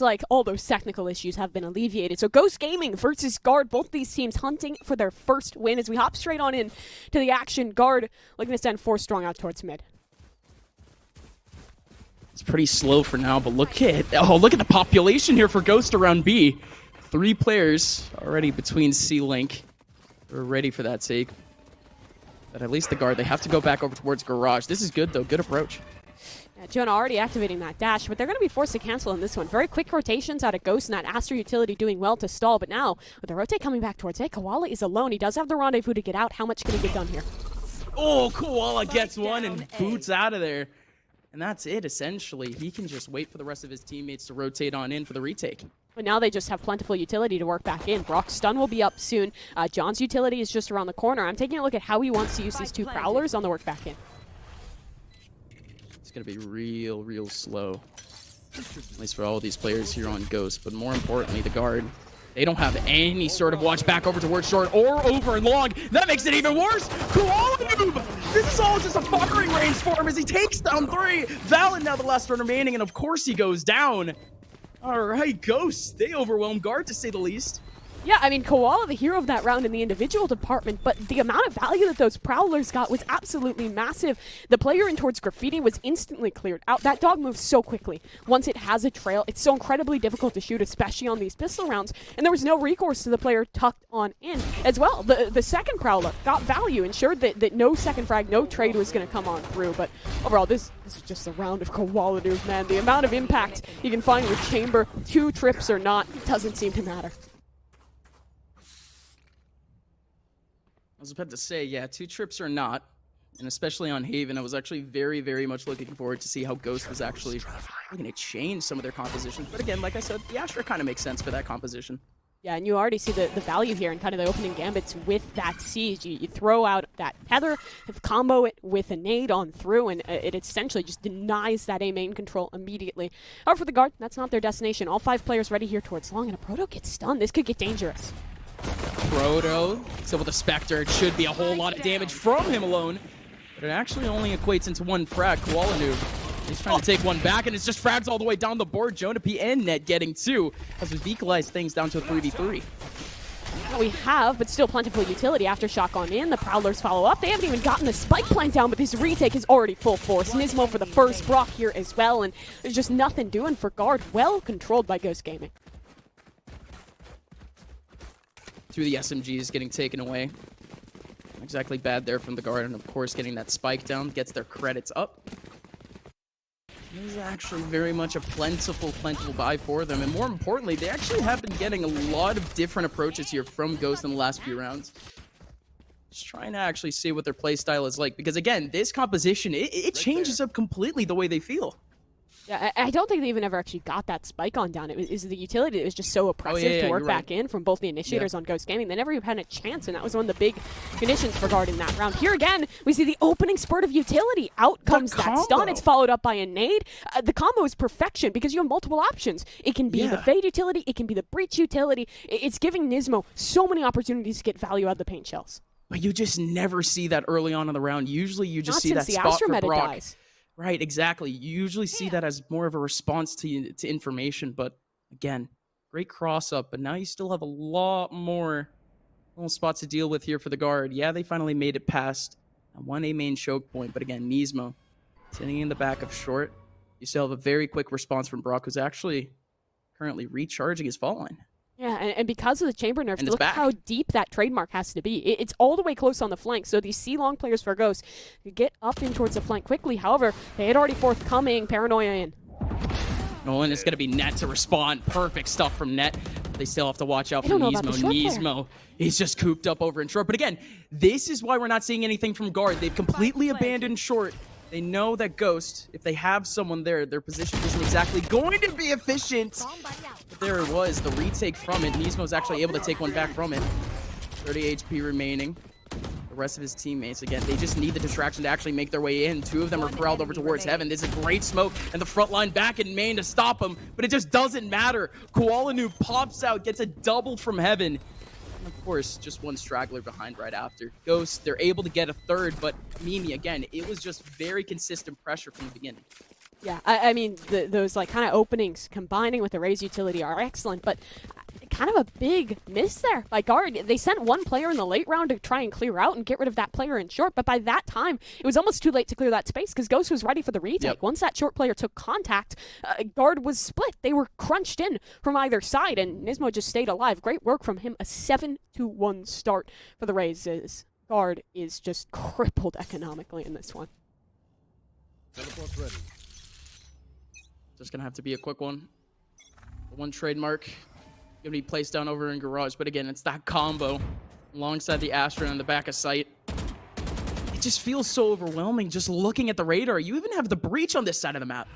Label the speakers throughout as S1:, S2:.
S1: like all those technical issues have been alleviated. So Ghost Gaming versus Guard, both these teams hunting for their first win as we hop straight on in to the action. Guard looking to send 4 strong out towards mid.
S2: It's pretty slow for now, but look at the population here for Ghost around B. 3 players already between C-Link. We're ready for that take. But at least the Guard, they have to go back over towards Garage. This is good though, good approach.
S1: Yeah, Jonah already activating that dash, but they're going to be forced to cancel in this one. Very quick rotations out of Ghost, and that Astra utility doing well to stall. But now, with the rotate coming back towards it, Koala is alone. He does have the rendezvous to get out. How much can he get done here?
S2: Oh, Koala gets one and boots out of there. And that's it, essentially. He can just wait for the rest of his teammates to rotate on in for the retake.
S1: But now they just have plentiful utility to work back in. Brock's stun will be up soon. John's utility is just around the corner. I'm taking a look at how he wants to use these 2 Prowlers on the work back in.
S2: It's going to be real slow. At least for all of these players here on Ghost. But more importantly, the Guard, they don't have any sort of watch back over towards short or over and long. That makes it even worse. Koala noob! This is all just a firing range for him as he takes down 3. Valen now the last one remaining, and of course he goes down. All right, Ghost, they overwhelm Guard to say the least.
S1: Yeah, I mean, Koala, the hero of that round in the individual department, but the amount of value that those Prowlers got was absolutely massive. The player in towards Graffiti was instantly cleared out. That dog moves so quickly. Once it has a trail, it's so incredibly difficult to shoot, especially on these pistol rounds, and there was no recourse to the player tucked on in as well. The second Prowler got value, ensured that no second frag, no trade was going to come on through, but overall, this is just a round of Koala noob, man. The amount of impact you can find with Chamber, 2 trips or not, doesn't seem to matter.
S2: I was about to say, yeah, 2 trips or not, and especially on Haven, I was actually very much looking forward to see how Ghost was actually going to change some of their composition. But again, like I said, the Astra kind of makes sense for that composition. Yeah,
S1: and you already see the value here in kind of the opening gambits with that siege. You throw out that tether, combo it with a nade on through, and it essentially just denies that A main control immediately. However, for the Guard, that's not their destination. All 5 players ready here towards long, and a Proto gets stunned. This could get dangerous.
S2: Proto, so with the Spectre, it should be a whole lot of damage from him alone. But it actually only equates into 1 frag. Koala noob, he's trying to take 1 back, and it's just frags all the way down the board. Jonah P and Net getting 2 as we equalize things down to a 3v3.
S1: We have, but still plentiful utility. Aftershock on in, the Prowlers follow up. They haven't even gotten the spike plant down, but this retake is already full force. Nismo for the first, Brock here as well, and there's just nothing doing for Guard. Well controlled by Ghost Gaming.
S2: Through the SMGs getting taken away. Not exactly bad there from the Guard, and of course getting that spike down gets their credits up. This is actually very much a plentiful buy for them, and more importantly, they actually have been getting a lot of different approaches here from Ghost in the last few rounds. Just trying to actually see what their playstyle is like, because again, this composition, it changes up completely the way they feel.
S1: Yeah, I don't think they even ever actually got that spike on down. It was the utility that was just so oppressive to work back in from both the initiators on Ghost Gaming. They never even had a chance, and that was one of the big conditions for Guard in that round. Here again, we see the opening spurt of utility. Out comes that stun. It's followed up by a nade. The combo is perfection because you have multiple options. It can be the Fade utility. It can be the Breach utility. It's giving Nismo so many opportunities to get value out of the paint shells.
S2: But you just never see that early on in the round. Usually you just see that spot
S1: Astra
S2: for
S1: meta
S2: Brock.
S1: Dies.
S2: Right, exactly. You usually see that as more of a response to information, but again, great cross-up, but now you still have a lot more little spots to deal with here for the Guard. Yeah, they finally made it past 1 A main choke point, but again, Nismo sitting in the back of short. You still have a very quick response from Brock, who's actually currently recharging his fault line.
S1: Yeah, and because of the chamber nerfs, look how deep that trademark has to be. It's all the way close on the flank, so these C-long players for Ghost get up in towards the flank quickly. However, they had already forthcoming Paranoia in.
S2: Oh, and it's going to be Net to respond. Perfect stuff from Net. They still have to watch out for Nismo. Nismo, he's just cooped up over in short. But again, this is why we're not seeing anything from Guard. They've completely abandoned short. They know that Ghost, if they have someone there, their position isn't exactly going to be efficient. But there it was, the retake from it. Nismo's actually able to take 1 back from it. 30 HP remaining. The rest of his teammates, again, they just need the distraction to actually make their way in. 2 of them are corralled over towards Heaven. This is a great smoke, and the front line back in main to stop him, but it just doesn't matter. Koala noob pops out, gets a double from Heaven. And of course, just 1 straggler behind right after. Ghost, they're able to get a 3rd, but Mimi, again, it was just very consistent pressure from the beginning.
S1: Yeah, I mean, those like kind of openings combining with the Raze utility are excellent, but kind of a big miss there by Guard. They sent one player in the late round to try and clear out and get rid of that player in short, but by that time, it was almost too late to clear that space because Ghost was ready for the retake. Yep. Once that short player took contact, Guard was split. They were crunched in from either side, and Nismo just stayed alive. Great work from him. A 7-1 start for the Raze. Guard is just crippled economically in this one.
S3: Teleport's ready.
S2: Just gonna have to be a quick one. One trademark gonna be placed down over in Garage, but again, it's that combo alongside the Astra on the back of sight. It just feels so overwhelming just looking at the radar. You even have the breach on this side of the map.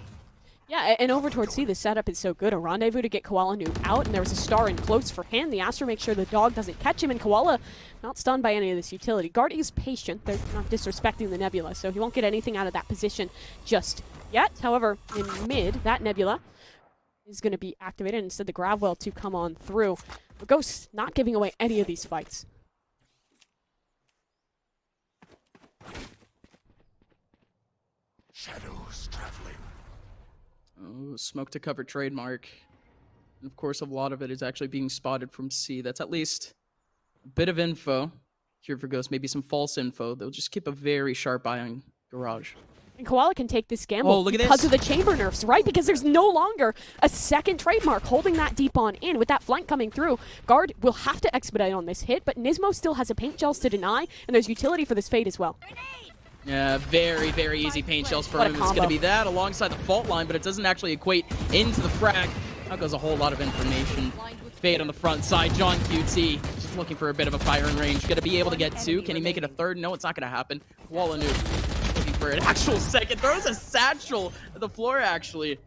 S1: Yeah, and over towards C, the setup is so good. A rendezvous to get Koala Noob out, and there was a star in close for him. The Astra makes sure the dog doesn't catch him, and Koala not stunned by any of this utility. Guard is patient. They're not disrespecting the Nebula, so he won't get anything out of that position just yet. However, in mid, that Nebula is going to be activated, instead the Gravwell to come on through. But Ghost not giving away any of these fights.
S3: Shadows traveling.
S2: Oh, smoke to cover trademark. And of course, a lot of it is actually being spotted from C. That's at least a bit of info here for Ghost. Maybe some false info. They'll just keep a very sharp eye on Garage.
S1: And Koala can take this gamble because of the chamber nerfs, right? Because there's no longer a second trademark holding that deep on in. With that flank coming through, Guard will have to expedite on this hit, but Nismo still has a paint gels to deny, and there's utility for this fade as well.
S2: Yeah, very, very easy paint shells for him. It's going to be that alongside the fault line, but it doesn't actually equate into the frag. That goes a whole lot of information. Fade on the front side. John QT just looking for a bit of a firing range. Going to be able to get two. Can he make it a third? No, it's not going to happen. Walanu looking for an actual second. Throws a satchel at the floor, actually.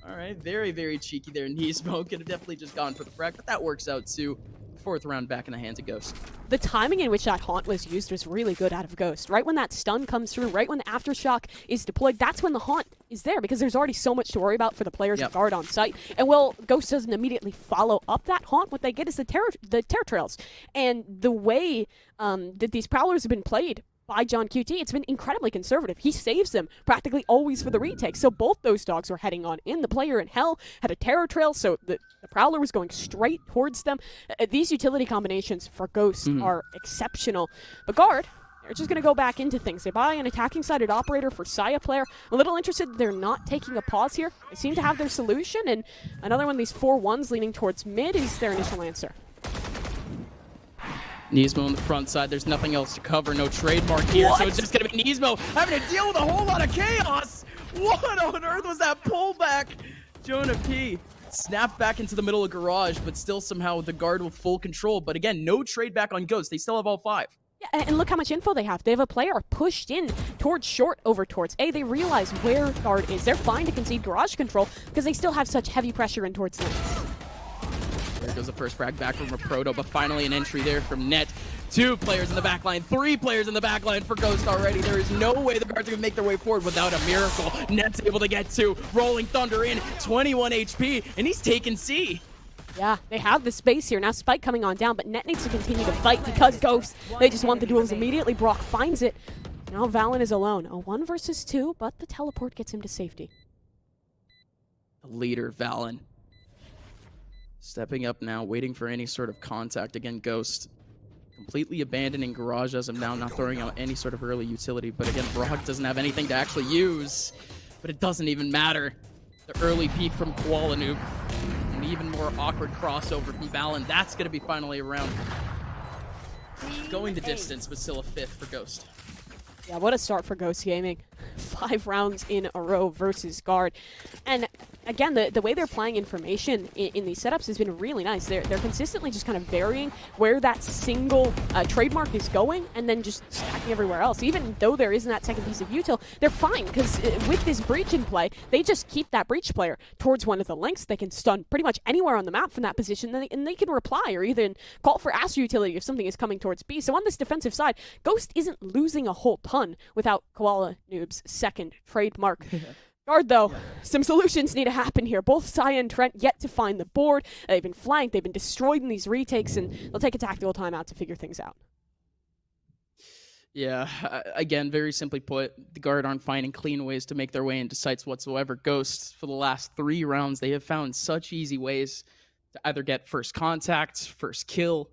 S2: All right, very, very cheeky there. Nismo could have definitely just gone for the frag, but that works out too. Fourth round back in the hands of Ghost.
S1: The timing in which that haunt was used was really good out of Ghost. Right when that stun comes through, right when the aftershock is deployed, that's when the haunt is there because there's already so much to worry about for the players of Guard on site. And well, Ghost doesn't immediately follow up that haunt. What they get is the terror trails. And the way that these Prowlers have been played by John QT, it's been incredibly conservative. He saves them practically always for the retake. So both those dogs were heading on in. The player in Hell had a terror trail, so the Prowler was going straight towards them. These utility combinations for Ghost are exceptional. But Guard, they're just going to go back into things. They buy an attacking-sided operator for Saya player. A little interested they're not taking a pause here. They seem to have their solution, and another one of these 4-1s leaning towards mid is their initial answer.
S2: Nismo on the front side. There's nothing else to cover. No trademark here. So it's just going to be Nismo having to deal with a whole lot of chaos. What on earth was that pullback? Jonah P. snapped back into the middle of Garage, but still somehow the Guard with full control. But again, no trade back on Ghost. They still have all five.
S1: Yeah, and look how much info they have. They have a player pushed in towards short over towards A. They realize where Guard is. They're fine to concede Garage control because they still have such heavy pressure in towards lanes.
S2: There goes the first frag back from Raproto, but finally an entry there from Net. 2 players in the back line, 3 players in the back line for Ghost already. There is no way the Guards are going to make their way forward without a miracle. Net's able to get 2. Rolling Thunder in, 21 HP, and he's taking C.
S1: Yeah, they have the space here. Now Spike coming on down, but Net needs to continue to fight because Ghost, they just want the duels immediately. Brock finds it. Now Valen is alone. A 1 versus 2, but the teleport gets him to safety.
S2: The leader, Valen. Stepping up now, waiting for any sort of contact. Again, Ghost completely abandoning Garage as of now, not throwing out any sort of early utility. But again, Brock doesn't have anything to actually use. But it doesn't even matter. The early peek from Koala Noob. An even more awkward crossover from Valen. That's going to be finally around. Going the distance, but still a 5th for Ghost.
S1: Yeah, what a start for Ghost Gaming. 5 rounds in a row versus Guard. And again, the way they're playing information in these setups has been really nice. They're consistently just kind of varying where that single trademark is going and then just stacking everywhere else. Even though there isn't that second piece of util, they're fine because with this breach in play, they just keep that breach player towards one of the links. They can stun pretty much anywhere on the map from that position, and they can reply or even call for Astra utility if something is coming towards B. So on this defensive side, Ghost isn't losing a whole ton without Koala Noob's second trademark. Guard, though, some solutions need to happen here. Both Saya and Trent yet to find the board. They've been flanked, they've been destroyed in these retakes, and they'll take a tactical timeout to figure things out.
S2: Yeah, again, very simply put, the Guard aren't finding clean ways to make their way into sites whatsoever. Ghosts, for the last 3 rounds, they have found such easy ways to either get first contact, first kill,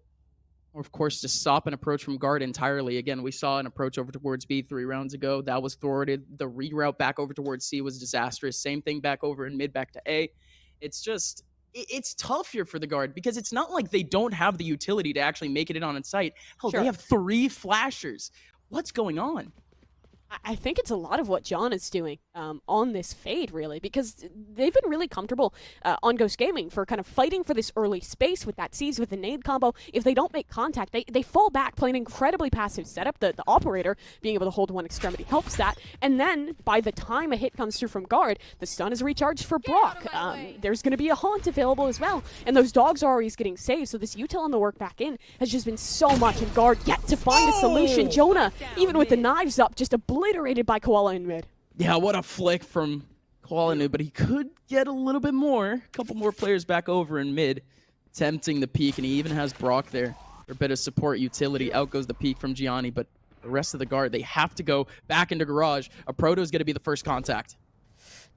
S2: or of course just stop an approach from Guard entirely. Again, we saw an approach over towards B 3 rounds ago. That was thwarted. The reroute back over towards C was disastrous. Same thing back over in mid back to A. It's just... it's tough here for the Guard because it's not like they don't have the utility to actually make it in on site. Hell,
S1: Sure.
S2: They have 3 flashers. What's going on?
S1: I think it's a lot of what John is doing on this fade, really, because they've been really comfortable on Ghost Gaming for kind of fighting for this early space with that Seize with the nade combo. If they don't make contact, they fall back, play an incredibly passive setup. The operator being able to hold one extremity helps that. And then by the time a hit comes through from Guard, the stun is recharged for Brock. There's going to be a haunt available as well. And those dogs are always getting saved, so this util on the work back in has just been so much. And Guard yet to find a solution. Jonah, even with the knives up, just obliterated by Koala in mid.
S2: Yeah, what a flick from Koala, but he could get a little bit more. A couple more players back over in mid, tempting the peak, and he even has Brock there for a bit of support utility. Out goes the peak from Gianni, but the rest of the Guard, they have to go back into garage. A Proto is going to be the first contact.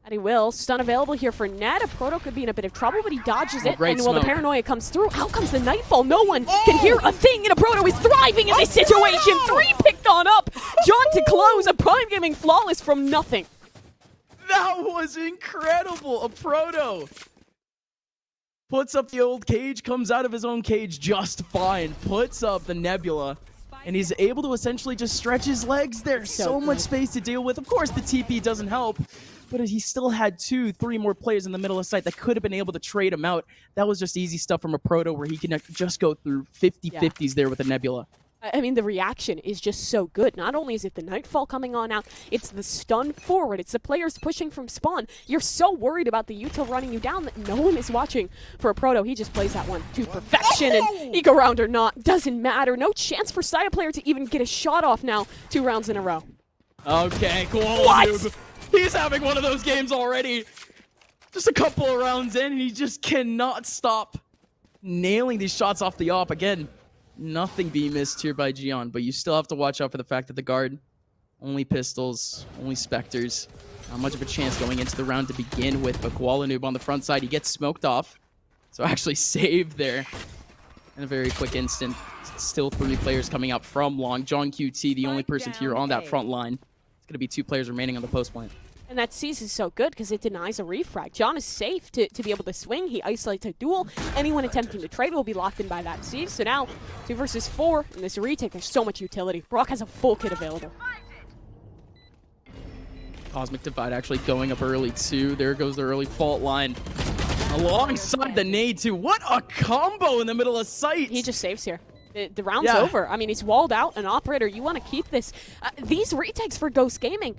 S1: And he will. Stun available here for Ned. A Proto could be in a bit of trouble, but he dodges it.
S2: Great
S1: And while the
S2: smoke.
S1: paranoia comes through, out comes the Nightfall. No one can hear a thing, and a Proto is thriving in this situation. 3 picked on up. John to close. A Prime Gaming flawless from nothing.
S2: That was incredible. A Proto puts up the old cage, comes out of his own cage just fine, puts up the Nebula, and he's able to essentially just stretch his legs there. So much space to deal with. Of course, the TP doesn't help, but he still had 2-3 more players in the middle of site that could have been able to trade him out. That was just easy stuff from a Proto where he can just go through 50-50s there with a Nebula.
S1: I mean, the reaction is just so good. Not only is it the Nightfall coming on out, it's the stun forward. It's the players pushing from spawn. You're so worried about the util running you down that no one is watching for a Proto. He just plays that one to perfection, and eco round or not, doesn't matter. No chance for Saya player to even get a shot off now 2 rounds in a row.
S2: Okay, cool.
S1: What?
S2: He's having one of those games already. Just a couple of rounds in, and he just cannot stop nailing these shots off the op. Again, nothing being missed here by Gian, but you still have to watch out for the fact that the Guard, only pistols, only Spectres. Not much of a chance going into the round to begin with, but Koala Noob on the front side, he gets smoked off. So actually saved there in a very quick instant. Still 3 players coming up from long. John QT, the only person here on that front line. It's going to be 2 players remaining on the post plant.
S1: And that Seize is so good because it denies a refrag. John is safe to be able to swing. He isolates a duel. Anyone attempting to trade will be locked in by that Seize. So now, 2 versus 4 in this retake. There's so much utility. Brock has a full kit available.
S2: Cosmic Divide actually going up early too. There goes the early fault line. Alongside the nade too. What a combo in the middle of sight.
S1: He just saves here. The round's over. I mean, he's walled out. An operator, you want to keep this. These retakes for Ghost Gaming,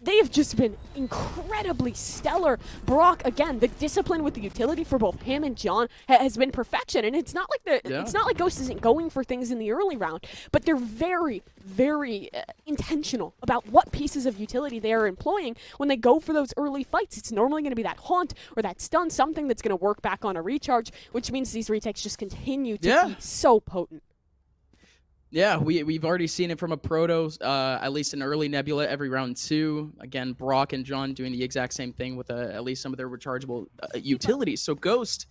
S1: they have just been incredibly stellar. Brock, again, the discipline with the utility for both him and John has been perfection. And it's not like it's not like Ghost isn't going for things in the early round, but they're very, very intentional about what pieces of utility they are employing when they go for those early fights. It's normally going to be that haunt or that stun, something that's going to work back on a recharge, which means these retakes just continue to be so potent.
S2: Yeah, we've already seen it from a Proto, at least an early Nebula every round 2. Again, Brock and John doing the exact same thing with at least some of their rechargeable utilities. So Ghost,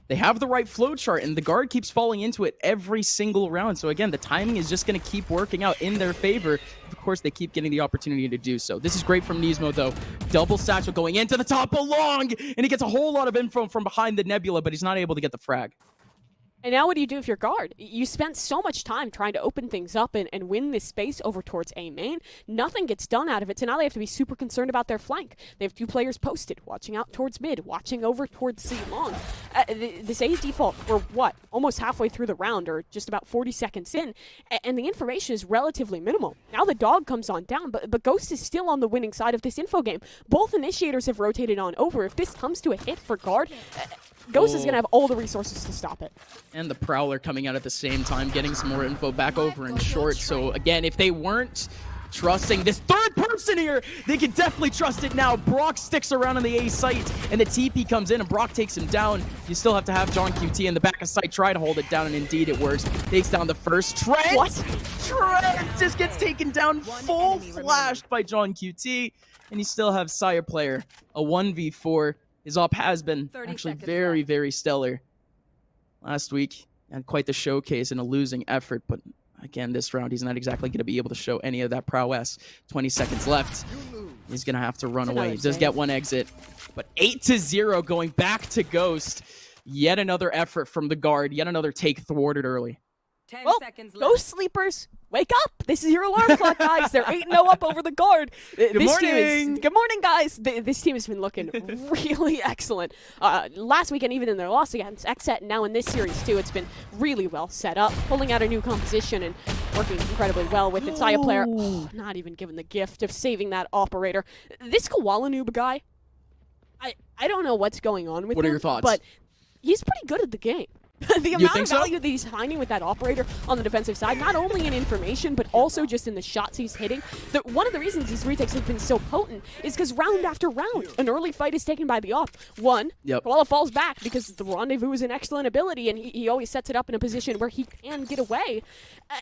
S2: they have the right flow chart, and the Guard keeps falling into it every single round. So again, the timing is just going to keep working out in their favor. Of course, they keep getting the opportunity to do so. This is great from Nismo, though. Double satchel going into the top along, and he gets a whole lot of info from behind the Nebula, but he's not able to get the frag.
S1: And now what do you do if you're Guard? You spent so much time trying to open things up and win this space over towards A main. Nothing gets done out of it, so now they have to be super concerned about their flank. They have 2 players posted, watching out towards mid, watching over towards C long. This A's default, we're what, almost halfway through the round, or just about 40 seconds in, and the information is relatively minimal. Now the dog comes on down, but Ghost is still on the winning side of this info game. Both initiators have rotated on over. If this comes to a hit for Guard, Ghost is going to have all the resources to stop it.
S2: And the Prowler coming out at the same time, getting some more info back over in short. So again, if they weren't trusting this third person here. They can definitely trust it now. Brock sticks around on the A site, and the TP comes in, and Brock takes him down. You still have to have John QT in the back of site try to hold it down, and indeed it works. Takes down the first. Trent!
S1: What?
S2: Trent just gets taken down, full flashed by John QT, and you still have Sire player. A 1v4. His op has been actually very, very stellar. Last week, had quite the showcase in a losing effort, but again, this round, he's not exactly going to be able to show any of that prowess. 20 seconds left. He's going to have to run away. He does get one exit, but 8-0 going back to Ghost. Yet another effort from the guard. Yet another take thwarted early.
S4: 10
S1: Well,
S4: seconds left.
S1: Ghost sleepers, wake up! This is your alarm clock, guys. They're 8-0 up over the guard. Good
S2: morning!
S1: Good morning, guys. This team has been looking really excellent. Last weekend, even in their loss against Ascent, now in this series too, it's been really well set up, pulling out a new composition and working incredibly well with its Aya player. Oh, not even given the gift of saving that operator. This Koala noob guy, I don't know what's going on with him.
S2: What are your thoughts?
S1: But he's pretty good at the game. The amount of value that he's finding with that operator on the defensive side, not only in information, but also just in the shots he's hitting. One of the reasons these retakes have been so potent is because round after round, an early fight is taken by the op. Koala falls back because the rendezvous is an excellent ability, and he always sets it up in a position where he can get away.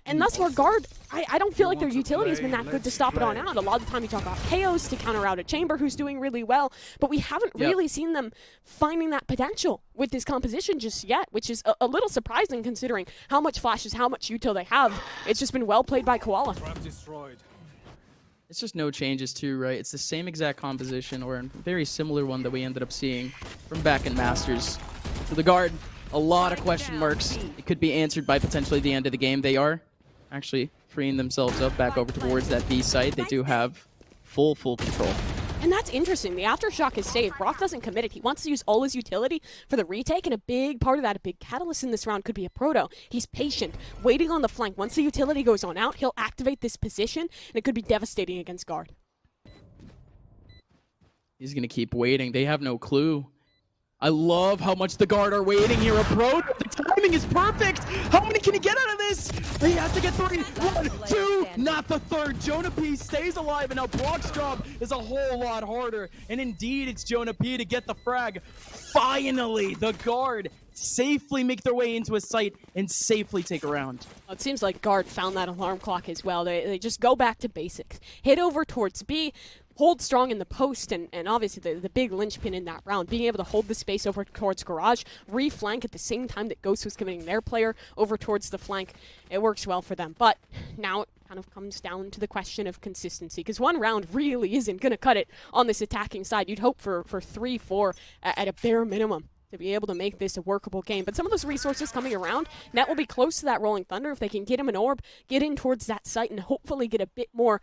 S1: And thus far, guard, I don't feel like their utility has been that good to stop it on out. A lot of the time you talk about Chaos to counter out a Chamber who's doing really well, but we haven't really seen them finding that potential with this composition just yet, which is a little surprising considering how much flashes, how much util they have. It's just been well played by Koala.
S2: It's just no changes too, right? It's the same exact composition, or a very similar one that we ended up seeing from back in Masters. For the guard, a lot of question marks. It could be answered by potentially the end of the game. They are actually freeing themselves up back over towards that B site. They do have full control.
S1: And that's interesting. The Aftershock is saved. Brock doesn't commit it. He wants to use all his utility for the retake, and a big part of that, a big catalyst in this round could be a Proto. He's patient, waiting on the flank. Once the utility goes on out, he'll activate this position, and it could be devastating against guard.
S2: He's going to keep waiting. They have no clue. I love how much the guard are waiting here. A Proto, the timing is perfect. How many can he get out of this? He has to get 3. 1, 2, not the third. Jonah P stays alive, and now Brock's job is a whole lot harder. And indeed, it's Jonah P to get the frag. Finally, the guard safely make their way into a site and safely take a round.
S1: Well, it seems like guard found that alarm clock as well. They just go back to basics. Hit over towards B, hold strong in the post, and obviously the big linchpin in that round, being able to hold the space over towards Garage, reflank at the same time that Ghost was committing their player over towards the flank. It works well for them. But now it kind of comes down to the question of consistency, because one round really isn't going to cut it on this attacking side. You'd hope for 3-4 at a bare minimum to be able to make this a workable game. But some of those resources coming around, Net will be close to that Rolling Thunder if they can get him an orb, get in towards that site, and hopefully get a bit more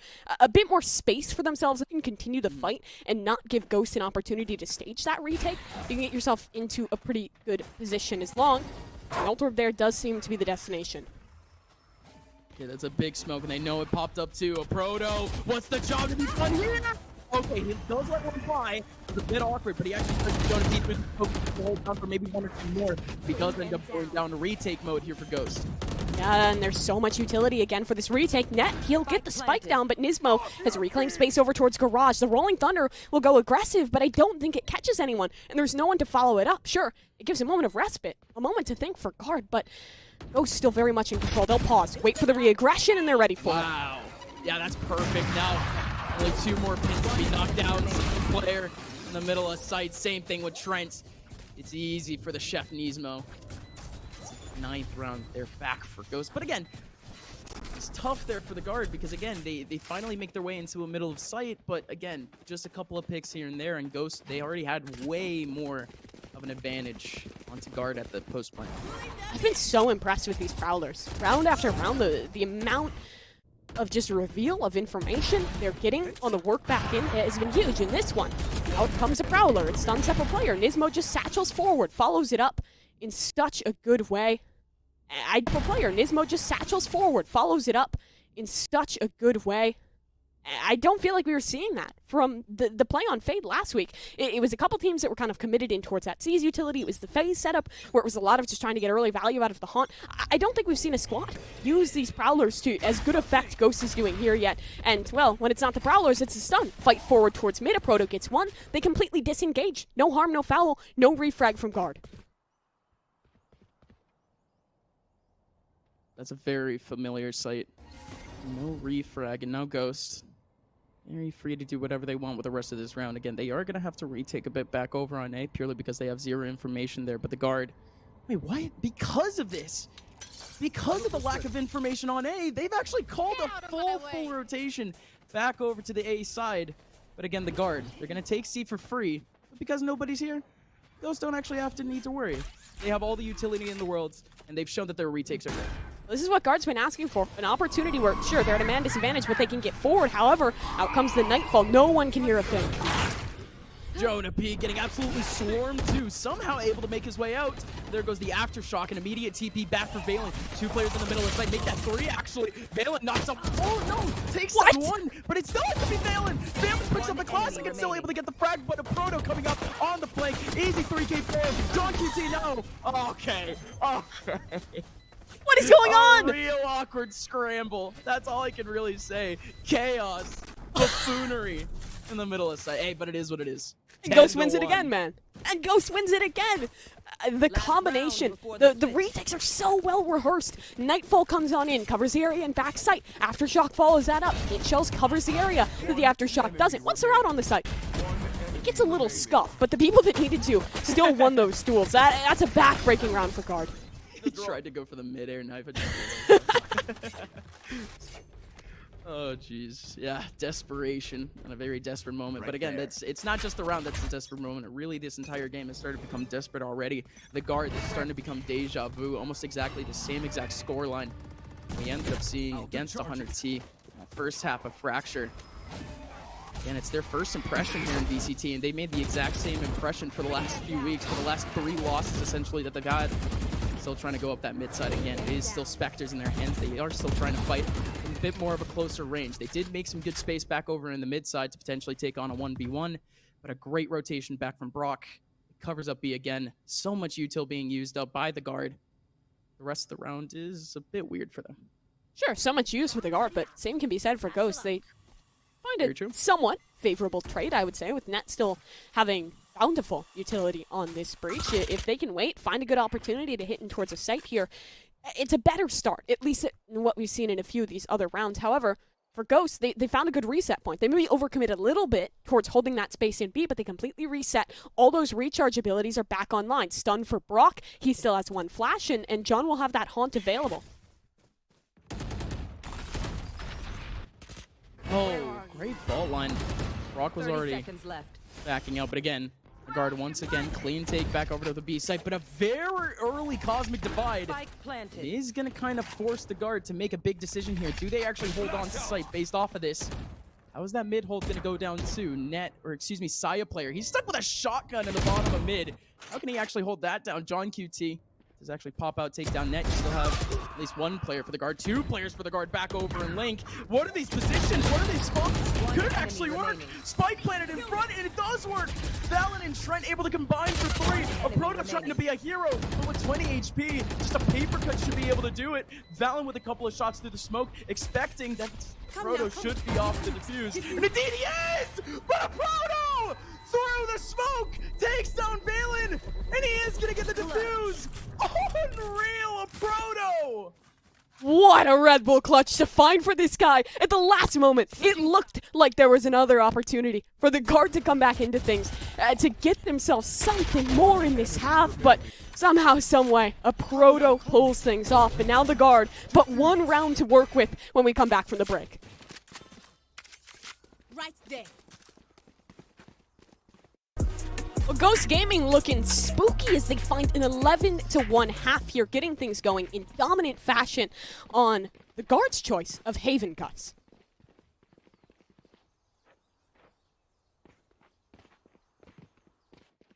S1: space for themselves and continue the fight and not give Ghost an opportunity to stage that retake. You can get yourself into a pretty good position as long. The ult orb there does seem to be the destination.
S2: Yeah, that's a big smoke, and they know it popped up too. A Proto, what's the job to be done here? Okay, he does let one fly. It's a bit awkward, but he actually puts Jonah P to hold down for maybe 1 or 2 more. He does end up going down to retake mode here for Ghost.
S1: Yeah, and there's so much utility again for this retake. Net, he'll get the spike down, but Nismo has reclaimed space over towards Garage. The Rolling Thunder will go aggressive, but I don't think it catches anyone, and there's no one to follow it up. Sure, it gives a moment of respite, a moment to think for guard, but Ghost still very much in control. They'll pause, wait for the re-aggression, and they're ready for it.
S2: Wow. Yeah, that's perfect. Now, only 2 more pins to be knocked down. Player in the middle of sight. Same thing with Trent. It's easy for the Chef Nismo. It's the 9th round. They're back for Ghost. But again, it's tough there for the guard because, again, they finally make their way into a middle of sight. But again, just a couple of picks here and there. And Ghost, they already had way more of an advantage onto guard at the post point.
S1: I've been so impressed with these Prowlers. Round after round, the amount of just reveal of information they're getting on the work back in has been huge. In this one, out comes a Prowler. It stuns up a player. Nismo just satchels forward, follows it up in such a good way. Player Nismo just satchels forward, follows it up in such a good way. I don't feel like we were seeing that from the play on Fade last week. It was a couple teams that were kind of committed in towards that C's utility. It was the Phase setup where it was a lot of just trying to get early value out of the Haunt. I don't think we've seen a squad use these Prowlers to as good effect Ghost is doing here yet. And, well, when it's not the Prowlers, it's a stun. Fight forward towards mid, a Proto gets one. They completely disengage. No harm, no foul, no refrag from guard.
S2: That's a very familiar sight. No refrag and no Ghost. Very free to do whatever they want with the rest of this round. Again, they are going to have to retake a bit back over on A purely because they have zero information there. But the guard... Wait, what? Because of this? Because of the lack of information on A, they've actually called a full rotation back over to the A side. But again, the guard, they're going to take C for free. But because nobody's here, those don't actually have to need to worry. They have all the utility in the world, and they've shown that their retakes are good.
S1: This is what Guard's been asking for. An opportunity where, sure, they're at a man disadvantage, but they can get forward. However, out comes the Nightfall. No one can hear a thing.
S2: Jonah P getting absolutely swarmed too, somehow able to make his way out. There goes the Aftershock, an immediate TP back for Valen. Two players in the middle of the side, make that three actually. Valen knocks up, oh no, takes that one, but it's still has to be Valen. Valen picks up the classic and still able to get the frag, but a Proto coming up on the flank. Easy 3k for John QT, no. Okay.
S1: What is going on?
S2: Real awkward scramble. That's all I can really say. Chaos, buffoonery in the middle of side. Hey, but it is what it is.
S1: And Ghost wins it again, man. And Ghost wins it again. The combination, the retakes are so well rehearsed. Nightfall comes on in, covers the area and backside. Aftershock follows that up. It shells covers the area. The Aftershock doesn't. Once they're out on the site, it gets a little scuffed, but the people that needed to still won those duels. That's a back-breaking round for Guard.
S2: He tried to go for the mid-air knife. Oh, jeez. Yeah, desperation in a very desperate moment. But again, it's not just the round that's a desperate moment. Really, this entire game has started to become desperate already. The guard is starting to become deja vu, almost exactly the same exact scoreline we ended up seeing against 100T. First half of Fracture. And it's their first impression here in VCT, and they made the exact same impression for the last few weeks, for the last 3 losses, essentially, that they've had. Still trying to go up that mid side again. It is still Spectres in their hands. They are still trying to fight from a bit more of a closer range. They did make some good space back over in the mid side to potentially take on a 1v1, but a great rotation back from Brock. It covers up B again. So much util being used up by the guard. The rest of the round is a bit weird for them.
S1: Sure, so much use for the guard, but same can be said for Ghost. They find it somewhat favorable trade, I would say, with Net still having bountiful utility on this breach. If they can wait, find a good opportunity to hit in towards a site here, it's a better start, at least in what we've seen in a few of these other rounds. However, for Ghost, they found a good reset point. They maybe overcommitted a little bit towards holding that space in B, but they completely reset. All those recharge abilities are back online. Stun for Brock, he still has one flash, and John will have that Haunt available.
S2: Oh, great fault line. Brock was already backing out, but again, the guard once again, clean take back over to the B site, but a very early Cosmic Divide is going to kind of force the guard to make a big decision here. Do they actually hold on to site based off of this? How is that mid hold going to go down to Net, or excuse me, Saya player? He's stuck with a shotgun in the bottom of mid. How can he actually hold that down? John QT does actually pop out, take down Net. You still have at least one player for the guard, 2 players for the guard back over in Link. What are these positions? What are these spots? Could it actually work? Spike planted in front, and it does work. Valen and Trent able to combine for 3. A Proto trying to be a hero, but with 20 HP, just a paper cut should be able to do it. Valen with a couple of shots through the smoke, expecting that Proto should be off the defuse. And indeed he is! But a Proto! Through the smoke, takes down Valen, and he is gonna get the defuse. Unreal, a Proto.
S1: What a Red Bull clutch to find for this guy at the last moment. It looked like there was another opportunity for the guard to come back into things, to get themselves something more in this half, but somehow, someway, a Proto pulls things off, and now the guard, but 1 round to work with when we come back from the break.
S4: Right there.
S1: Well, Ghost Gaming looking spooky as they find an 11-1 half here, getting things going in dominant fashion on the guard's choice of Haven Guts.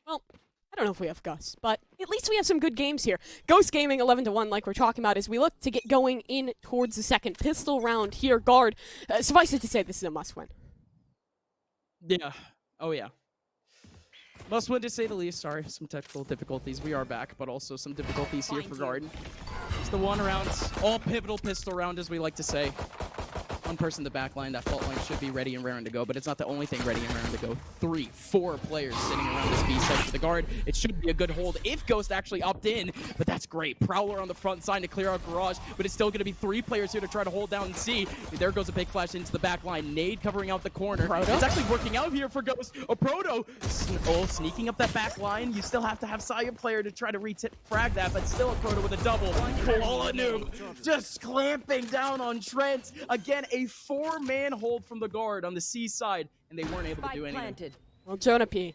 S1: Well, I don't know if we have Gus, but at least we have some good games here. Ghost Gaming 11-1, like we're talking about, as we look to get going in towards the second pistol round here. Guard, suffice it to say, this is a must-win.
S2: Yeah. Oh, yeah. Must win to say the least. Sorry, some technical difficulties. We are back, but also some difficulties here for Guard. It's the one round, all pivotal pistol round, as we like to say. One person in the back line, that fault line should be ready and raring to go, but it's not the only thing ready and raring to go. 3, 4 players sitting around this B site for the Guard. It should be a good hold if Ghost actually opt in, but that's great. Prowler on the front side to clear out Garage, but it's still going to be 3 players here to try to hold down C. There goes a big flash into the back line. Nade covering out the corner.
S1: Proto?
S2: It's actually working out here for Ghost. A Proto sneaking up that back line. You still have to have Saya player to try to frag that, but still a Proto with a double. Koala Noob just clamping down on Trent. Again, a 4-man hold from the Guard on the C side, and they weren't able to do anything.
S1: Well, Jonah P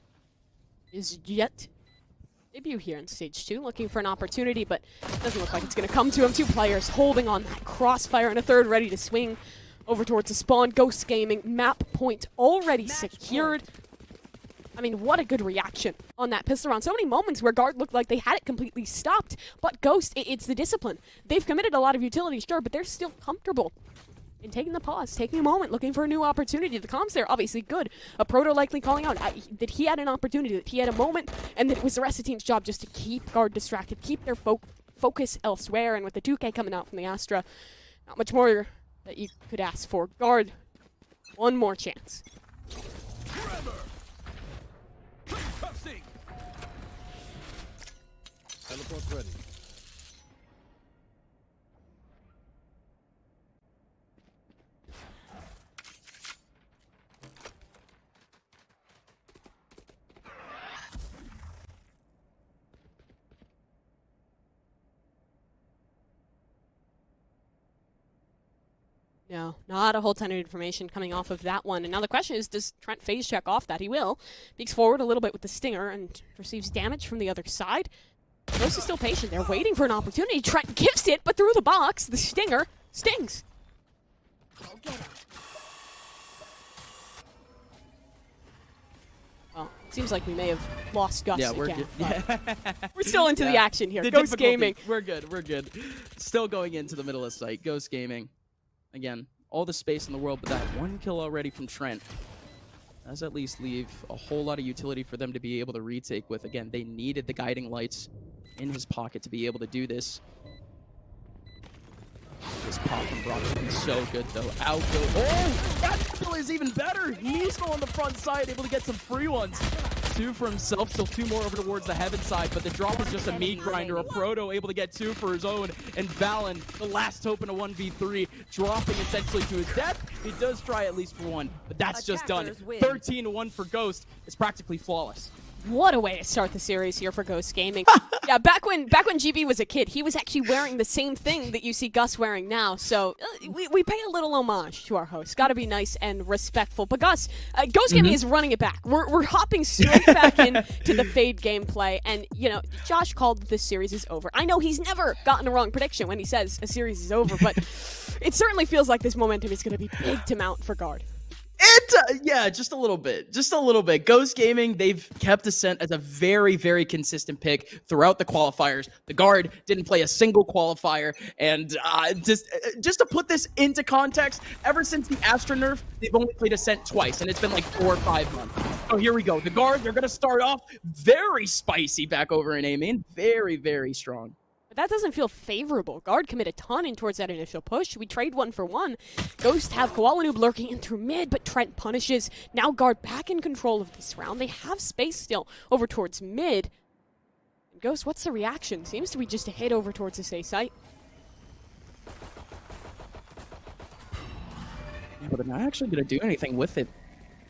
S1: is yet debut here in stage 2, looking for an opportunity, but it doesn't look like it's going to come to him. 2 players holding on that crossfire, and a third ready to swing over towards the spawn. Ghost Gaming, map point already secured. I mean, what a good reaction on that pistol round. So many moments where Guard looked like they had it completely stopped, but Ghost, it's the discipline. They've committed a lot of utility, sure, but they're still comfortable in taking the pause, taking a moment, looking for a new opportunity. The comms there, obviously good. A Proto likely calling out that he had an opportunity, that he had a moment, and that it was the rest of the team's job just to keep Guard distracted, keep their focus elsewhere. And with the 2K coming out from the Astra, not much more that you could ask for. Guard, one more chance.
S3: Teleport's ready.
S1: No, not a whole ton of information coming off of that one. And now the question is, does Trent phase check off that? He will. Peeks forward a little bit with the Stinger and receives damage from the other side. Ghost is still patient. They're waiting for an opportunity. Trent gives it, but through the box, the Stinger stings. Well, it seems like we may have lost Gus
S2: Yeah, we're
S1: again.
S2: good.
S1: We're still into the action here. Ghost Gaming.
S2: We're good. We're good. Still going into the middle of the site. Ghost Gaming. Again, all the space in the world, but that 1 kill already from Trent does at least leave a whole lot of utility for them to be able to retake with. Again, they needed the guiding lights in his pocket to be able to do this. This pop from Brock should be so good, though. Out go. Oh, that kill is even better. Nismo on the front side, able to get some free ones. 2 for himself, still 2 more over towards the heaven side, but the drop is just a meat grinder. A Proto able to get 2 for his own, and Valen, the last hope in a 1v3, dropping essentially to his death. He does try at least for 1, but that's just done. 13-1 for Ghost. It's practically flawless.
S1: What a way to start the series here for Ghost Gaming. Yeah, back when GB was a kid, he was actually wearing the same thing that you see Gus wearing now. So we pay a little homage to our host. Got to be nice and respectful. But Gus, Ghost Gaming is running it back. We're hopping straight back into the Fade gameplay. And, you know, Josh called that this series is over. I know he's never gotten a wrong prediction when he says a series is over, but it certainly feels like this momentum is going to be big to mount for Guard.
S2: Yeah, just a little bit. Just a little bit. Ghost Gaming, they've kept Ascent as a very, very consistent pick throughout the qualifiers. The Guard didn't play a single qualifier. And just to put this into context, ever since the Astra nerf, they've only played Ascent twice, and it's been like 4 or 5 months. Oh, here we go. The Guard, they're going to start off very spicy back over in A-main. Very, very strong.
S1: That doesn't feel favorable. Guard commit a ton in towards that initial push. We trade 1 for 1. Ghost have Koala Noob lurking in through mid, but Trent punishes. Now Guard back in control of this round. They have space still over towards mid. Ghost, what's the reaction? Seems to be just a hit over towards this A site.
S2: Yeah, but they're not actually going to do anything with it.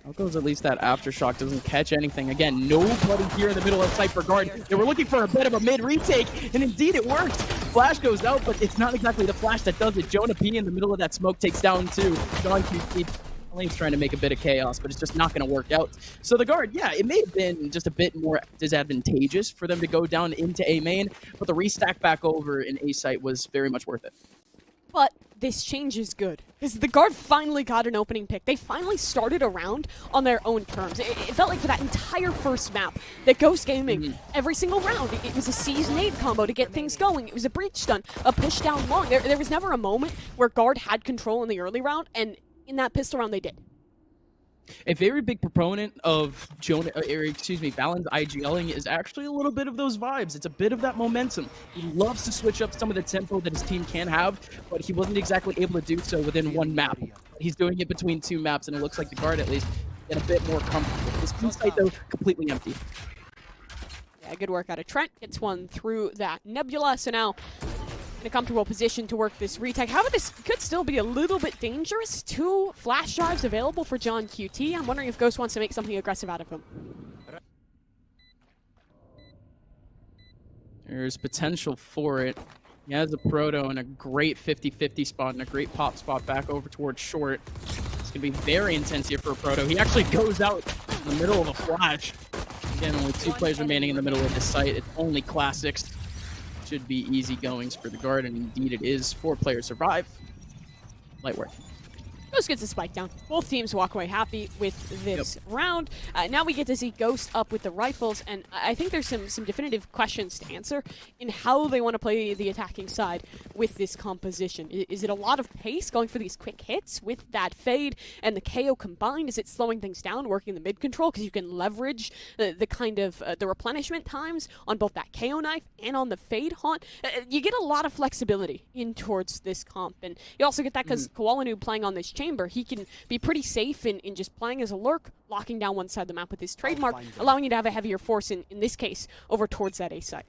S2: How goes at least that Aftershock doesn't catch anything. Again, nobody here in the middle of the site for Guard. They were looking for a bit of a mid retake, and indeed it worked. Flash goes out, but it's not exactly the flash that does it. Jonah P in the middle of that smoke takes down 2. John QC Lane's trying to make a bit of chaos, but it's just not going to work out. So the Guard, yeah, it may have been just a bit more disadvantageous for them to go down into A main, but the restack back over in A site was very much worth it.
S1: But this change is good, because the Guard finally got an opening pick. They finally started a round on their own terms. It felt like for that entire first map that Ghost Gaming, every single round, it was a seize nade combo to get things going. It was a breach stun, a push down long. There was never a moment where Guard had control in the early round, and in that pistol round they did.
S2: A very big proponent of Valen's IGLing is actually a little bit of those vibes. It's a bit of that momentum. He loves to switch up some of the tempo that his team can have, but he wasn't exactly able to do so within one map. He's doing it between two maps, and it looks like the Guard at least get a bit more comfortable. His kill site, though, completely empty.
S1: Yeah, good work out of Trent. Gets one through that Nebula, so now in a comfortable position to work this retake. However, this could still be a little bit dangerous. 2 flash drives available for John QT. I'm wondering if Ghost wants to make something aggressive out of him.
S2: There's potential for it. He has a Proto and a great 50-50 spot and a great pop spot back over towards short. It's going to be very intense here for a Proto. He actually goes out in the middle of a flash. Again, only 2 players remaining in the middle of this site. It's only classics. Should be easy goings for the Guard, and indeed it is. 4 players survive. Light work.
S1: Ghost gets a spike down. Both teams walk away happy with this round. Now we get to see Ghost up with the rifles, and I think there's some definitive questions to answer in how they want to play the attacking side with this composition. Is it a lot of pace, going for these quick hits with that fade and the KO combined? Is it slowing things down, working the mid control, because you can leverage the kind of the replenishment times on both that KO knife and on the fade haunt? You get a lot of flexibility in towards this comp, and you also get that because Kowalinu playing on this chamber, he can be pretty safe in just playing as a lurk, locking down one side of the map with his trademark, allowing you to have a heavier force, in this case, over towards that A site.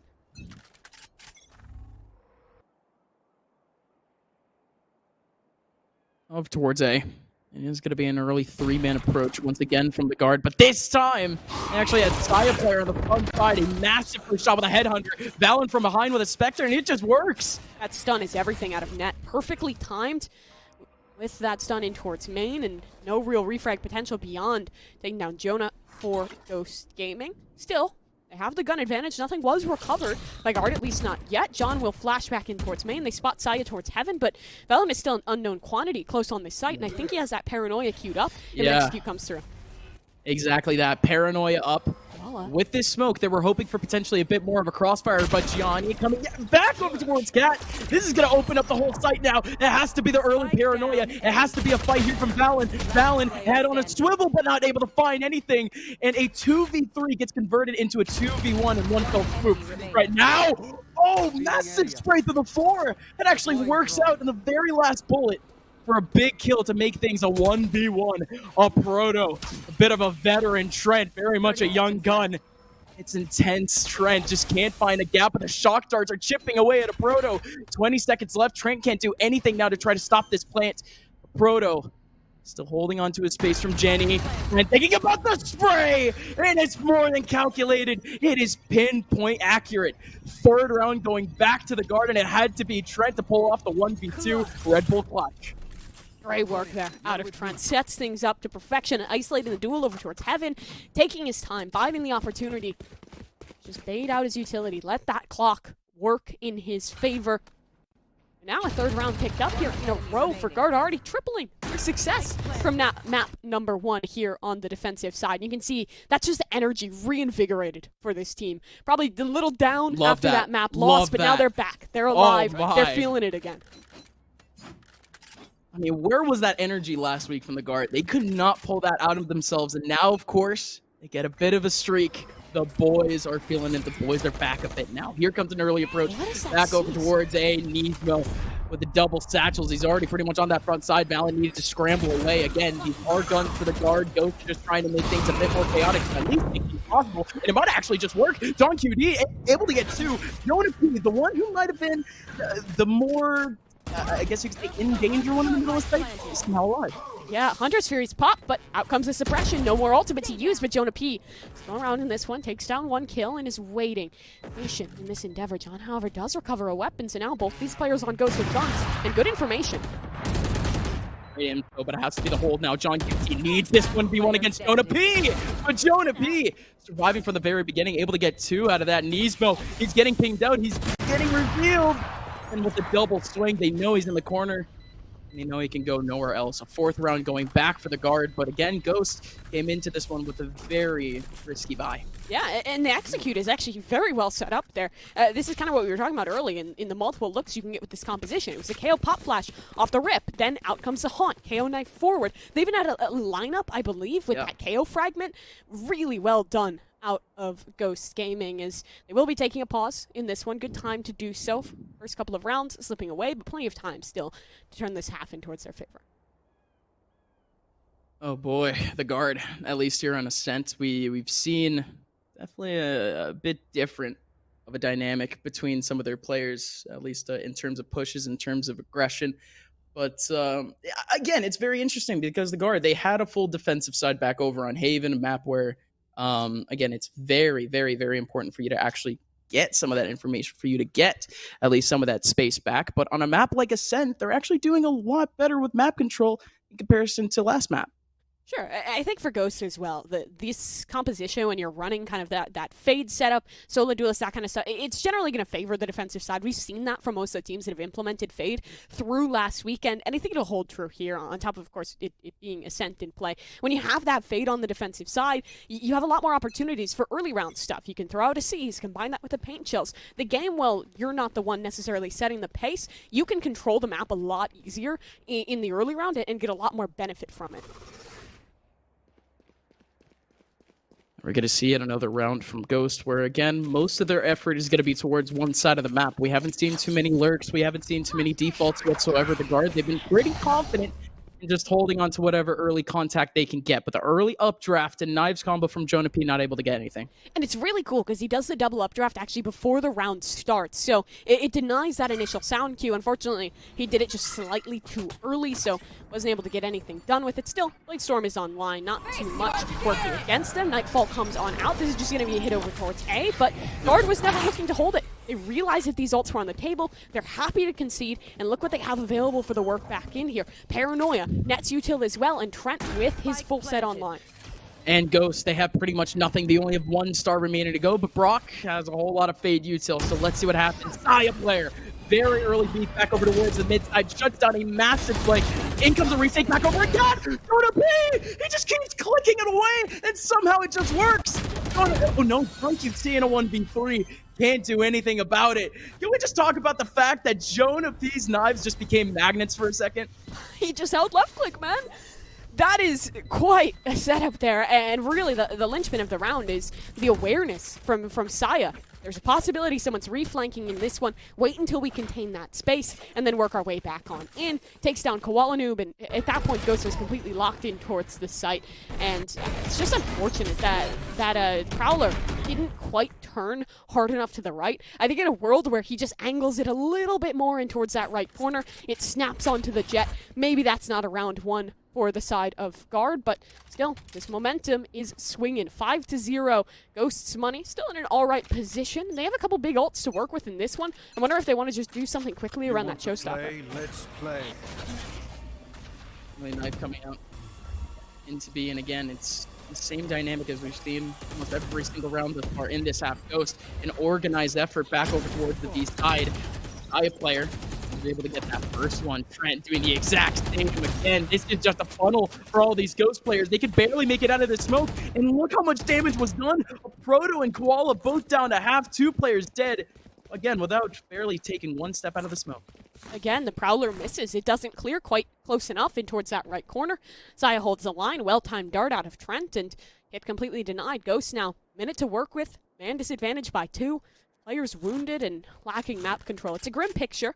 S2: Of towards A. It is going to be an early 3-man approach once again from the Guard, but this time, they actually had Saya player on the front side, a massive push shot with a Headhunter, Valen from behind with a Spectre, and it just works!
S1: That stun is everything out of net. Perfectly timed with that stun in towards main, and no real refrag potential beyond taking down Jonah for Ghost Gaming. Still, they have the gun advantage. Nothing was recovered by Guard, at least not yet. John will flash back in towards main. They spot Saya towards heaven, but Velen is still an unknown quantity close on this site, and I think he has that paranoia queued up, and the execute comes through.
S2: Exactly that. Paranoia up. With this smoke, they were hoping for potentially a bit more of a crossfire, but Gianni coming back over towards Cat. This is going to open up the whole site now. It has to be the early paranoia. It has to be a fight here from Valen. Valen had on a swivel, but not able to find anything. And a 2v3 gets converted into a 2v1 in one fell swoop. Right now, oh, massive spray through the floor. It actually works out in the very last bullet for a big kill to make things a 1v1. A Proto, a bit of a veteran. Trent, very much a young gun. It's intense. Trent just can't find a gap, but the shock darts are chipping away at a Proto. 20 seconds left. Trent can't do anything now to try to stop this plant. Proto still holding on to his space from Jenny. And thinking about the spray! And it's more than calculated. It is pinpoint accurate. 3rd round going back to the Guard, and it had to be Trent to pull off the 1v2 Red Bull clutch.
S1: Great work there out of Trent. Sets things up to perfection, isolating the duel over towards heaven, taking his time, biding the opportunity. Just bait out his utility. Let that clock work in his favor. Now a 3rd round picked up here in a row for Guard, already tripling their success from map number 1 here on the defensive side. And you can see that's just energy reinvigorated for this team. Probably a little down after that map loss, but now they're back. They're alive. They're feeling it again.
S2: I mean, where was that energy last week from the Guard? They could not pull that out of themselves, and now, of course, they get a bit of a streak. The boys are feeling it. The boys are back a bit now. Here comes an early approach. Back over towards A. Nismo with the double satchels. He's already pretty much on that front side. Valen needed to scramble away. Again, these are guns for the Guard. Ghost just trying to make things a bit more chaotic, at least make it possible. And it might actually just work. John QD able to get 2. Jonah P, the one who might have been the more... I guess you could say in danger one in the middle of the site. He's now alive.
S1: Yeah, Hunter's Fury's pop, but out comes the suppression. No more ultimate to use, but Jonah P. still around in this one, takes down 1 kill and is waiting. Patient in this endeavor. John, however, does recover a weapon, so now both these players on Ghost with guns. And good information.
S2: Great info, but it has to be the hold now. John QT needs this 1v1 against Jonah P. But Jonah P. surviving from the very beginning, able to get 2 out of that. Nismo, he's getting pinged out. He's getting revealed. And with the double swing, they know he's in the corner. And they know he can go nowhere else. A fourth round going back for the guard. But again, Ghost came into this one with a very risky buy.
S1: Yeah, and the execute is actually very well set up there. This is kind of what we were talking about early in the multiple looks you can get with this composition. It was a KO pop flash off the rip, then out comes the haunt, KO knife forward. They even had a lineup, I believe, with that KO fragment. Really well done out of Ghost Gaming, as they will be taking a pause in this one. Good time to do so. First couple of rounds slipping away, but plenty of time still to turn this half in towards their favor.
S2: Oh boy, the guard, at least here on Ascent, we've seen definitely a bit different of a dynamic between some of their players, at least in terms of pushes, in terms of aggression. But again, it's very interesting because the guard, they had a full defensive side back over on Haven, a map where, again, it's very, very, very important for you to actually get some of that information, for you to get at least some of that space back. But on a map like Ascent, they're actually doing a lot better with map control in comparison to last map.
S1: Sure, I think for Ghost as well, this composition when you're running kind of that fade setup, solo duelist, that kind of stuff, it's generally going to favor the defensive side. We've seen that from most of the teams that have implemented fade through last weekend, and I think it'll hold true here, on top of course, it being Ascent in play. When you have that fade on the defensive side, you have a lot more opportunities for early round stuff. You can throw out a seize, combine that with the paint chills. The game, well, you're not the one necessarily setting the pace, you can control the map a lot easier in the early round and get a lot more benefit from it.
S2: We're going to see it another round from Ghost, where, again, most of their effort is going to be towards one side of the map. We haven't seen too many lurks. We haven't seen too many defaults whatsoever. The guard, they've been pretty confident in just holding on to whatever early contact they can get. But the early updraft and knives combo from Jonah P, not able to get anything. And
S1: it's really cool because he does the double updraft actually before the round starts. So it denies that initial sound cue. Unfortunately, he did it just slightly too early, so wasn't able to get anything done with it. Still, Bladestorm is online, not too much working against them. Nightfall comes on out. This is just going to be a hit over towards A, but guard was never looking to hold it. They realize that these ults were on the table. They're happy to concede, and look what they have available for the work back in here. Paranoia, Nets util as well, and Trent with his full set online.
S2: And Ghost, they have pretty much nothing. They only have 1 star remaining to go, but Brock has a whole lot of fade util, so let's see what happens. Saya player, very early beat back over towards the mid side, shuts down a massive flank. In comes a retake back over again. Jonah P! He just keeps clicking it away, and somehow it just works. Oh no, VCT in a 1v3. Can't do anything about it. Can we just talk about the fact that Jonah P's knives just became magnets for a second?
S1: He just held left click, man. That is quite a setup there, and really the linchpin of the round is the awareness from Saya. There's a possibility someone's reflanking in this one. Wait until we contain that space, and then work our way back on in. Takes down Koala Noob, and at that point, Ghost was completely locked in towards the site. And it's just unfortunate that Prowler didn't quite turn hard enough to the right. I think in a world where he just angles it a little bit more in towards that right corner, it snaps onto the jet. Maybe that's not a round one for the side of guard, but still, this momentum is swinging. 5-0. Ghost's money still in an all-right position. They have a couple big ults to work with in this one. I wonder if they want to just do something quickly around that showstopper.
S3: Let's play.
S2: Really knife coming out into B, and again, it's the same dynamic as we've seen almost every single round thus far in this half. Ghost, an organized effort back over towards the B side. Aya player was able to get that first one. Trent doing the exact same again. This is just a funnel for all these Ghost players. They could barely make it out of the smoke, and look how much damage was done. Proto and Koala both down to half, 2 players dead. Again, without barely taking 1 step out of the smoke.
S1: Again, the Prowler misses. It doesn't clear quite close enough in towards that right corner. Saya holds the line. Well-timed dart out of Trent, and hit completely denied. Ghost now, minute to work with. Man disadvantaged by 2. Players wounded and lacking map control. It's a grim picture.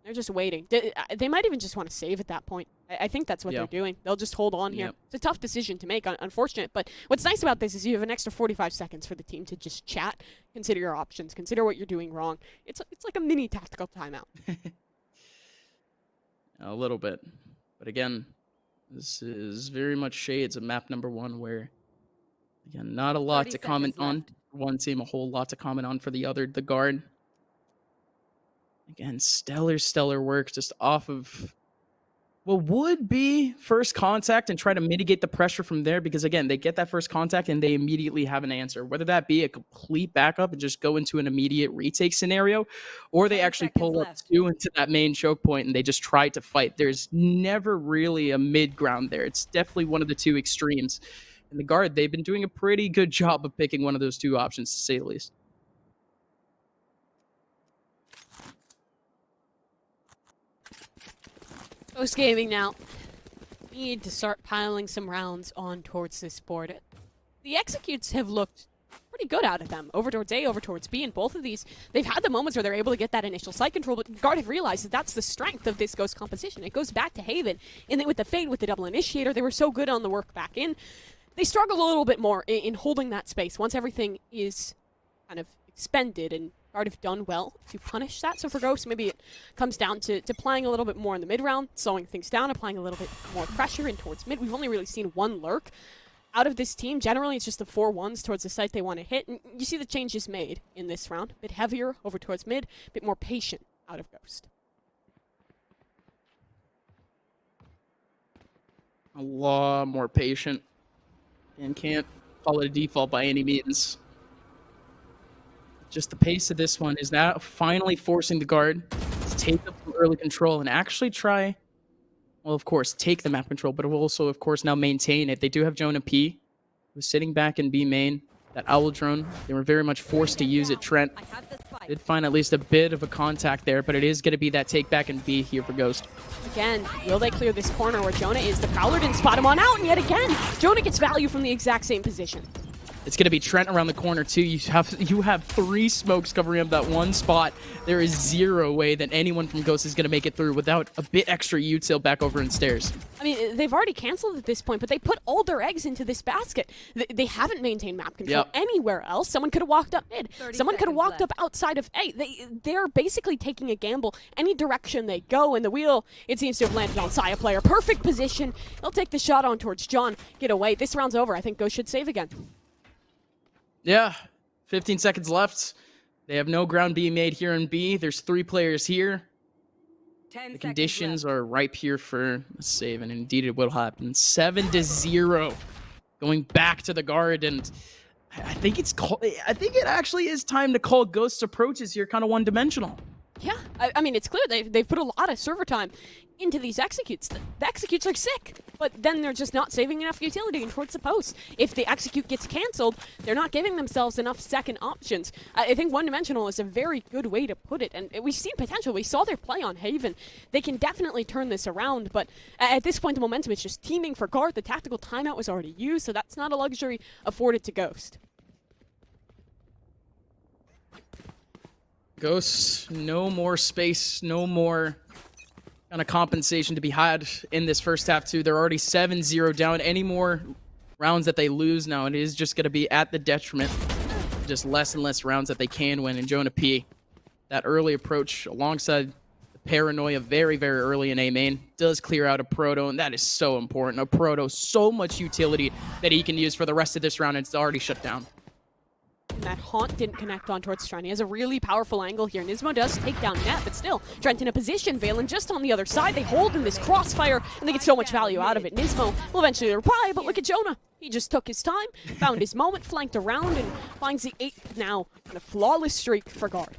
S1: They're just waiting. They might even just want to save at that point. I think that's what they're doing. They'll just hold on here. It's a tough decision to make, unfortunate. But what's nice about this is you have an extra 45 seconds for the team to just chat, consider your options, consider what you're doing wrong. It's like a mini tactical timeout.
S2: A little bit. But again, this is very much shades of map number 1 where, again, not a lot to comment on. One team, a whole lot to comment on for the other, the guard. Again, stellar work just off of What would be first contact and try to mitigate the pressure from there, because again, they get that first contact and they immediately have an answer, whether that be a complete backup and just go into an immediate retake scenario, or they actually pull up two into that main choke point and they just try to fight. There's never really a mid ground there. It's definitely one of the two extremes. And the Guard, they've been doing a pretty good job of picking one of those two options, to say the least.
S1: Ghost Gaming now need to start piling some rounds on towards this board. The executes have looked pretty good out of them. Over towards A, over towards B, and both of these, they've had the moments where they're able to get that initial site control, but Guard have realized that that's the strength of this Ghost composition. It goes back to Haven, and then with the Fade, with the double initiator, they were so good on the work back in. They struggle a little bit more in holding that space once everything is kind of expended, and Guard have done well to punish that. So for Ghost, maybe it comes down to playing a little bit more in the mid round, slowing things down, applying a little bit more pressure in towards mid. We've only really seen one lurk out of this team. Generally, it's just the 4-1s towards the site they want to hit. And you see the changes made in this round. A bit heavier over towards mid, a bit more patient out of Ghost.
S2: A lot more patient, and can't call it a default by any means. Just the pace of this one is now finally forcing the Guard to take up some early control and actually try, well, of course, take the map control, but also, of course, now maintain it. They do have Jonah P, who's sitting back in B main. That Owl drone, they were very much forced to use it. Trent did find at least a bit of a contact there, but it is going to be that take back in B here for Ghost.
S1: Again, will they clear this corner where Jonah is? The Prowler didn't spot him on out, and yet again, Jonah gets value from the exact same position.
S2: It's going to be Trent around the corner, too. You have 3 smokes covering up that one spot. There is zero way that anyone from Ghost is going to make it through without a bit extra util back over in stairs.
S1: I mean, they've already canceled at this point, but they put all their eggs into this basket. They haven't maintained map control anywhere else. Someone could have walked up mid. Someone could have walked up outside of A. They're basically taking a gamble any direction they go, and the wheel, it seems to have landed on Saya player. Perfect position. He'll take the shot on towards John. Get away. This round's over. I think Ghost should save again.
S2: Yeah, 15 seconds left. They have no ground being made here in B. There's 3 players here. The conditions are ripe here for a save, and indeed it will happen. 7-0, going back to the Guard, and I think it actually is time to call Ghost's approaches here kind of one-dimensional.
S1: Yeah, I mean, it's clear they've put a lot of server time into these executes. The executes are sick, but then they're just not saving enough utility towards the post. If the execute gets canceled, they're not giving themselves enough second options. I think one-dimensional is a very good way to put it, and we've seen potential. We saw their play on Haven. They can definitely turn this around, but at this point, the momentum is just teaming for Guard. The tactical timeout was already used, so that's not a luxury afforded to Ghost.
S2: Ghosts, no more space, no more kind of compensation to be had in this first half, too. They're already 7-0 down. Any more rounds that they lose now, it is just going to be at the detriment. Just less and less rounds that they can win. And Jonah P, that early approach alongside the paranoia very, very early in A main does clear out a Proto, and that is so important. A Proto, so much utility that he can use for the rest of this round, and it's already shut down.
S1: And that Haunt didn't connect on towards Trent. He has a really powerful angle here. Nismo does take down Net, but still, Trent in a position. Valen just on the other side. They hold in this crossfire, and they get so much value out of it. Nismo will eventually reply, but look at Jonah. He just took his time, found his moment, flanked around, and finds the 8th now in a flawless streak for Guard.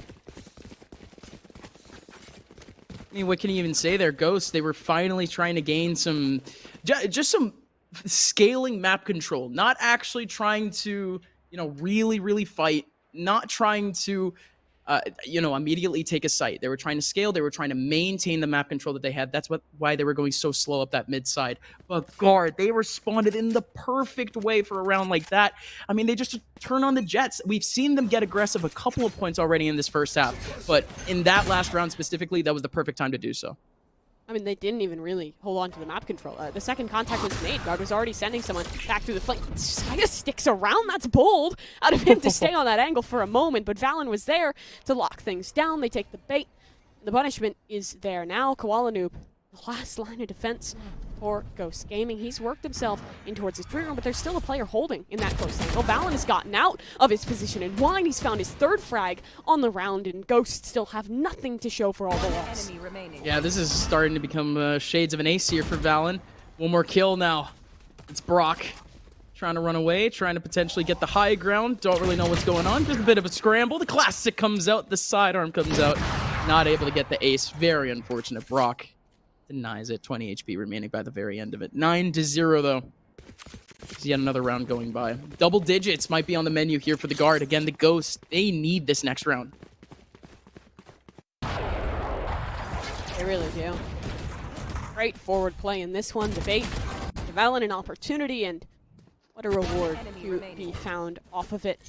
S2: I mean, what can you even say there? Ghost, they were finally trying to gain some, just some scaling map control. Not actually trying to, really fight, not trying to, immediately take a site. They were trying to scale. They were trying to maintain the map control that they had. That's why they were going so slow up that mid side. But Guard, they responded in the perfect way for a round like that. I mean, they just turn on the Jets. We've seen them get aggressive a couple of points already in this first half. But in that last round specifically, that was the perfect time to do so.
S1: I mean, they didn't even really hold on to the map control. The second contact was made. Guard was already sending someone back through the flank. Saya sticks around. That's bold out of him to stay on that angle for a moment. But Valen was there to lock things down. They take the bait. The punishment is there now. Koala Noob last line of defense for Ghost Gaming. He's worked himself in towards his trigger room, but there's still a player holding in that close angle. Valen has gotten out of his position in wine. He's found his third frag on the round, and Ghosts still have nothing to show for all the loss.
S2: Yeah, this is starting to become shades of an ace here for Valen. One more kill now. It's Brock trying to run away, trying to potentially get the high ground. Don't really know what's going on. Just a bit of a scramble. The classic comes out. The sidearm comes out. Not able to get the ace. Very unfortunate. Brock denies it. 20 HP remaining by the very end of it. 9-0 though. There's yet another round going by. Double digits might be on the menu here for the Guard. Again, the Ghost, they need this next round.
S1: They really do. Great forward play in this one. Debate. Valen an opportunity, and what a reward to be found off of it.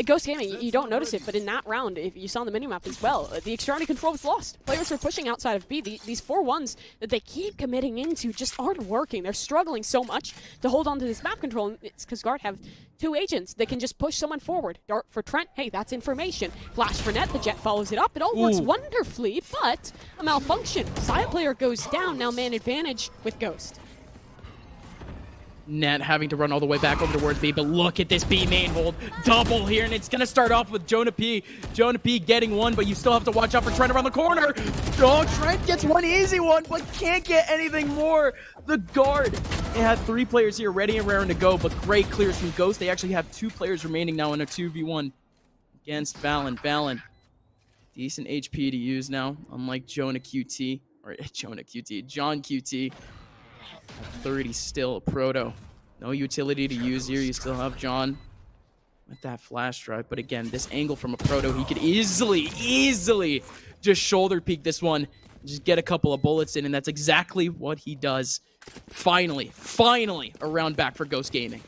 S1: Ghost Gaming, you don't notice it, but in that round, if you saw on the minimap as well, the extremity control was lost. Players were pushing outside of B. These 4-1s that they keep committing into just aren't working. They're struggling so much to hold on to this map control, and it's because Guard have 2 agents that can just push someone forward. Dart for Trent, hey, that's information. Flash for Net, the Jet follows it up. It all works wonderfully, but a malfunction. Side player goes down, now man advantage with Ghost.
S2: Net having to run all the way back over towards B, but look at this B main hold. Double here, and it's going to start off with Jonah P. Jonah P getting one, but you still have to watch out for Trent around the corner. Oh, Trent gets one easy one, but can't get anything more. The Guard, they had 3 players here ready and raring to go, but great clears from Ghost. They actually have 2 players remaining now in a 2v1 against Valen. Valen, decent HP to use now, unlike John QT. At 30 still, Proto. No utility to use here. You still have John with that flash drive. But again, this angle from a Proto, he could easily just shoulder peek this one. Just get a couple of bullets in, and that's exactly what he does. Finally, a round back for Ghost Gaming.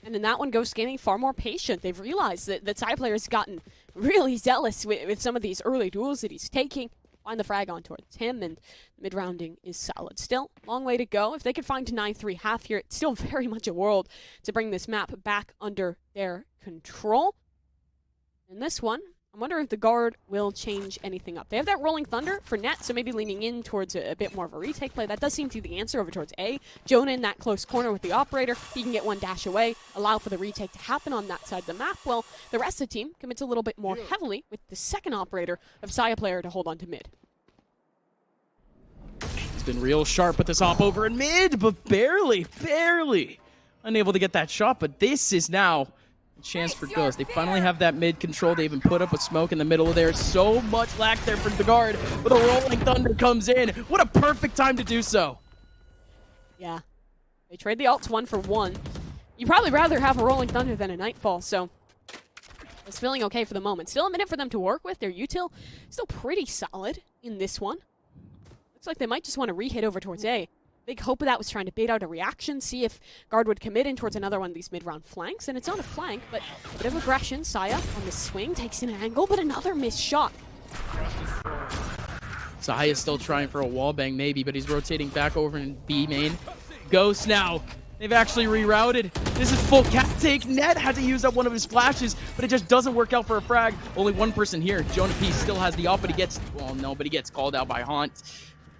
S1: And in that one, Ghost Gaming far more patient. They've realized that the side player's gotten really zealous with some of these early duels that he's taking. Find the frag on towards him, and mid-rounding is solid. Still, long way to go. If they could find 9-3 half here, it's still very much a world to bring this map back under their control. In this one, I'm wondering if the Guard will change anything up. They have that Rolling Thunder for Net, so maybe leaning in towards a bit more of a retake play. That does seem to be the answer over towards A. Jonah in that close corner with the Operator. He can get one dash away, allow for the retake to happen on that side of the map. Well, the rest of the team commits a little bit more heavily with the second Operator of Saya player to hold on to mid.
S2: He's been real sharp with this hop over in mid, but barely unable to get that shot. But this is now a chance for Ghost. They finally have that mid control. They even put up a smoke in the middle of there. So much lack there for the Guard, but a Rolling Thunder comes in. What a perfect time to do so.
S1: Yeah. They trade the alts 1 for 1. You'd probably rather have a Rolling Thunder than a Nightfall, so it's feeling okay for the moment. Still a minute for them to work with. Their util still pretty solid in this one. Looks like they might just want to re-hit over towards A. Big hope of that was trying to bait out a reaction, see if Guard would commit in towards another one of these mid-round flanks. And it's not a flank, but a bit of aggression. Saya on the swing, takes an angle, but another missed shot.
S2: Saya's still trying for a wallbang maybe, but he's rotating back over in B main. Ghost now. They've actually rerouted. This is full cat take. Ned had to use up one of his flashes, but it just doesn't work out for a frag. Only one person here. Jonah P still has the op, but he gets, well, no, but he gets called out by Haunt.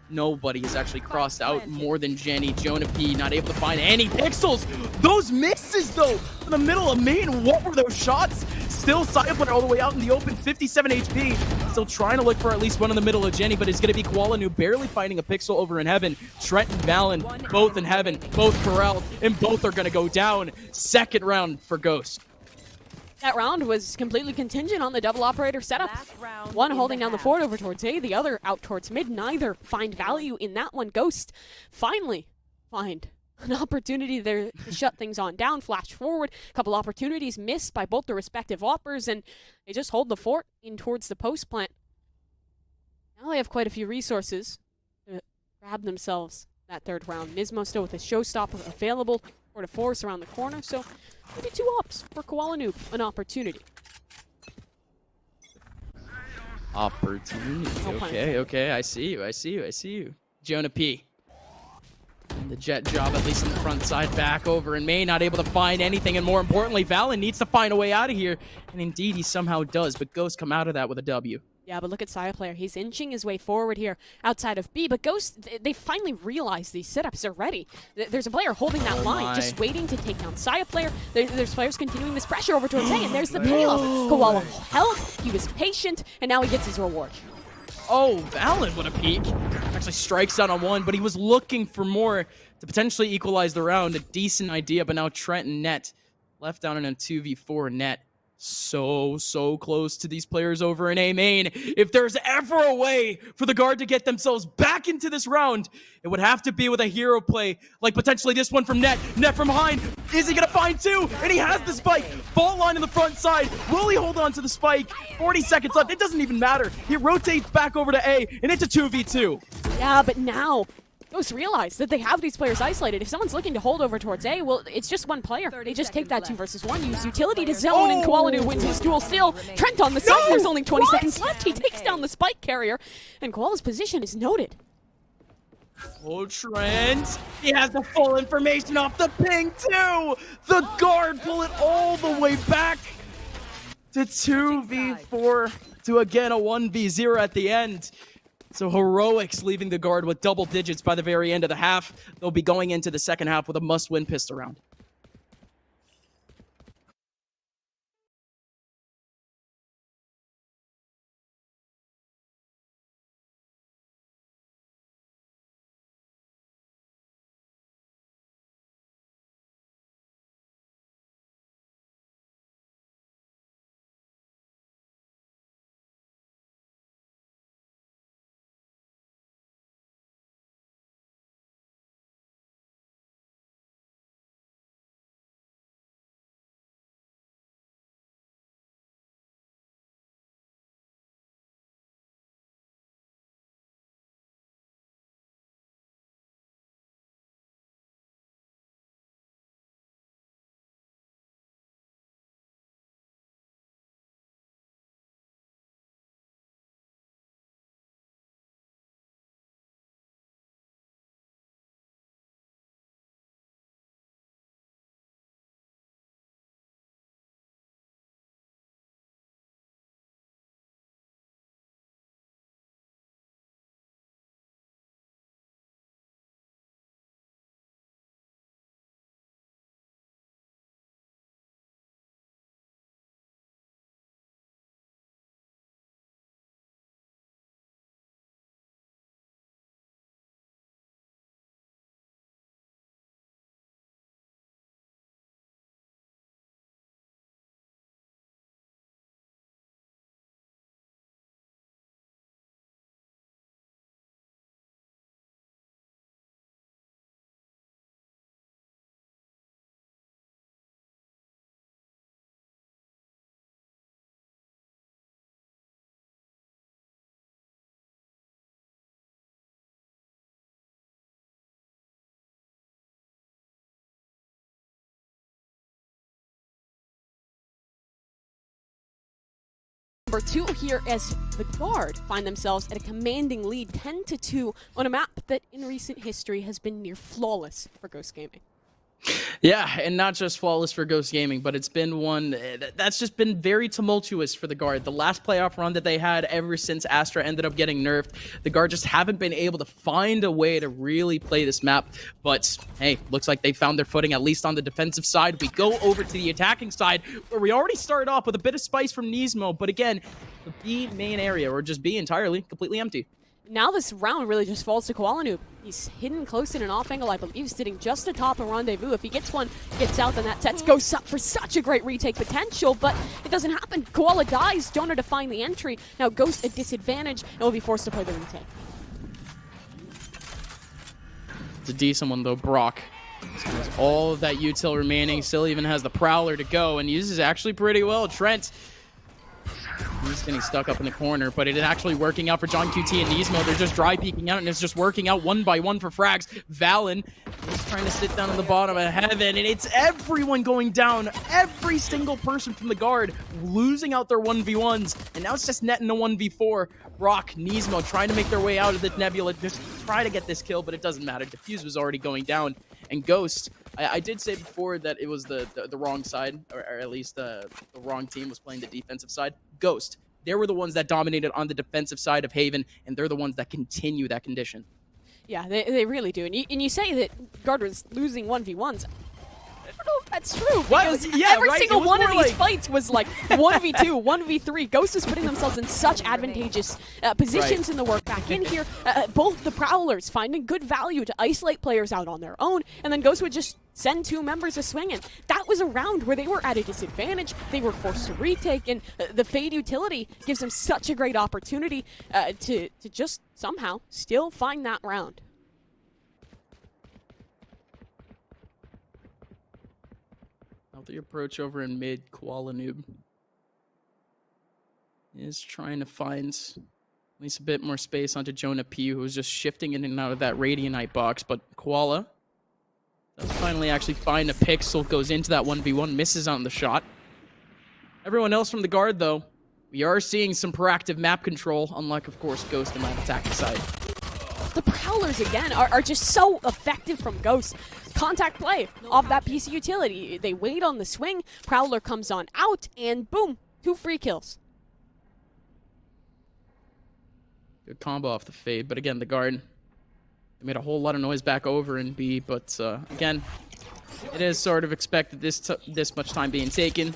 S2: Nobody has actually crossed out more than Jenny. Jonah P not able to find any pixels. Those misses, though, in the middle of main. What were those shots? Still side player all the way out in the open, 57 HP. Still trying to look for at least one in the middle of Jenny, but it's going to be Koalanu barely finding a pixel over in heaven. Trent and Valen, both in heaven, both corralled, and both are going to go down. Second round for Ghost.
S1: That round was completely contingent on the double Operator setup. One holding down the fort over towards A, the other out towards mid. Neither find value in that one. Ghost finally find an opportunity there to shut things on down. Flash forward, a couple opportunities missed by both the respective oppers, and they just hold the fort in towards the post plant. Now they have quite a few resources to grab themselves that third round. Nismo still with a showstopper available. To force around the corner, so maybe 2 ops for Koalanu, an opportunity.
S2: Okay, I see you. Jonah P. The jet job, at least in the front side, back over in May, not able to find anything, and more importantly, Valen needs to find a way out of here, and indeed he somehow does, but Ghost come out of that with a W.
S1: Yeah, but look at Saya player. He's inching his way forward here outside of B, but Ghost, they finally realized these setups are ready. There's a player holding that line, just waiting to take down Saya player. There's players continuing this pressure over towards A, and there's the payoff. Koala held, he was patient, and now he gets his reward.
S2: Oh, Valen, what a peek. Actually strikes down on one, but he was looking for more to potentially equalize the round. A decent idea, but now Trent and Net left down in a 2v4 Net. So close to these players over in A main. If there's ever a way for the guard to get themselves back into this round, it would have to be with a hero play, like potentially this one from Net. Net from behind. Is he gonna find two? And he has the spike. Fault line in the front side. Will he hold on to the spike? 40 seconds left. It doesn't even matter. He rotates back over to A, and it's a 2v2.
S1: Yeah, but now Ghosts realize that they have these players isolated. If someone's looking to hold over towards A, well, it's just one player. They just take that 2 versus 1, use utility to zone, and Koala wins his duel still. Trent on the side, there's only 20 seconds left. He takes down the spike carrier, and Koala's position is noted.
S2: Oh, Trent. He has the full information off the ping, too. The guard pull it all the way back to 2v4 to, again, a 1v0 at the end. So Heroics leaving the guard with double digits by the very end of the half. They'll be going into the second half with a must-win pistol round.
S1: Number 2 here as the guard find themselves at a commanding lead 10-2 on a map that in recent history has been near flawless for Ghost Gaming.
S2: Yeah, and not just flawless for Ghost Gaming, but it's been one that's just been very tumultuous for the guard. The last playoff run that they had ever since Astra ended up getting nerfed, the guard just haven't been able to find a way to really play this map. But hey, looks like they found their footing, at least on the defensive side. We go over to the attacking side, where we already started off with a bit of spice from Nismo, but again, the B main area, or just B entirely, completely empty.
S1: Now this round really just falls to Koala. He's hidden close in an off angle, I believe, sitting just atop a rendezvous. If he gets one, gets out, then that sets Ghosts up for such a great retake potential, but it doesn't happen. Koala dies, Jonah to find the entry. Now Ghost at disadvantage, and will be forced to play the retake.
S2: It's a decent one though, Brock. Has all of that util remaining, still even has the Prowler to go, and uses actually pretty well. Trent, he's getting stuck up in the corner, but it is actually working out for John QT and Nismo. They're just dry peeking out, and it's just working out one by one for frags. Valen is trying to sit down on the bottom of heaven, and it's everyone going down. Every single person from the guard losing out their 1v1s, and now it's just Net in the 1v4. Brock, Nismo trying to make their way out of the nebula, just try to get this kill, but it doesn't matter. Diffuse was already going down, and Ghost, I did say before that it was the wrong side, or at least the wrong team was playing the defensive side. Ghost, They were the ones that dominated on the defensive side of Haven, and they're the ones that continue that condition.
S1: Yeah, they really do. And you say that Guard was losing 1v1s. I don't know if that's true, because every single one of these fights was like 1v2, 1v3. Ghost is putting themselves in such advantageous positions in the work back in here. Both the Prowlers finding good value to isolate players out on their own, and then Ghost would just send 2 members a swing in. That was a round where they were at a disadvantage. They were forced to retake, and the Fade utility gives them such a great opportunity to just somehow still find that round.
S2: The approach over in mid, Koala Noob is trying to find at least a bit more space onto Jonah P, who was just shifting in and out of that Radianite box. But Koala does finally actually find a pixel, goes into that 1v1, misses on the shot. Everyone else from the Guard, though, we are seeing some proactive map control, unlike, of course, Ghost in that attacking side.
S1: The Prowlers, again, are just so effective from Ghost. Contact play off that piece of utility. They wait on the swing, Prowler comes on out, and boom, 2 free kills.
S2: Good combo off the Fade, but again, the Guard, they made a whole lot of noise back over in B, but again, it is sort of expected this much time being taken.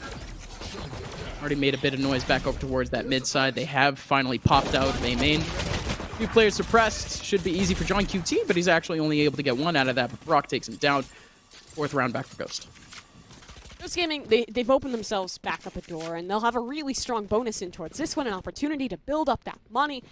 S2: Already made a bit of noise back over towards that mid side. They have finally popped out of A main. 2 players suppressed. Should be easy for John QT, but he's actually only able to get 1 out of that, but Brock takes him down. 4th round back for Ghost.
S1: Ghost Gaming, they've opened themselves back up a door, and they'll have a really strong bonus in towards this one, an opportunity to build up that money.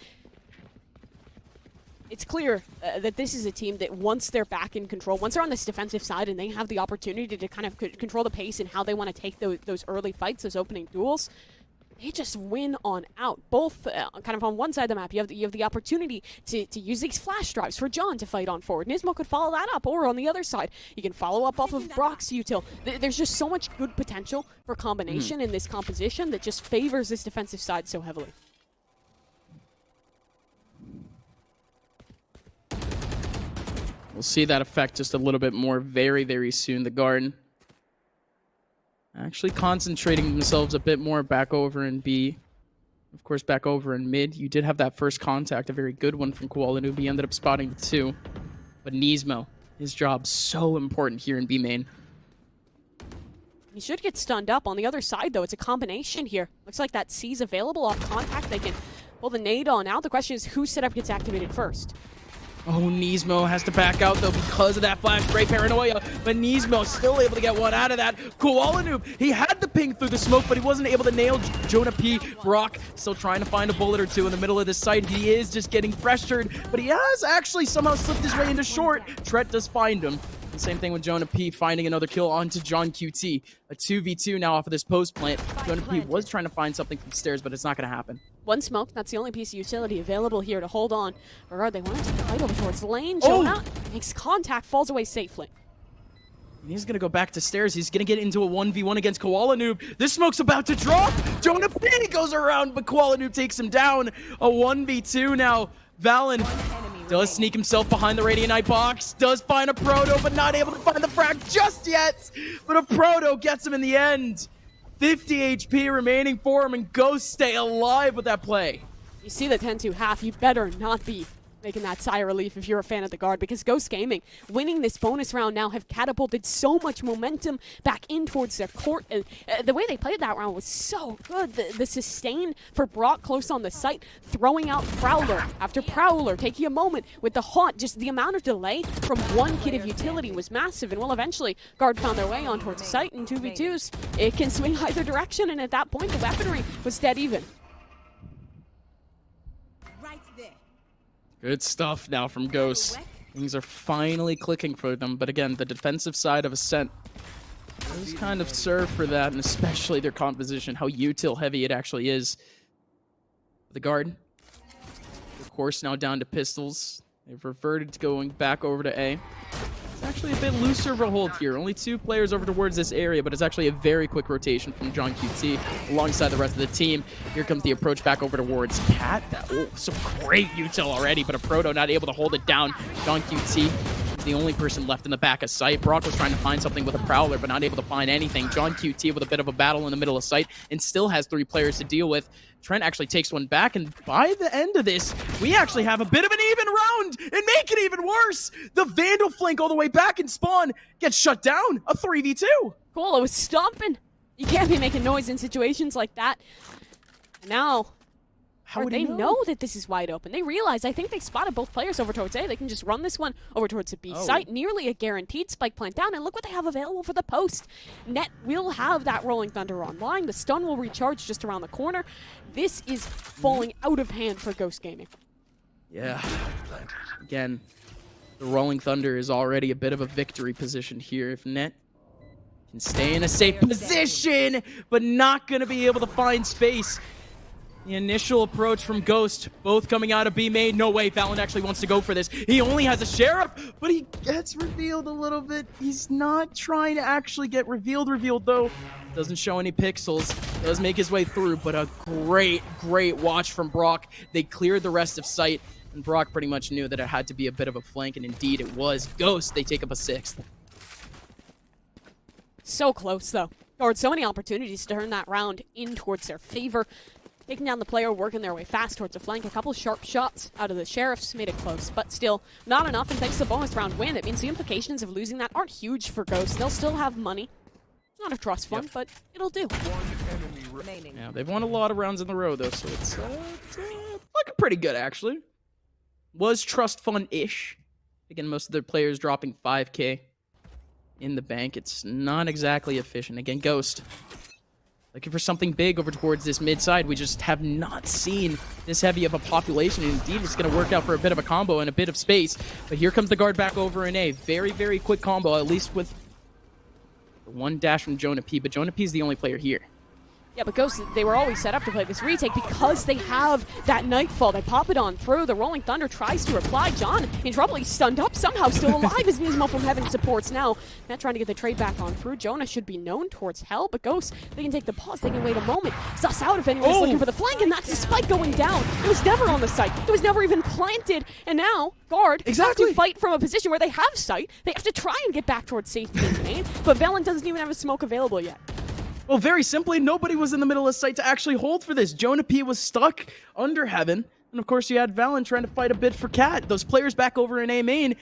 S1: It's clear that this is a team that once they're back in control, once they're on this defensive side and they have the opportunity to kind of control the pace and how they want to take those early fights, those opening duels, they just win on out. Both kind of on one side of the map, you have the opportunity to use these flash drives for John to fight on forward. Nismo could follow that up, or on the other side, you can follow up off of Brock's util. There's just so much good potential for combination in this composition that just favors this defensive side so heavily.
S2: We'll see that effect just a little bit more very, very soon. The Guard actually concentrating themselves a bit more back over in B. Of course, back over in mid. You did have that first contact, a very good one from Koala Noob. He ended up spotting the 2. But Nismo, his job so important here in B main.
S1: He should get stunned up. On the other side, though, it's a combination here. Looks like that C's available off contact. They can pull the nade on out. The question is whose setup gets activated first.
S2: Oh, Nismo has to back out, though, because of that flash. Great paranoia, but Nismo still able to get 1 out of that. Koala Noob, he had the ping through the smoke, but he wasn't able to nail Jonah P. Brock still trying to find a bullet or 2 in the middle of this site. He is just getting pressured, but he has actually somehow slipped his way into short. Tret does find him. And same thing with Jonah P. finding another kill onto John QT. A 2v2 now off of this post plant. Jonah P. was trying to find something from stairs, but it's not going to happen.
S1: 1 smoke, that's the only piece of utility available here to hold on. Or they wanted to fight over towards the lane. Jonah makes contact, falls away safely.
S2: And he's going to go back to stairs. He's going to get into a 1v1 against Koala Noob. This smoke's about to drop. Jonah P. goes around, but Koala Noob takes him down. A 1v2 now. Valen does sneak himself behind the Radianite box. Does find a Proto, but not able to find the frag just yet. But a Proto gets him in the end. 50 HP remaining for him, and Ghost stay alive with that play.
S1: You see the 10-2 half, you better not be making that sigh of relief if you're a fan of the Guard, because Ghost Gaming winning this bonus round now have catapulted so much momentum back in towards their court. The way they played that round was so good. The sustain for Brock close on the site, throwing out Prowler after Prowler, taking a moment with the haunt. Just the amount of delay from 1 kit of utility was massive, and well, eventually Guard found their way on towards the site in 2v2s. It can swing either direction, and at that point the weaponry was dead even.
S2: Good stuff now from Ghost. Things are finally clicking for them, but again, the defensive side of Ascent does kind of serve for that, and especially their composition, how util heavy it actually is. The Guard, of course, now down to pistols. They've reverted to going back over to A. It's actually a bit looser of a hold here. Only 2 players over towards this area, but it's actually a very quick rotation from John QT alongside the rest of the team. Here comes the approach back over towards Cat. Oh, some great util already, but a Proto not able to hold it down. John QT the only person left in the back of sight. Brock was trying to find something with a Prowler, but not able to find anything. John QT with a bit of a battle in the middle of sight and still has 3 players to deal with. Trent actually takes one back, and by the end of this, we actually have a bit of an even round and make it even worse. The Vandal flank all the way back and Spawn gets shut down. A 3v2.
S1: Cool, it was stomping. You can't be making noise in situations like that. Now,
S2: How would
S1: they
S2: he
S1: know that this is wide open. They realize, I think they spotted both players over towards A. They can just run this one over towards the B site. Nearly a guaranteed spike plant down. And look what they have available for the post. Net will have that Rolling Thunder online. The stun will recharge just around the corner. This is falling out of hand for Ghost Gaming.
S2: Yeah. Again, the Rolling Thunder is already a bit of a victory position here. If Net can stay in a safe position, but not going to be able to find space. The initial approach from Ghost, both coming out of B main. No way, Fallon actually wants to go for this. He only has a Sheriff, but he gets revealed a little bit. He's not trying to actually get revealed though. Doesn't show any pixels. Does make his way through, but a great watch from Brock. They cleared the rest of sight, and Brock pretty much knew that it had to be a bit of a flank, and indeed it was. Ghost, they take up a 6th.
S1: So close, though. Guard, so many opportunities to turn that round in towards their favor. Taking down the player, working their way fast towards the flank. A couple sharp shots out of the Sheriffs made it close, but still not enough. And thanks to the bonus round win, it means the implications of losing that aren't huge for Ghost. They'll still have money. It's not a trust fund, but it'll do.
S2: Yeah, they've won a lot of rounds in a row, though, so it's looking pretty good, actually. Was trust fund-ish. Again, most of their players dropping 5K in the bank. It's not exactly efficient. Again, Ghost looking for something big over towards this mid side. We just have not seen this heavy of a population. And indeed, it's going to work out for a bit of a combo and a bit of space. But here comes the guard back over in A. Very quick combo, at least with the one dash from Jonah P. But Jonah P is the only player here.
S1: Yeah, but Ghost, they were always set up to play this retake because they have that Nightfall. They pop it on through. The Rolling Thunder tries to reply. John in trouble. He's stunned up, somehow still alive as Nismo from Heaven supports now. Matt trying to get the trade back on through. Jonah should be known towards Hell, but Ghost, they can take the pause. They can wait a moment. Suss out if anyone's looking for the flank, and that's the spike going down. It was never on the site. It was never even planted. And now, Guard have to fight from a position where they have sight. They have to try and get back towards safety in the main, but Valen doesn't even have a smoke available yet.
S2: Well, very simply, nobody was in the middle of sight to actually hold for this. Jonah P was stuck under Heaven. And of course, you had Valen trying to fight a bit for Cat. Those players back over in A main,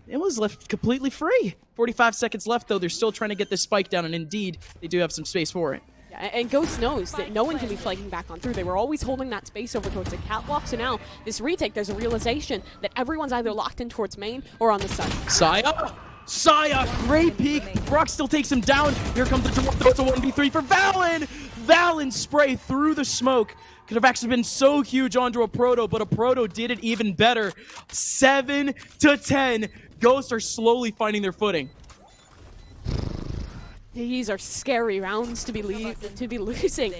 S2: it was left completely free. 45 seconds left, though. They're still trying to get this spike down, and indeed, they do have some space for it.
S1: Yeah, and Ghost knows that no one can be flanking back on through. They were always holding that space over towards the catwalk, so now, this retake, there's a realization that everyone's either locked in towards main or on the side.
S2: Saya, great peek. Brock still takes him down. Here comes the dwarf, though. It's a 1v3 for Valen. Valen spray through the smoke. Could have actually been so huge onto a Proto, but a Proto did it even better. 7-10. Ghosts are slowly finding their footing.
S1: These are scary rounds to be losing.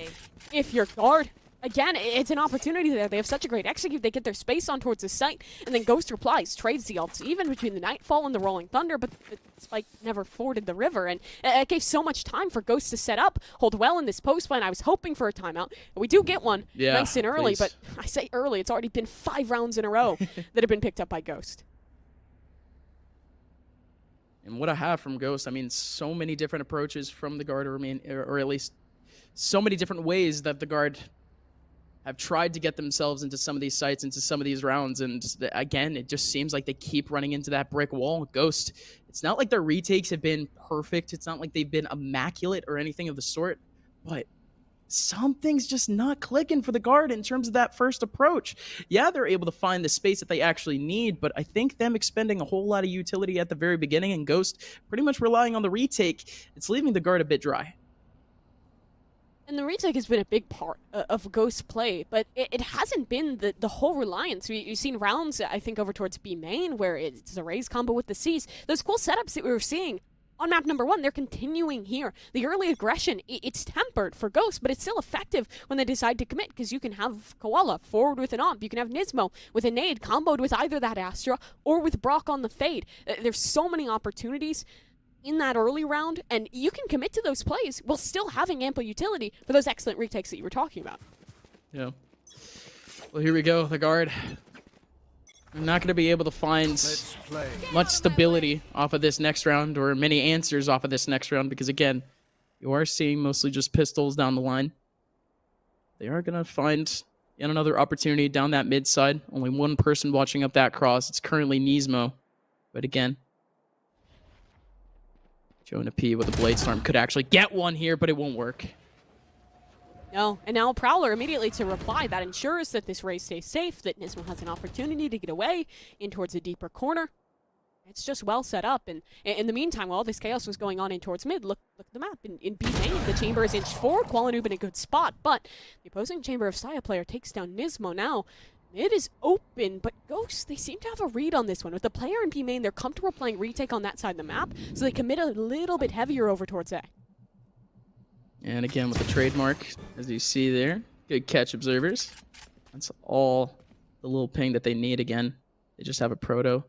S1: If you're Guard, again, it's an opportunity there. They have such a great execute. They get their space on towards the site, and then Ghost replies, trades the ults, even between the Nightfall and the Rolling Thunder, but the spike never forded the river, and it gave so much time for Ghost to set up, hold well in this post plan. I was hoping for a timeout, and we do get one nice and early, but I say early, it's already been 5 rounds in a row that have been picked up by Ghost.
S2: And what I have from Ghost, I mean, so many different approaches from the Guard, or at least so many different ways that the Guard have tried to get themselves into some of these sites, into some of these rounds, and again, it just seems like they keep running into that brick wall. Ghost, it's not like their retakes have been perfect, it's not like they've been immaculate or anything of the sort, but something's just not clicking for the Guard in terms of that first approach. Yeah, they're able to find the space that they actually need, but I think them expending a whole lot of utility at the very beginning and Ghost pretty much relying on the retake, it's leaving the Guard a bit dry.
S1: And the retake has been a big part of Ghost's play, but it hasn't been the whole reliance. You've seen rounds, I think, over towards B main, where it's a raise combo with the C's. Those cool setups that we were seeing on map number 1, they're continuing here. The early aggression, it's tempered for Ghost, but it's still effective when they decide to commit, because you can have Koala forward with an AWP, you can have Nismo with a nade comboed with either that Astra or with Brock on the fade. There's so many opportunities in that early round, and you can commit to those plays while still having ample utility for those excellent retakes that you were talking about.
S2: Yeah. Well, here we go. The Guard They're not going to be able to find
S3: Let's play.
S2: much stability off of this next round, or many answers off of this next round, because again, you are seeing mostly just pistols down the line. They are going to find yet another opportunity down that mid side. Only one person watching up that cross. It's currently Nismo. But again, Jonah P with a Blade Storm could actually get one here, but it won't work.
S1: No, and now Prowler immediately to reply. That ensures that this race stays safe, that Nismo has an opportunity to get away in towards a deeper corner. It's just well set up, and in the meantime, while this chaos was going on in towards mid, look at the map. In B main, the chamber is inched forward, Qualanoob in a good spot, but the opposing chamber of Saya player takes down Nismo. Now, mid is open, but Ghost, they seem to have a read on this one. With the player in B main, they're comfortable playing retake on that side of the map, so they commit a little bit heavier over towards A.
S2: And again, with the trademark, as you see there, good catch, observers. That's all the little ping that they need again. They just have a proto.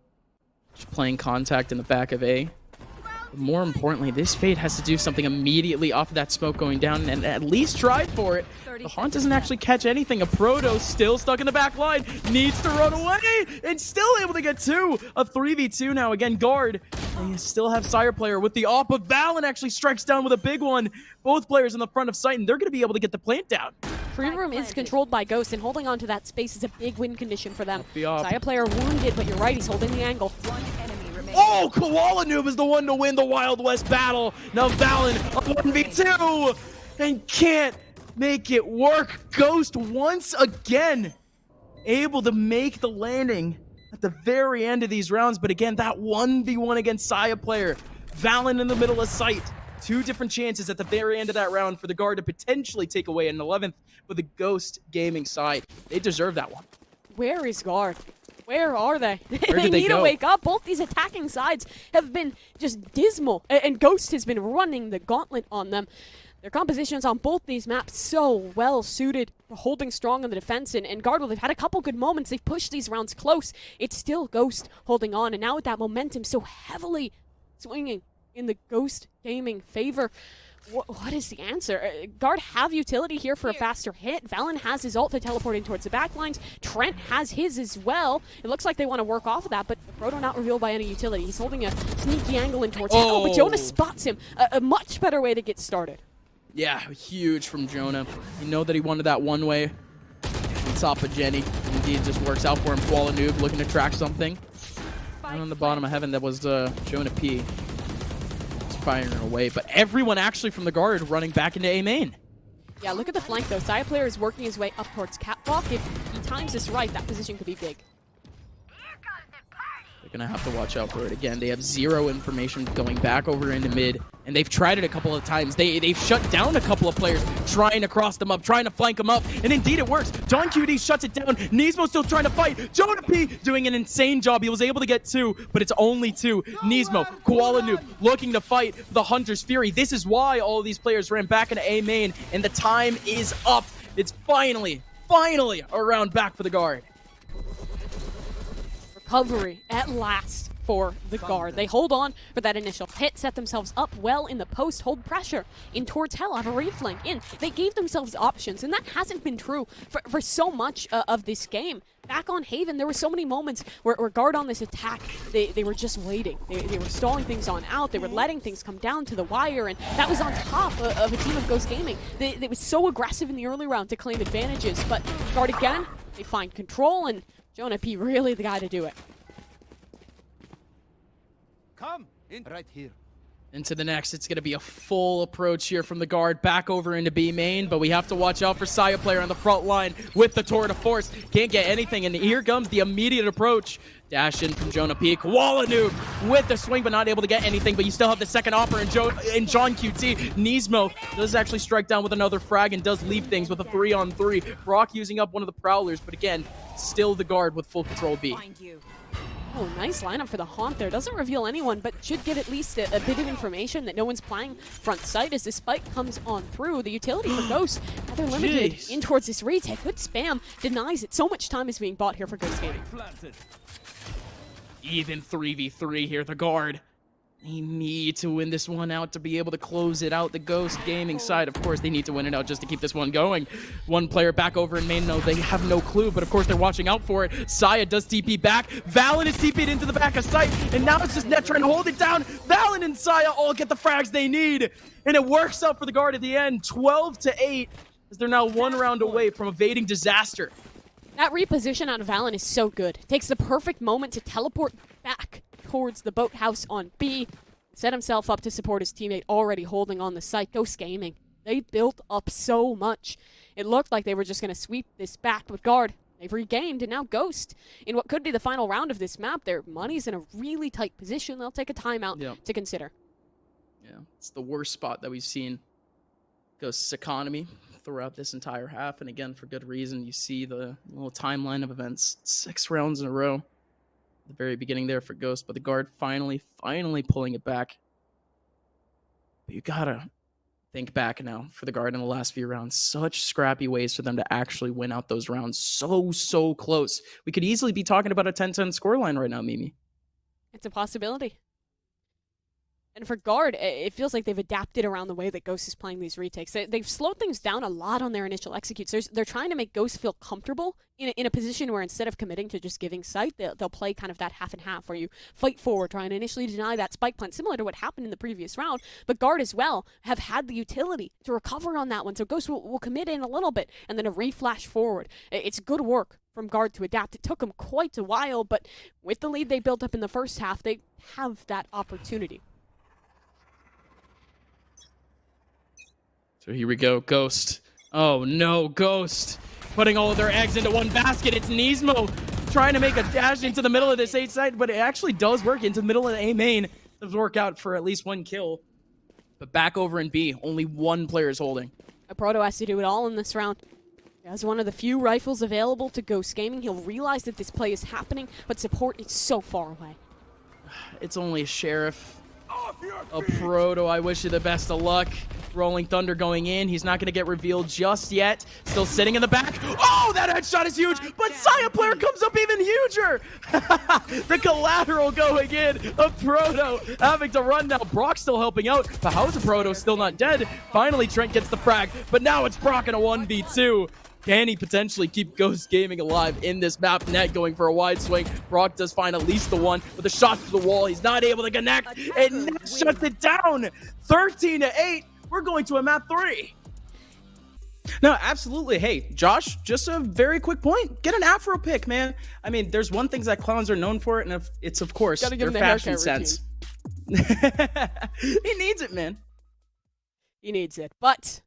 S2: Just playing contact in the back of A. But more importantly, this Fade has to do something immediately off of that smoke going down and at least try for it. The Haunt doesn't actually catch anything. A Proto still stuck in the back line. Needs to run away and still able to get two. A 3v2 now. Again, guard. And you still have Sire player with the op, but Valen actually strikes down with a big one. Both players in the front of sight, and they're going to be able to get the plant down.
S1: Free room is controlled by Ghost, and holding on to that space is a big win condition for them.
S2: The op.
S1: Saya player wounded, but you're right, he's holding the angle.
S2: Oh, Qualanoob is the one to win the Wild West battle. Now Valen a 1v2 and can't make it work. Ghost once again able to make the landing at the very end of these rounds. But again, that 1v1 against Saya player. Valen in the middle of sight. Two different chances at the very end of that round for the guard to potentially take away an 11th for the Ghost Gaming side. They deserve that one.
S1: Where is guard? Where are they?
S2: Where
S1: They
S2: did they
S1: need
S2: go?
S1: to wake up. Both these attacking sides have been just dismal, and Ghost has been running the gauntlet on them. Their compositions on both these maps so well suited for holding strong on the defense, and guard, well, they've had a couple good moments. They've pushed these rounds close. It's still Ghost holding on, and now with that momentum so heavily swinging in the Ghost Gaming favor, what is the answer? Guard have utility here for a faster hit. Valen has his ult to teleport in towards the backlines. Trent has his as well. It looks like they want to work off of that, but the Proto not revealed by any utility. He's holding a sneaky angle in towards him. Oh, but Jonah spots him. A much better way to get started.
S2: Yeah, huge from Jonah. You know that he wanted that one way on top of Jenny. Indeed, just works out for him. Qualanoob looking to track something. And on the bottom of heaven, that was Jonah P. Firing away, but everyone actually from the guard running back into A main.
S1: Yeah, look at the flank though. Saya player is working his way up towards Catwalk. If he times this right, that position could be big.
S2: They're gonna have to watch out for it again. They have zero information going back over into mid, and they've tried it a couple of times. They've shut down a couple of players trying to cross them up, trying to flank them up, and indeed it works. John QD shuts it down. Nismo still trying to fight. Jonah P doing an insane job. He was able to get two, but it's only two. Nismo, Qualanoob looking to fight the Hunter's Fury. This is why all of these players ran back into A main, and the time is up. It's finally a round back for the guard.
S1: Recovery at last for the guard. They hold on for that initial hit, set themselves up well in the post, hold pressure in towards hell, have a reflank in. They gave themselves options, and that hasn't been true for so much of this game. Back on Haven, there were so many moments where guard on this attack, they were just waiting. They were stalling things on out. They were letting things come down to the wire, and that was on top of a team of Ghost Gaming. They was so aggressive in the early round to claim advantages, but guard again, they find control, and Jonah P really the guy to do it.
S3: Come in right here.
S2: Into the next, it's going to be a full approach here from the guard back over into B main, but we have to watch out for Saya player on the front line with the tour de force. Can't get anything, and here comes the immediate approach. Dash in from Jonah P. Qualanoob with the swing, but not able to get anything, but you still have the second offer in John QT. Nismo does actually strike down with another frag and does leave things with a 3-on-3. Brock using up one of the Prowlers, but again, still the guard with full control B.
S1: Oh, nice lineup for the Haunt there. Doesn't reveal anyone, but should get at least a bit of information that no one's playing front sight as the spike comes on through. The utility for Ghost, rather limited in towards this retake. Good spam, denies it. So much time is being bought here for Ghost Gaming.
S2: Even 3v3 here, the guard They need to win this one out to be able to close it out. The Ghost Gaming side, of course, they need to win it out just to keep this one going. One player back over in main, no, they have no clue, but of course they're watching out for it. Saya does TP back. Valen is TP'd into the back of site, and now it's just Net trying to hold it down. Valen and Saya all get the frags they need, and it works out for the Guard at the end. 12-8, as they're now one round away from evading disaster.
S1: That reposition out of Valen is so good. Takes the perfect moment to teleport back towards the boathouse on B. Set himself up to support his teammate already holding on the site. Ghost Gaming. They built up so much. It looked like they were just going to sweep this back, but Guard, they've regained, and now Ghost, in what could be the final round of this map, their money's in a really tight position. They'll take a timeout to consider.
S2: Yeah, it's the worst spot that we've seen Ghost's economy throughout this entire half, and again, for good reason. You see the little timeline of events. 6 rounds in a row. The very beginning there for Ghost, but the Guard finally pulling it back. But you gotta think back now for the Guard in the last few rounds. Such scrappy ways for them to actually win out those rounds. So close. We could easily be talking about a 10-10 scoreline right now, Mimi.
S1: It's a possibility. And for Guard, it feels like they've adapted around the way that Ghost is playing these retakes. They've slowed things down a lot on their initial executes. They're trying to make Ghost feel comfortable in a position where instead of committing to just giving sight, they'll play kind of that half and half where you fight forward, try and initially deny that spike plant, similar to what happened in the previous round. But Guard as well have had the utility to recover on that one. So Ghost will commit in a little bit and then a reflash forward. It's good work from Guard to adapt. It took them quite a while, but with the lead they built up in the first half, they have that opportunity.
S2: So here we go, Ghost. Oh no, Ghost. Putting all of their eggs into one basket. It's Nismo trying to make a dash into the middle of this A side, but it actually does work into the middle of the A main. Does work out for at least one kill. But back over in B, only one player is holding.
S1: Proto has to do it all in this round. As one of the few rifles available to Ghost Gaming, he'll realize that this play is happening, but support is so far away.
S2: It's only a Sheriff. A Proto, I wish you the best of luck. Rolling Thunder going in. He's not going to get revealed just yet. Still sitting in the back. Oh, that headshot is huge, but Saya player comes up even huger. The collateral going in. A Proto having to run now. Brock still helping out, but how's a Proto still not dead? Finally, Trent gets the frag, but now it's Brock in a 1v2. Can he potentially keep Ghost Gaming alive in this map? Net going for a wide swing. Brock does find at least the one, but the shot to the wall, he's not able to connect, and Net shuts it down. 13-8. We're going to a map 3. No, absolutely. Hey, Josh, just a very quick point. Get an afro pick, man. I mean, there's one thing that clowns are known for, and it's, of course, their fashion sense. He needs it, man.
S1: He needs it. But,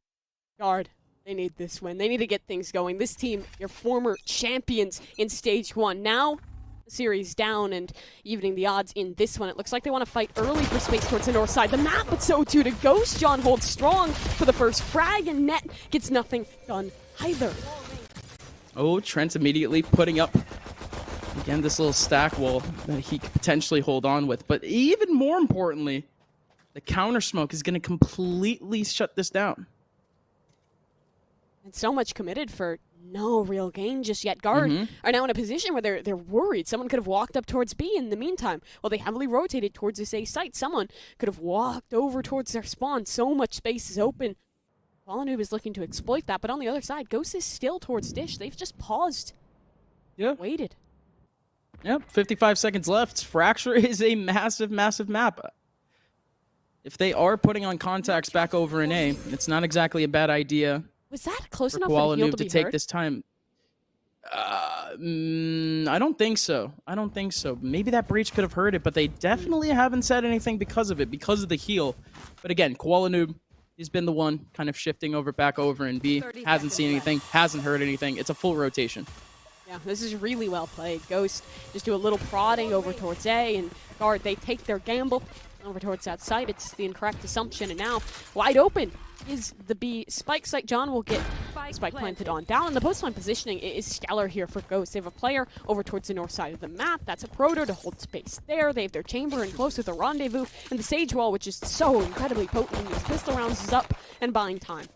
S1: Guard, they need this win. They need to get things going. This team, your former champions in Stage 1. Now, series down and evening the odds in this one. It looks like they want to fight early for space towards the north side. The map, but so too to Ghost. John holds strong for the first frag, and Net gets nothing done either.
S2: Oh, Trent immediately putting up, again, this little stack wall that he could potentially hold on with. But even more importantly, the counter smoke is going to completely shut this down.
S1: And so much committed for no real gain just yet. Guard are now in a position where they're worried. Someone could have walked up towards B in the meantime. While they heavily rotated towards this A site, someone could have walked over towards their spawn. So much space is open. Volanoob is looking to exploit that, but on the other side, Ghost is still towards Dish. They've just paused.
S2: Yeah.
S1: Waited.
S2: Yep, 55 seconds left. Fracture is a massive map. If they are putting on contacts back over in A, it's not exactly a bad idea.
S1: Was that close enough
S2: for
S1: for the heal to be
S2: take
S1: heard?
S2: this time? I don't think so. Maybe that breach could have heard it, but they definitely haven't said anything because of it, because of the heal. But again, Noob, he's been the one kind of shifting back over in B. Hasn't seen anything, hasn't heard anything. It's a full rotation.
S1: Yeah, this is really well played. Ghost just do a little prodding over towards A, and Guard, they take their gamble over towards that side. It's the incorrect assumption, and now wide open is the B spike site. John will get spike planted on down, and the post line positioning is stellar here for Ghost. They have a player over towards the north side of the map. That's a Proto to hold space there. They have their chamber in close with the rendezvous, and the Sage Wall, which is so incredibly potent in these pistol rounds, is up and buying time.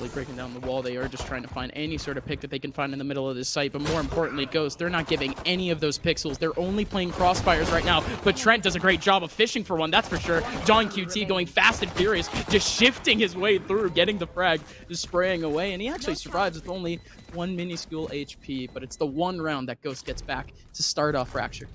S2: carefully breaking down the wall. They are just trying to find any sort of pick that they can find in the middle of this site. But more importantly, Ghost, they're not giving any of those pixels. They're only playing crossfires right now. But Trent does a great job of fishing for one, that's for sure. John QT going fast and furious, just shifting his way through, getting the frag, just spraying away. And he actually survives with only 1 minuscule HP. But it's the one round that Ghost gets back to start off Fracture.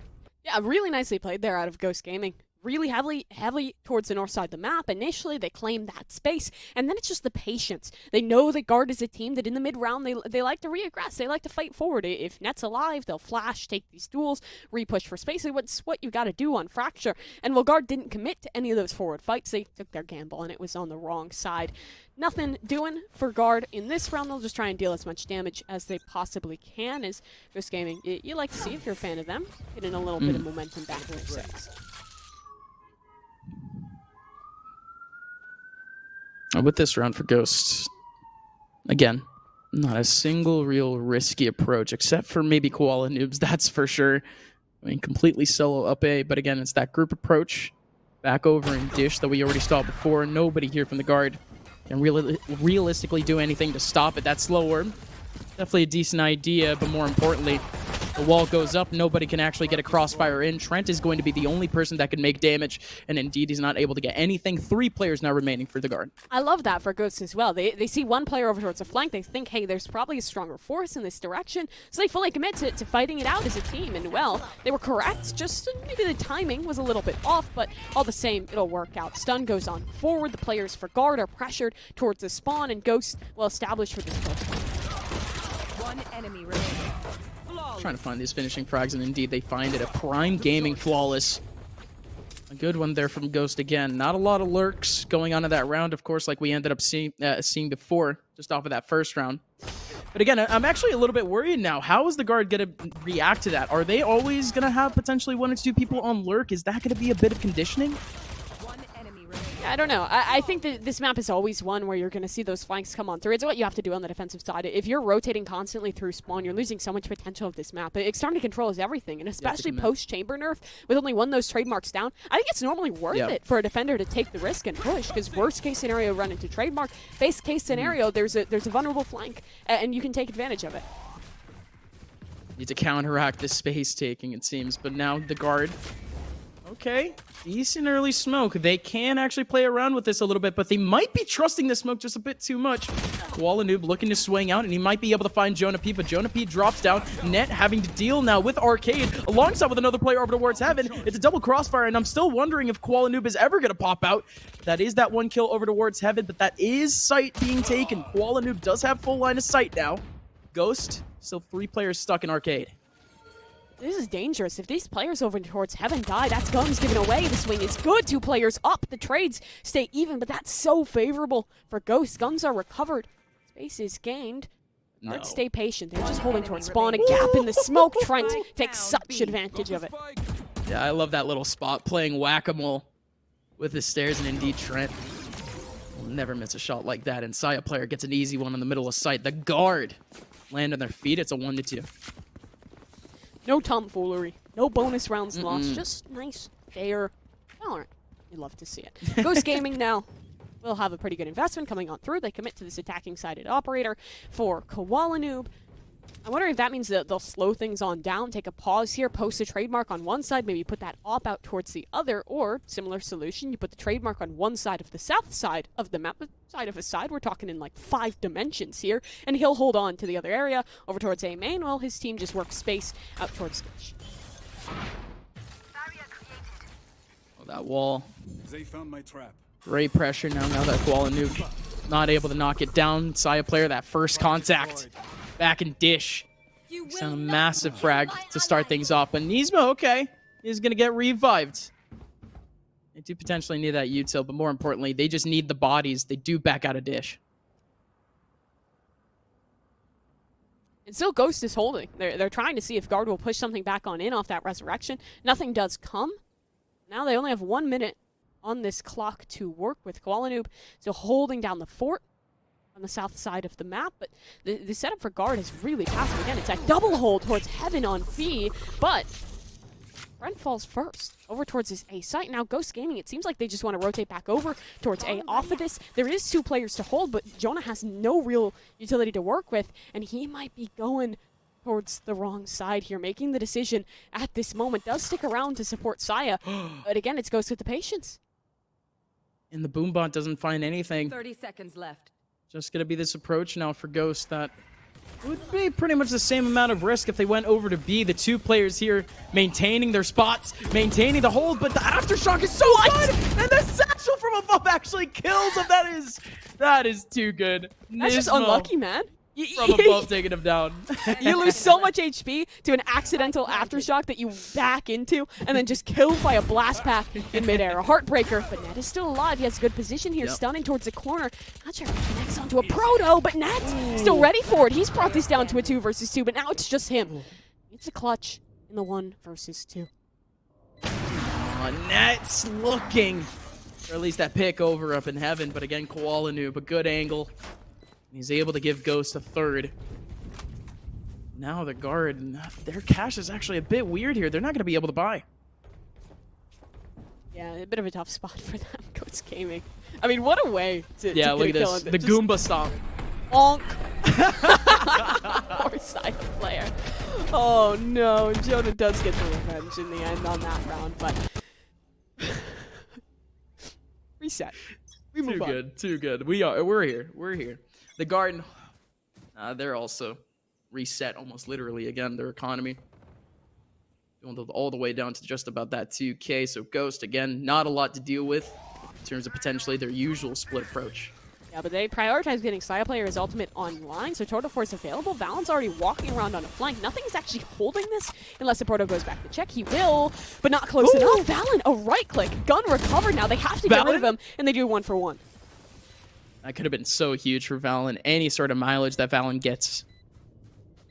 S1: Yeah, really nicely played there out of Ghost Gaming. Really heavily towards the north side of the map. Initially, they claim that space, and then it's just the patience. They know that Guard is a team that in the mid-round, they like to re-aggress. They like to fight forward. If Net's alive, they'll flash, take these duels, re-push for space. It's what you got to do on Fracture. And while Guard didn't commit to any of those forward fights, they took their gamble, and it was on the wrong side. Nothing doing for Guard in this round. They'll just try and deal as much damage as they possibly can. As Ghost Gaming, you like to see if you're a fan of them, getting a little bit of momentum back in their six.
S2: With this round for Ghost, again, not a single real risky approach, except for maybe Koala Noobs, that's for sure. I mean, completely solo up A, but again, it's that group approach. Back over in Dish that we already saw before. Nobody here from the Guard can realistically do anything to stop it. That slow orb, definitely a decent idea, but more importantly, the wall goes up, nobody can actually get a crossfire in. Trent is going to be the only person that can make damage, and indeed he's not able to get anything. 3 players now remaining for the Guard. I
S1: love that for Ghost as well. They see one player over towards the flank, they think, hey, there's probably a stronger force in this direction, so they fully commit to fighting it out as a team, and well, they were correct, just maybe the timing was a little bit off, but all the same, it'll work out. Stun goes on forward, the players for Guard are pressured towards the spawn, and Ghost will establish for this push.
S4: One enemy remaining.
S2: Trying to find these finishing frags, and indeed they find it. A Prime Gaming flawless. A good one there from Ghost again. Not a lot of lurks going on in that round, of course, like we ended up seeing before, just off of that first round. But again, I'm actually a little bit worried now. How is the Guard going to react to that? Are they always going to have potentially 1 or 2 people on lurk? Is that going to be a bit of conditioning?
S1: I don't know. I think that this map is always one where you're going to see those flanks come on through. It's what you have to do on the defensive side. If you're rotating constantly through spawn, you're losing so much potential of this map. External control is everything, and especially post-chamber nerf, with only 1 of those trademarks down, I think it's normally worth it for a defender to take the risk and push, because worst case scenario, run into trademark. Base case scenario, there's a vulnerable flank, and you can take advantage of it.
S2: Need to counteract this space taking, it seems, but now the Guard... Okay, decent early smoke. They can actually play around with this a little bit, but they might be trusting the smoke just a bit too much. Koala Noob looking to swing out, and he might be able to find Jonah P, but Jonah P drops down. Net having to deal now with Arcade, alongside with another player over towards Heaven. It's a double crossfire, and I'm still wondering if Koala Noob is ever going to pop out. That is that 1 kill over towards Heaven, but that is sight being taken. Koala Noob does have full line of sight now. Ghost, still 3 players stuck in Arcade.
S1: This is dangerous. If these players over towards Heaven die, that's guns given away. The swing is good. 2 players up. The trades stay even, but that's so favorable for Ghost. Guns are recovered. Space is gained.
S2: No.
S1: Let's stay patient. They're just holding towards spawn. A gap in the smoke. Trent takes such advantage of it.
S2: Yeah, I love that little spot, playing whack-a-mole with the stairs, and indeed Trent will never miss a shot like that. And Saya player gets an easy one in the middle of sight. The Guard land on their feet. It's a 1-2.
S1: No tomfoolery. No bonus rounds lost. Just nice, fair Valorant. You love to see it. Ghost Gaming now will have a pretty good investment coming on through. They commit to this attacking-sided operator for Koala Noob. I wonder if that means that they'll slow things on down, take a pause here, post a trademark on one side, maybe put that op out towards the other, or similar solution, you put the trademark on one side of the south side of the map, side of a side, we're talking in like 5 dimensions here, and he'll hold on to the other area over towards A main while his team just works space out towards Dish.
S2: Oh, that wall.
S3: They found my trap.
S2: Great pressure now that Koala Noob not able to knock it down. Saya player, that first contact. Back in Dish. Send a massive frag to start things off. But Nismo, okay, is going to get revived. They do potentially need that util, but more importantly, they just need the bodies. They do back out of Dish.
S1: And still Ghost is holding. They're trying to see if Guard will push something back on in off that resurrection. Nothing does come. Now they only have 1 minute on this clock to work with. Koala Noob still holding down the fort on the south side of the map, but the setup for Guard is really passive. Again, it's that double hold towards Heaven on Fee, but Brent falls first over towards his A site. Now Ghost Gaming, it seems like they just want to rotate back over towards A off of this. There is 2 players to hold, but Jonah has no real utility to work with, and he might be going towards the wrong side here, making the decision at this moment. Does stick around to support Saya, but again, it's Ghost with the patience.
S2: And the Boombot doesn't find anything.
S4: 30 seconds left.
S2: Just going to be this approach now for Ghost that would be pretty much the same amount of risk if they went over to B. The 2 players here maintaining their spots, maintaining the hold, but the aftershock is so good! And the satchel from above actually kills him. That is too good.
S1: That's just unlucky, man.
S2: From above taking him down.
S1: You lose so much HP to an accidental aftershock that you back into and then just killed by a blast pack in midair. A heartbreaker, but Net is still alive. He has a good position here, stunning towards the corner. Not sure if he connects onto a Proto, but Net still ready for it. He's brought this down to a 2 versus 2, but now it's just him. It's a clutch in the 1 versus 2.
S2: Net's looking for at least that pick over up in heaven, but again, Koala Noob, a good angle. He's able to give Ghost a 3rd. Now the guard, their cash is actually a bit weird here. They're not going to be able to buy.
S1: Yeah, a bit of a tough spot for them, Ghost Gaming. I mean, what a way to
S2: look at this. The Goomba stomp.
S1: Bonk. Poor side player. Oh no, Jonah does get the revenge in the end on that round, but reset. We move on.
S2: Too good. We're here. The Garden, they're also reset almost literally again, their economy. Going all the way down to just about that 2K. So Ghost, again, not a lot to deal with in terms of potentially their usual split approach.
S1: Yeah, but they prioritize getting Saya player's ultimate online, so Total Force available. Valen's already walking around on a flank. Nothing's actually holding this unless the Proto goes back to check. He will, but not close enough. Valen, a right click. Gun recovered now. They have to get rid of him, and they do 1 for 1.
S2: That could have been so huge for Valen. Any sort of mileage that Valen gets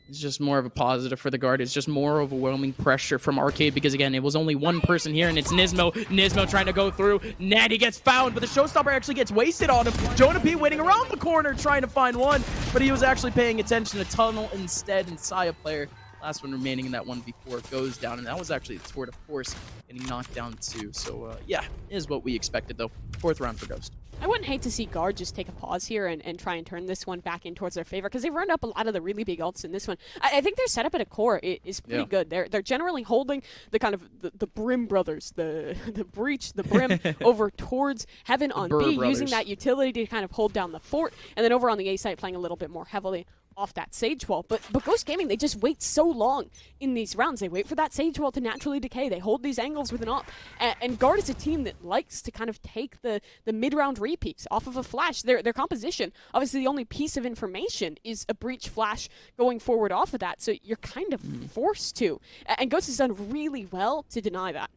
S2: is just more of a positive for the guard. It's just more overwhelming pressure from Arcade because, again, it was only 1 person here, and it's Nismo. Nismo trying to go through. Ned, he gets found, but the showstopper actually gets wasted on him. Jonah P waiting around the corner trying to find one, but he was actually paying attention to Tunnel instead, and Saya player, last one remaining in that 1v4, goes down, and that was actually the Tour de Force getting knocked down too. So, yeah, is what we expected, though. 4th round for Ghost.
S1: I wouldn't hate to see Guard just take a pause here and try and turn this one back in towards their favor because they've run up a lot of the really big ults in this one. I think their setup at a core is pretty good. They're generally holding the kind of the Brim brothers, the Breach, the Brim over towards Heaven on B, using that utility to kind of hold down the fort, and then over on the A site playing a little bit more heavily off that Sage Wall. But Ghost Gaming, they just wait so long in these rounds. They wait for that Sage Wall to naturally decay. They hold these angles with an op. And Guard is a team that likes to kind of take the mid-round repeats off of a flash. Their composition, obviously the only piece of information is a Breach flash going forward off of that. So you're kind of forced to. And Ghost has done really well to deny that.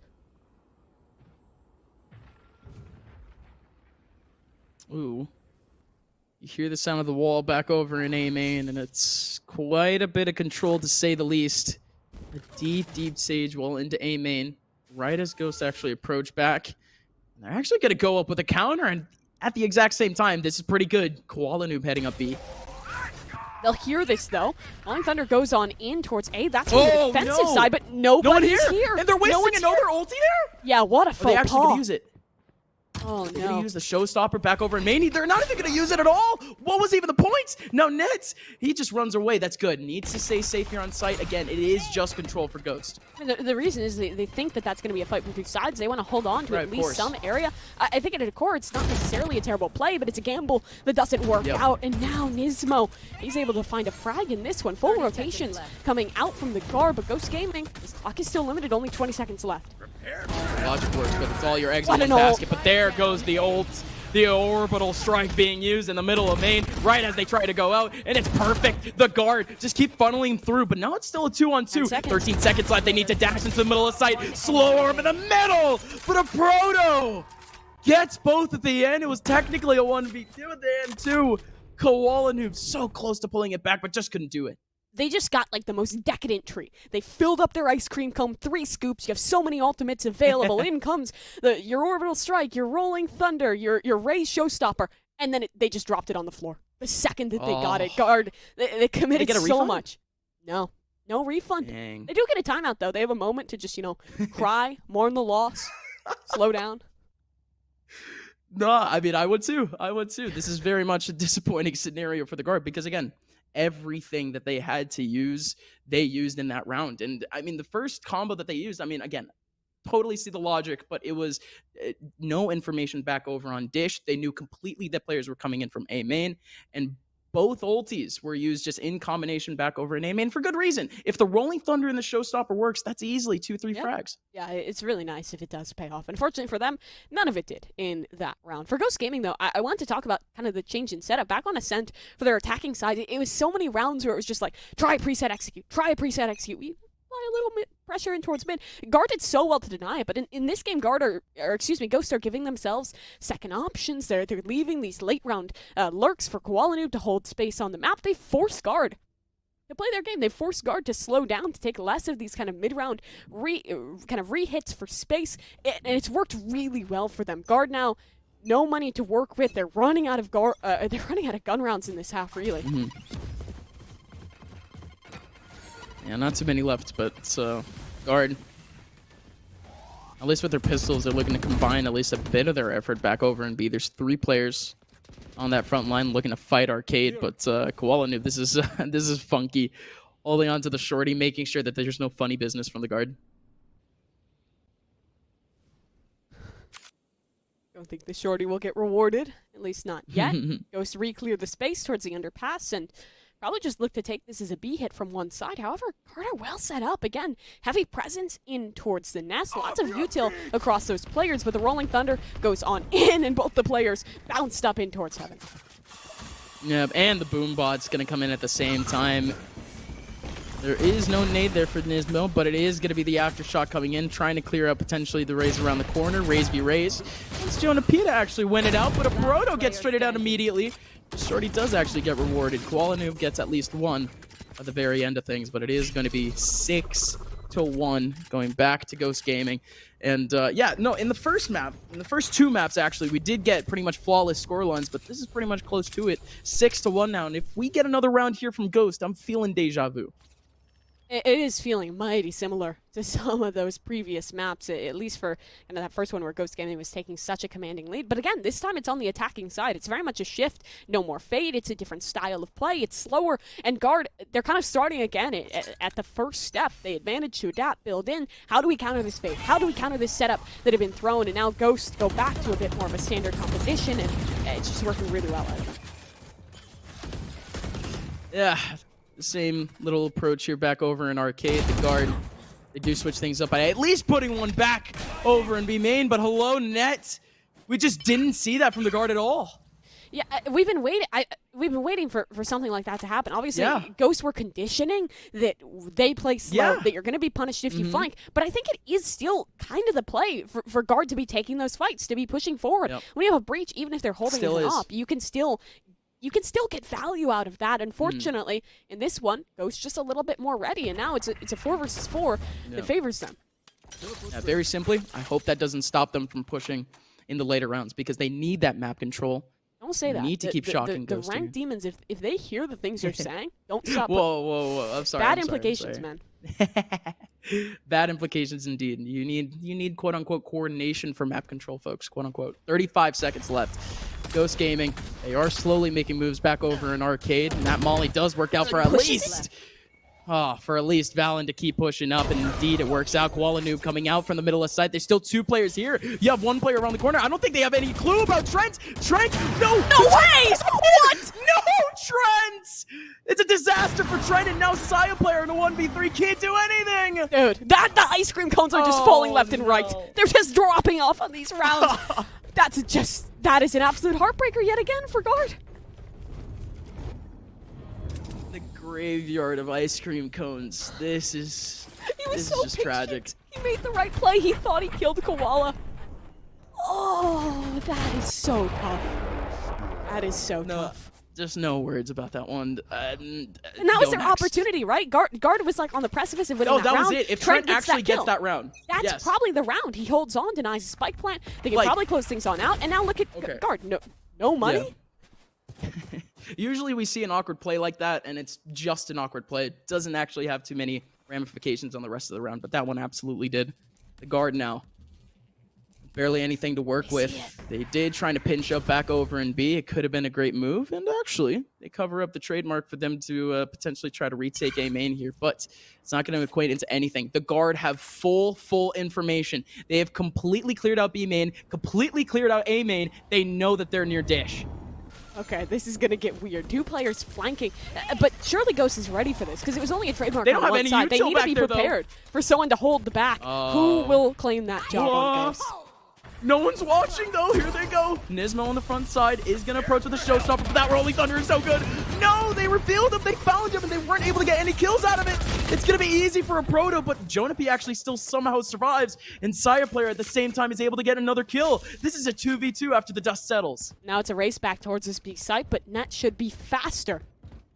S2: Ooh. You hear the sound of the wall back over in A main, and it's quite a bit of control to say the least. A deep Sage Wall into A main, right as Ghost actually approach back. And they're actually going to go up with a counter, and at the exact same time, this is pretty good. Koala Noob heading up B.
S1: They'll hear this, though. Falling Thunder goes on in towards A. That's from the defensive side, but nobody's here.
S2: And they're wasting another ulti there?
S1: Yeah, what a faux pas.
S2: Are they actually going to use it?
S1: Oh,
S2: They're going to use the showstopper back over in main. They're not even going to use it at all. What was even the point? No, Nets, he just runs away. That's good. Needs to stay safe here on site. Again, it is just control for Ghost.
S1: The reason is they think that that's going to be a fight from 2 sides. They want to hold on to at least some area. I think at a core, it's not necessarily a terrible play, but it's a gamble that doesn't work out. And now Nismo, he's able to find a frag in this one. Full rotations coming out from the guard, but Ghost Gaming, his clock is still limited. Only 20 seconds left.
S2: Logic works, but it's all your eggs in one basket. But there goes the ult. The orbital strike being used in the middle of main, right as they try to go out, and it's perfect. The guard just keep funneling through, but now it's still a 2-on-2. 13 seconds left. They need to dash into the middle of the site. Slow orb in the middle, but a Proto gets both at the end. It was technically a 1v2 at the end too. Koala Noob so close to pulling it back, but just couldn't do it.
S1: They just got like the most decadent tree. They filled up their ice cream cone, 3 scoops. You have so many ultimates available. In comes your orbital strike, your rolling thunder, your Ray's showstopper, and then they just dropped it on the floor. The second that they got it, guard, they committed so much. No, No refund.
S2: Dang.
S1: They do get a timeout, though. They have a moment to just, cry, mourn the loss, slow down.
S2: No, I mean, I would too. I would too. This is very much a disappointing scenario for the guard because, again, everything that they had to use, they used in that round. And, I mean, the first combo that they used, I mean, again, totally see the logic, but it was no information back over on Dish. They knew completely that players were coming in from A main, and both ultis were used just in combination back over in A main for good reason. If the Rolling Thunder and the Showstopper works, that's easily 2-3 frags.
S1: Yeah, it's really nice if it does pay off. Unfortunately for them, none of it did in that round. For Ghost Gaming, though, I want to talk about kind of the change in setup. Back on Ascent, for their attacking side, it was so many rounds where it was just like, try a preset execute, try a preset execute. We apply a little bit pressure in towards mid. Guard did so well to deny it, but in this game, Ghost are giving themselves second options. They're leaving these late round lurks for Koalanu to hold space on the map. They force Guard to play their game. They force Guard to slow down, to take less of these kind of mid-round re-hits for space, and it's worked really well for them. Guard now, no money to work with. They're running out of gun rounds in this half, really.
S2: Mm-hmm. Yeah, not too many left, but Guard, at least with their pistols, they're looking to combine at least a bit of their effort back over in B. There's 3 players on that front line looking to fight Arcade, but Koalanu, this is funky. Holding on to the shorty, making sure that there's no funny business from the Guard.
S1: Don't think the shorty will get rewarded, at least not yet. Goes to re-clear the space towards the underpass, and probably just look to take this as a B hit from one side. However, Carter well set up. Again, heavy presence in towards the nest. Lots of util across those players, but the Rolling Thunder goes on in, and both the players bounced up in towards heaven.
S2: Yep, and the boom bot's going to come in at the same time. There is no nade there for Nismo, but it is going to be the aftershock coming in, trying to clear out potentially the Raze around the corner. Raze v Raze. It's Jonah Pita actually win it out, but a Proto gets traded out immediately. Shorty does actually get rewarded. Koalanu gets at least one at the very end of things, but it is going to be 6-1 going back to Ghost Gaming. And yeah, no, in the first map, in the first 2 maps actually, we did get pretty much flawless scorelines, but this is pretty much close to it. 6-1 now, and if we get another round here from Ghost, I'm feeling deja vu.
S1: It is feeling mighty similar to some of those previous maps, at least for that first one where Ghost Gaming was taking such a commanding lead. But again, this time it's on the attacking side. It's very much a shift. No more fade. It's a different style of play. It's slower. And Guard, they're kind of starting again at the first step. They had managed to adapt, build in. How do we counter this fade? How do we counter this setup that had been thrown? And now Ghost go back to a bit more of a standard composition, and it's just working really well.
S2: Yeah. The same little approach here back over in Arcade. The Guard, they do switch things up by at least putting one back over in B main, but hello, Net. We just didn't see that from the Guard at all.
S1: Yeah, we've been waiting for something like that to happen. Obviously,
S2: yeah.
S1: Ghosts were conditioning that they play slow, that you're going to be punished if you flank. But I think it is still kind of the play for Guard to be taking those fights, to be pushing forward. Yep. When you have a breach, even if they're holding it up, you can still get value out of that. Unfortunately, in this one, Ghost just a little bit more ready, and now it's a 4 versus 4 that favors them.
S2: Yeah, very simply, I hope that doesn't stop them from pushing in the later rounds, because they need that map control.
S1: Don't say that.
S2: Need to keep shocking Ghost.
S1: The ranked demons, if they hear the things you're saying, don't stop.
S2: Whoa! I'm sorry.
S1: Bad implications, man.
S2: Bad implications indeed. You need quote unquote coordination for map control, folks. Quote unquote. 35 seconds left. Ghost Gaming, they are slowly making moves back over in Arcade, and that molly does work out for at least Valen to keep pushing up, and indeed it works out. Koalanu coming out from the middle of site. There's still 2 players here. You have 1 player around the corner. I don't think they have any clue about Trent. No way! What? No, Trent! It's a disaster for Trent, and now Saya player in a 1v3 can't do anything.
S1: Dude, the ice cream cones are just falling left and right. They're just dropping off on these rounds. That is an absolute heartbreaker yet again for Guard.
S2: The graveyard of ice cream cones. This is just tragic.
S1: He made the right play. He thought he killed Koala. Oh, that is so tough. That is so tough.
S2: Just no words about that one.
S1: And that was their opportunity, right? Guard was like on the precipice of winning that round.
S2: Oh, that was it. If Trent actually gets that round.
S1: That's probably the round. He holds on, denies a spike plant. They can probably close things on out. And now look at Guard. No money?
S2: Yeah. Usually we see an awkward play like that, and it's just an awkward play. It doesn't actually have too many ramifications on the rest of the round, but that one absolutely did. The guard now. Barely anything to work with. They did trying to pinch up back over in B. It could have been a great move, and actually, they cover up the trademark for them to potentially try to retake A main here, but it's not going to equate into anything. The guard have full information. They have completely cleared out B main, completely cleared out A main. They know that they're near Dish.
S1: Okay, this is going to get weird. 2 players flanking, but surely Ghost is ready for this because it was only a trademark
S2: They don't
S1: on
S2: have
S1: one
S2: any
S1: side. They
S2: util
S1: need to
S2: back
S1: be
S2: there,
S1: prepared for someone to hold the back. Who will claim that job on Ghost?
S2: No one's watching, though. Here they go. Nismo on the front side is going to approach with a showstopper, but that Rolling Thunder is so good. No, they revealed him. They found him, and they weren't able to get any kills out of it. It's going to be easy for a Proto, but Jonapi actually still somehow survives, and Saya player at the same time is able to get another kill. This is a 2v2 after the dust settles.
S1: Now it's a race back towards this B site, but Net should be faster.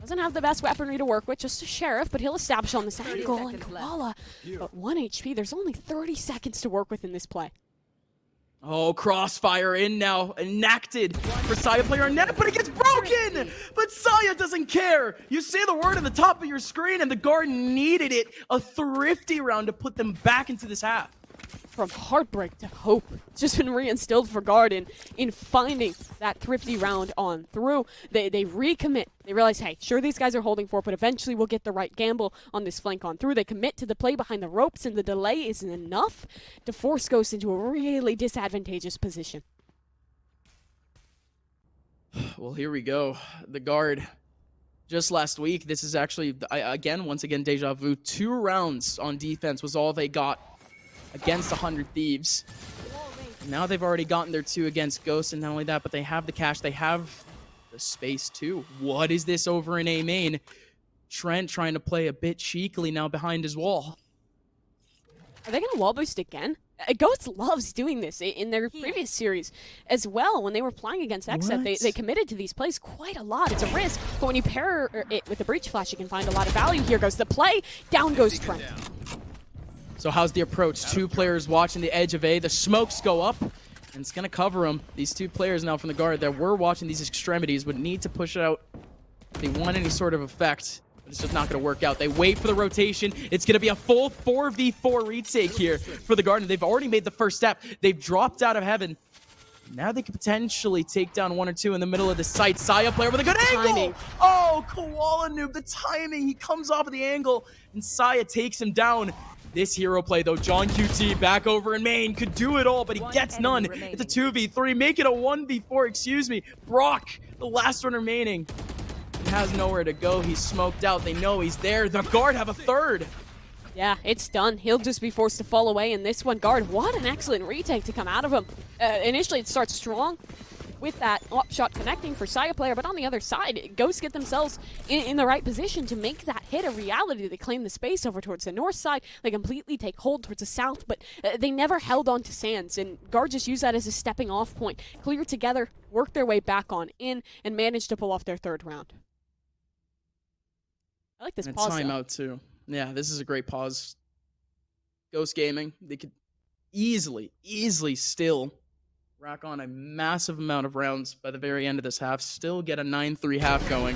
S1: Doesn't have the best weaponry to work with, just a Sheriff, but he'll establish on this angle, and Koala. But 1 HP, there's only 30 seconds to work with in this play.
S2: Oh, crossfire in now, enacted for Saya player on Net, but it gets broken! But Saya doesn't care! You see the word at the top of your screen, and the guard needed it. A thrifty round to put them back into this half.
S1: From heartbreak to hope. It's just been reinstilled for Guard in finding that thrifty round on through. They recommit. They realize, hey, sure these guys are holding for, but eventually we'll get the right gamble on this flank on through. They commit to the play behind the ropes, and the delay isn't enough to force Ghost into a really disadvantageous position.
S2: Well, here we go. The guard. Just last week, this is actually, once again, deja vu. 2 rounds on defense was all they got against 100 Thieves. Now they've already gotten their 2 against Ghost, and not only that, but they have the cash, they have the space too. What is this over in A main? Trent trying to play a bit cheekily now behind his wall.
S1: Are they going to wall boost again? Ghost loves doing this in their previous series as well. When they were playing against Ascent, they committed to these plays quite a lot. It's a risk, but when you pair it with the Breach Flash, you can find a lot of value. Here goes the play. Down goes Trent.
S2: So how's the approach? 2 players watching the edge of A. The smokes go up, and it's going to cover them. These 2 players now from the guard that were watching these extremities would need to push it out if they want any sort of effect. But it's just not going to work out. They wait for the rotation. It's going to be a full 4v4 retake here for the guard. And they've already made the first step. They've dropped out of heaven. Now they could potentially take down 1 or 2 in the middle of the site. Saya player with a good angle. Oh, Koala noob, the timing. He comes off of the angle, and Saya takes him down. This hero play, though, John QT back over in main, could do it all, but he gets none. It's a 2v3. Make it a 1v4, excuse me. Brock, the last one remaining. He has nowhere to go. He's smoked out. They know he's there. The guard have a 3rd.
S1: Yeah, it's done. He'll just be forced to fall away in this one. Guard, what an excellent retake to come out of him. Initially, it starts strong with that up shot connecting for Saya player, but on the other side, Ghosts get themselves in the right position to make that hit a reality. They claim the space over towards the north side. They completely take hold towards the south, but they never held on to Sands, and Guard just used that as a stepping off point. Clear together, work their way back on in, and managed to pull off their 3rd round. I like this
S2: and
S1: pause.
S2: Timeout too. Yeah, this is a great pause. Ghost Gaming, they could easily still rack on a massive amount of rounds by the very end of this half, still get a 9-3 half going.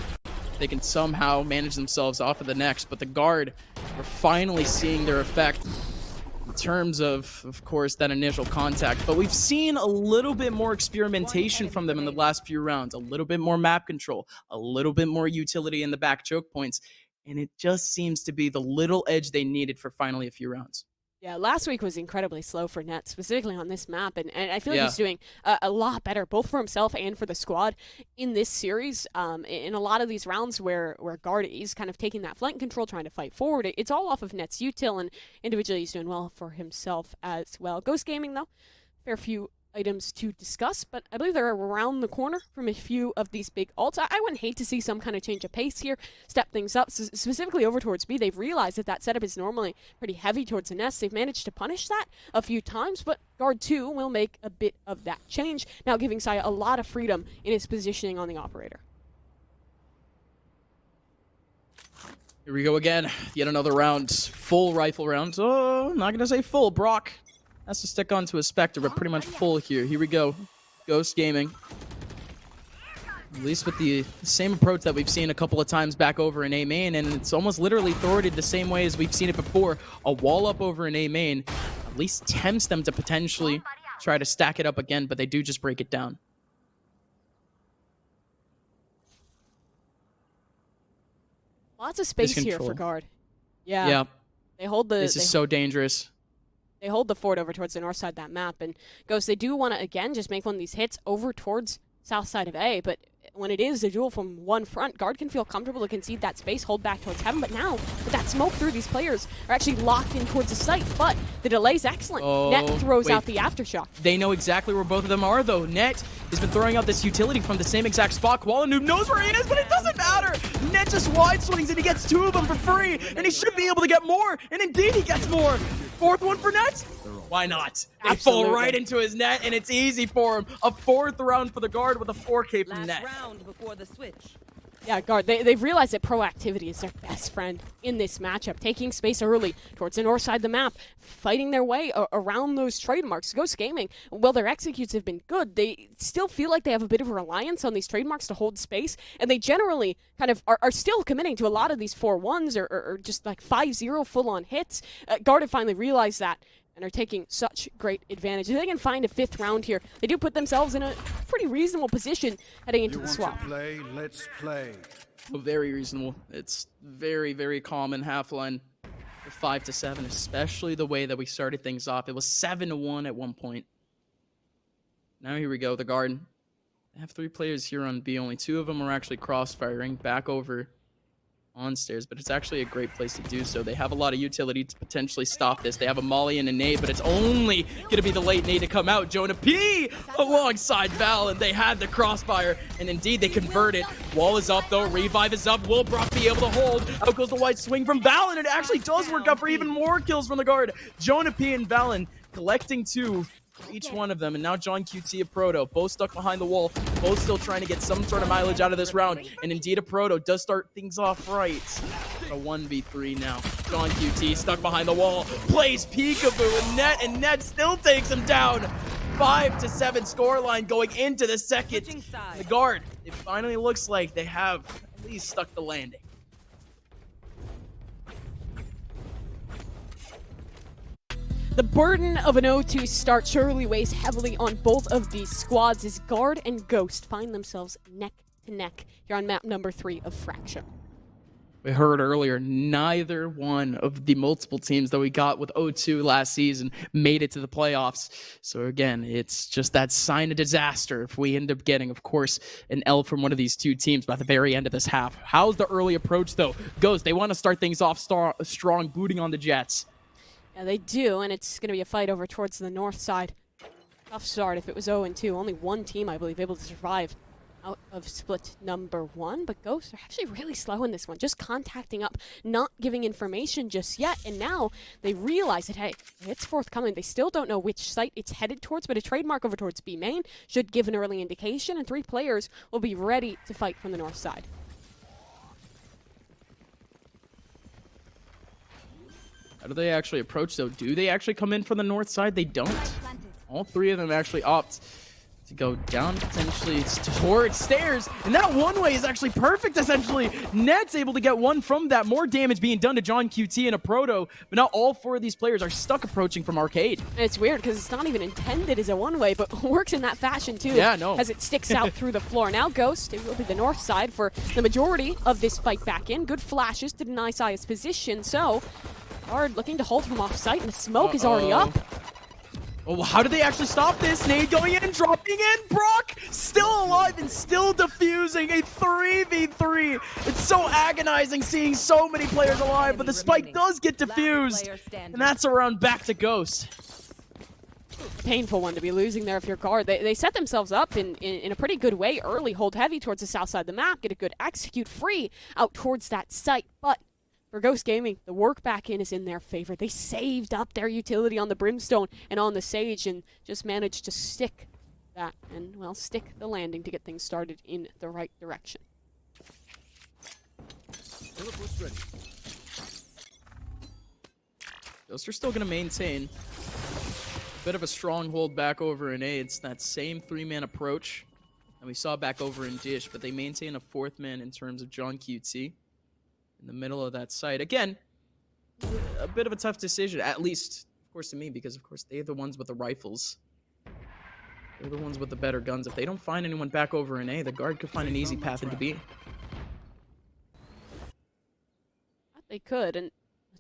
S2: They can somehow manage themselves off of the next, but the guard are finally seeing their effect in terms of course, that initial contact. But we've seen a little bit more experimentation from them in the last few rounds, a little bit more map control, a little bit more utility in the back choke points, and it just seems to be the little edge they needed for finally a few rounds.
S1: Yeah, last week was incredibly slow for Net, specifically on this map, and I feel like he's doing a lot better, both for himself and for the squad in this series. In a lot of these rounds where Guard is kind of taking that flank control, trying to fight forward, it's all off of Net's util, and individually he's doing well for himself as well. Ghost Gaming, though, fair few items to discuss, but I believe they're around the corner from a few of these big ults. I wouldn't hate to see some kind of change of pace here, step things up, specifically over towards B. They've realized that setup is normally pretty heavy towards the nest. They've managed to punish that a few times, but Guard 2 will make a bit of that change, now giving Saya a lot of freedom in his positioning on the operator.
S2: Here we go again. Yet another round. Full rifle round. Oh, I'm not going to say full. Brock has to stick onto a Spectre, but pretty much full here. Here we go. Ghost Gaming. At least with the same approach that we've seen a couple of times back over in A main, and it's almost literally thwarted the same way as we've seen it before. A wall up over in A main at least tempts them to potentially try to stack it up again, but they do just break it down.
S1: Lots of space here for guard. Yeah.
S2: Yeah.
S1: They hold the.
S2: This is so dangerous.
S1: They hold the fort over towards the north side of that map, and Ghost, they do want to again just make one of these hits over towards south side of A, but when it is a duel from one front, guard can feel comfortable to concede that space, hold back towards heaven, but now with that smoke through, these players are actually locked in towards the site, but the delay's excellent. Net throws out the aftershock.
S2: They know exactly where both of them are, though. Net has been throwing out this utility from the same exact spot. Koala Noob knows where he is, but it doesn't matter. Net just wide swings, and he gets 2 of them for free, and he should be able to get more, and indeed he gets more. 4th one for Net? Why not? They fall right into his net, and it's easy for him. A 4th round for the guard with a 4K from Net.
S4: Last round before the switch.
S1: Yeah, guard, they've realized that proactivity is their best friend in this matchup, taking space early towards the north side of the map, fighting their way around those trademarks. Ghost Gaming, while their executes have been good, they still feel like they have a bit of a reliance on these trademarks to hold space, and they generally kind of are still committing to a lot of these 4-1s or just like 5-0 full-on hits. Guard have finally realized that and are taking such great advantage. If they can find a 5th round here, they do put themselves in a pretty reasonable position heading into the swap.
S3: Play, let's play.
S2: Oh, very reasonable. It's very, very common half-line for 5-7, especially the way that we started things off. It was 7-1 at one point. Now here we go, the guard. They have 3 players here on B. Only 2 of them are actually cross-firing back over on stairs, but it's actually a great place to do so. They have a lot of utility to potentially stop this. They have a molly and a nade, but it's only going to be the late nade to come out. Jonah P alongside Val, and they had the crossfire, and indeed they converted. Wall is up though, revive is up. Will Brock be able to hold? Out goes the white swing from Val, and it actually does work out for even more kills from the guard. Jonah P and Valen collecting 2 for each one of them, and now John QT a Proto, both stuck behind the wall, both still trying to get some sort of mileage out of this round, and indeed a Proto does start things off right. A 1v3 now. John QT stuck behind the wall, plays peekaboo, and Net still takes him down. 5-7 scoreline going into the second. The guard, it finally looks like they have at least stuck the landing.
S1: The burden of an 0-2 start surely weighs heavily on both of these squads as Guard and Ghost find themselves neck to neck here on map number 3 of Fraction.
S2: We heard earlier, neither one of the multiple teams that we got with 0-2 last season made it to the playoffs. So again, it's just that sign of disaster if we end up getting, of course, an L from one of these 2 teams by the very end of this half. How's the early approach, though? Ghost, they want to start things off strong, booting on the Jets.
S1: Yeah, they do, and it's going to be a fight over towards the north side. Tough start if it was 0-2. Only one team, I believe, able to survive out of split number 1. But Ghosts are actually really slow in this one, just contacting up, not giving information just yet. And now they realize that, hey, it's forthcoming. They still don't know which site it's headed towards, but a trademark over towards B main should give an early indication, and 3 players will be ready to fight from the north side.
S2: How do they actually approach, though? Do they actually come in from the north side? They don't. All 3 of them actually opt to go down potentially towards stairs, and that one way is actually perfect, essentially. Net's able to get 1 from that. More damage being done to John QT and a Proto, but now all 4 of these players are stuck approaching from Arcade.
S1: And it's weird because it's not even intended as a one-way, but works in that fashion too.
S2: Yeah, no.
S1: As it sticks out through the floor. Now Ghost, it will be the north side for the majority of this fight back in. Good flashes to deny Saya's position, so Guard looking to hold from off-site, and the smoke is already up.
S2: Oh, how did they actually stop this? Nade going in and dropping in. Brock still alive and still defusing a 3v3. It's so agonizing seeing so many players alive, but the spike does get defused. And that's a round back to Ghost.
S1: Painful one to be losing there if you're Guard. They set themselves up in a pretty good way early, hold heavy towards the south side of the map, get a good execute free out towards that site, but for Ghost Gaming, the work back in is in their favor. They saved up their utility on the Brimstone and on the Sage and just managed to stick that and, well, stick the landing to get things started in the right direction.
S2: Ghosts are still going to maintain a bit of a stronghold back over in A. It's that same 3-man approach And we saw back over in Dish, but they maintain a 4th man in terms of John QT in the middle of that site. Again, a bit of a tough decision, at least, of course, to me, because, of course, they're the ones with the rifles. They're the ones with the better guns. If they don't find anyone back over in A, the guard could find an easy path into B.
S1: They could, and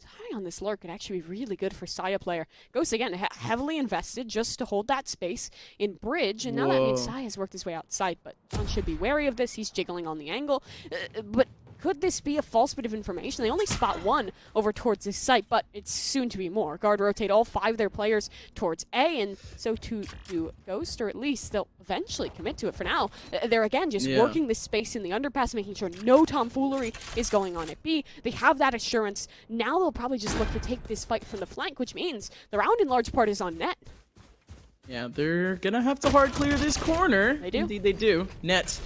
S1: timing on this lurk could actually be really good for Saya player. Ghost, again, heavily invested just to hold that space in bridge, and now that means Saya has worked his way outside, but John should be wary of this. He's jiggling on the angle, but could this be a false bit of information? They only spot 1 over towards this site, but it's soon to be more. Guard rotate all 5 of their players towards A, and so too do Ghost, or at least they'll eventually commit to it. For now, they're again just working this space in the underpass, making sure no tomfoolery is going on at B. They have that assurance. Now they'll probably just look to take this fight from the flank, which means the round in large part is on Net.
S2: Yeah, they're gonna have to hard clear this corner.
S1: They do.
S2: Indeed they do. Net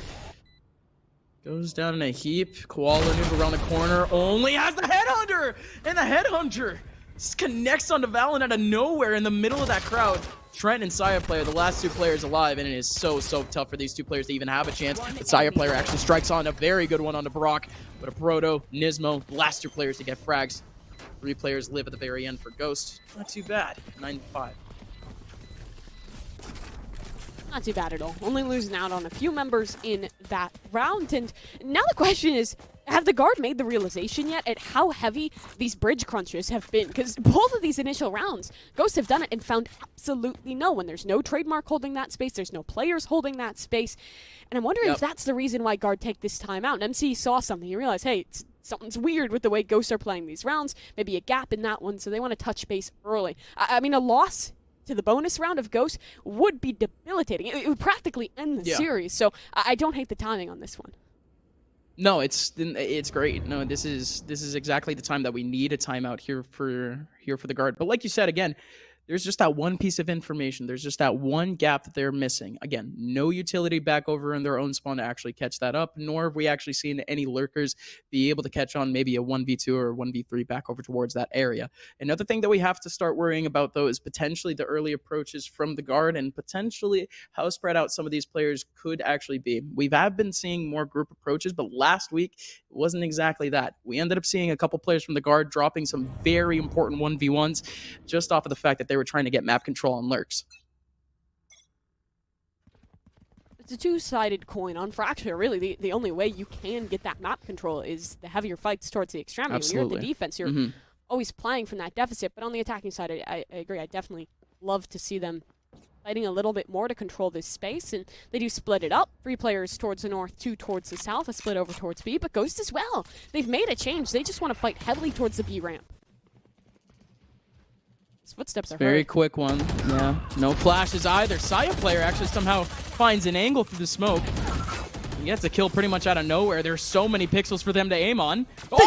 S2: goes down in a heap. Koala move around the corner. Only has the headhunter! And the headhunter just connects onto Valen out of nowhere in the middle of that crowd. Trent and Saya player, the last 2 players alive, and it is so tough for these 2 players to even have a chance. But Saya player actually strikes on a very good one onto Brock. But a Proto, Nismo, the last 2 players to get frags. 3 players live at the very end for Ghost. Not too bad. 9-5.
S1: Not too bad at all. Only losing out on a few members in that round. And now the question is, have the guard made the realization yet at how heavy these bridge crunches have been? Because both of these initial rounds, Ghosts have done it and found absolutely no one. There's no trademark holding that space. There's no players holding that space. And I'm wondering if that's the reason why guard take this time out. And MC saw something. He realized, hey, something's weird with the way Ghosts are playing these rounds. Maybe a gap in that one, so they want to touch base early. I mean, a loss to the bonus round of Ghost would be debilitating. It would practically end the series. So I don't hate the timing on this one.
S2: No, it's great. No, this is exactly the time that we need a timeout here for the guard. But like you said, again, there's just that one piece of information. There's just that one gap that they're missing. Again, no utility back over in their own spawn to actually catch that up, nor have we actually seen any lurkers be able to catch on maybe a 1v2 or 1v3 back over towards that area. Another thing that we have to start worrying about, though, is potentially the early approaches from the guard and potentially how spread out some of these players could actually be. We have been seeing more group approaches, but last week it wasn't exactly that. We ended up seeing a couple players from the guard dropping some very important 1v1s just off of the fact that they were trying to get map control on lurks.
S1: It's a two-sided coin on Fracture. Really, the only way you can get that map control is the heavier fights towards the extremity.
S2: Absolutely.
S1: When you're in the defense, you're always playing from that deficit. But on the attacking side, I agree. I definitely love to see them fighting a little bit more to control this space. And they do split it up. 3 players towards the north, 2 towards the south, a split over towards B. But Ghost as well. They've made a change. They just want to fight heavily towards the B ramp. Footsteps are
S2: very quick one. Yeah, no flashes either. Saya player actually somehow finds an angle through the smoke. He gets a kill pretty much out of nowhere. There's so many pixels for them to aim on.
S1: The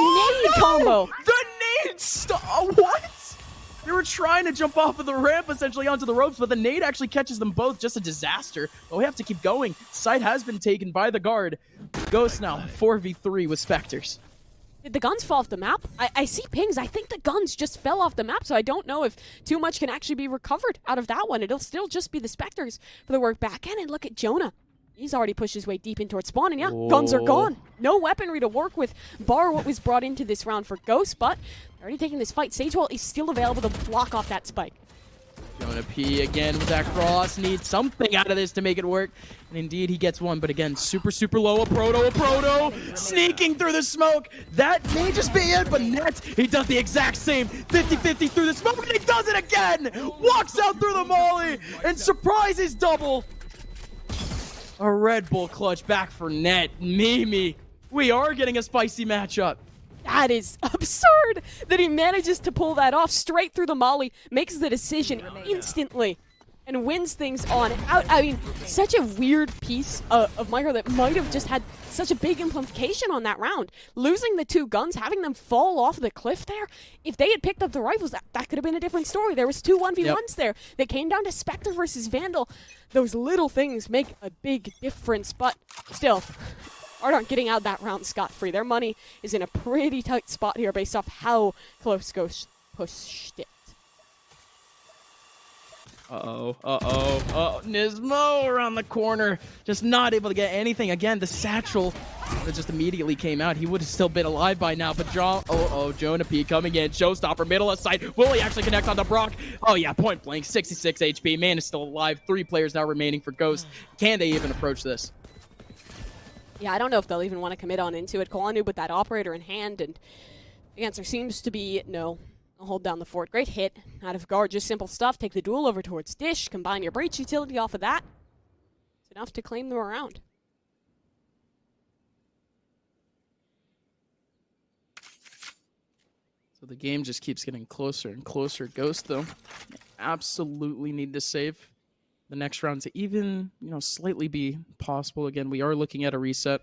S1: nade combo!
S2: The nade! What? They were trying to jump off of the ramp essentially onto the ropes, but the nade actually catches them both. Just a disaster. But we have to keep going. Site has been taken by the guard. Ghost now 4v3 with Spectres.
S1: Did the guns fall off the map? I see pings. I think the guns just fell off the map, so I don't know if too much can actually be recovered out of that one. It'll still just be the Spectres for the work back end. And look at Jonah. He's already pushed his way deep in towards spawn, and yeah, guns are gone. No weaponry to work with, bar what was brought into this round for Ghost, but already taking this fight. Sagewell is still available to block off that spike.
S2: Jonah P again with that cross, needs something out of this to make it work. And indeed he gets one, but again, super low, a proto, sneaking through the smoke. That may just be it, but Net, he does the exact same, 50-50 through the smoke, and he does it again! Walks out through the molly, and surprises double. A Red Bull clutch back for Net. Mimi, we are getting a spicy matchup.
S1: That is absurd that he manages to pull that off straight through the molly, makes the decision instantly, and wins things on out. I mean, such a weird piece of micro that might have just had such a big implication on that round. Losing the 2 guns, having them fall off the cliff there, if they had picked up the rifles, that could have been a different story. There was 2 1v1s there. They came down to Spectre versus Vandal. Those little things make a big difference, but still, aren't getting out that round scot-free. Their money is in a pretty tight spot here based off how close Ghost pushed it.
S2: Nismo around the corner, just not able to get anything. Again, the satchel that just immediately came out. He would have still been alive by now, but Jonah P coming in, showstopper, middle of sight. Will he actually connect onto Brock? Oh yeah, point blank, 66 HP. Man is still alive. 3 players now remaining for Ghost. Can they even approach this?
S1: Yeah, I don't know if they'll even want to commit on into it. Kolanu with that operator in hand, and the answer seems to be no. I'll hold down the fort. Great hit out of guard. Just simple stuff. Take the duel over towards Dish. Combine your breach utility off of that. It's enough to claim them around.
S2: So the game just keeps getting closer and closer. Ghost, though, absolutely need to save the next round to even, slightly be possible. Again, we are looking at a reset.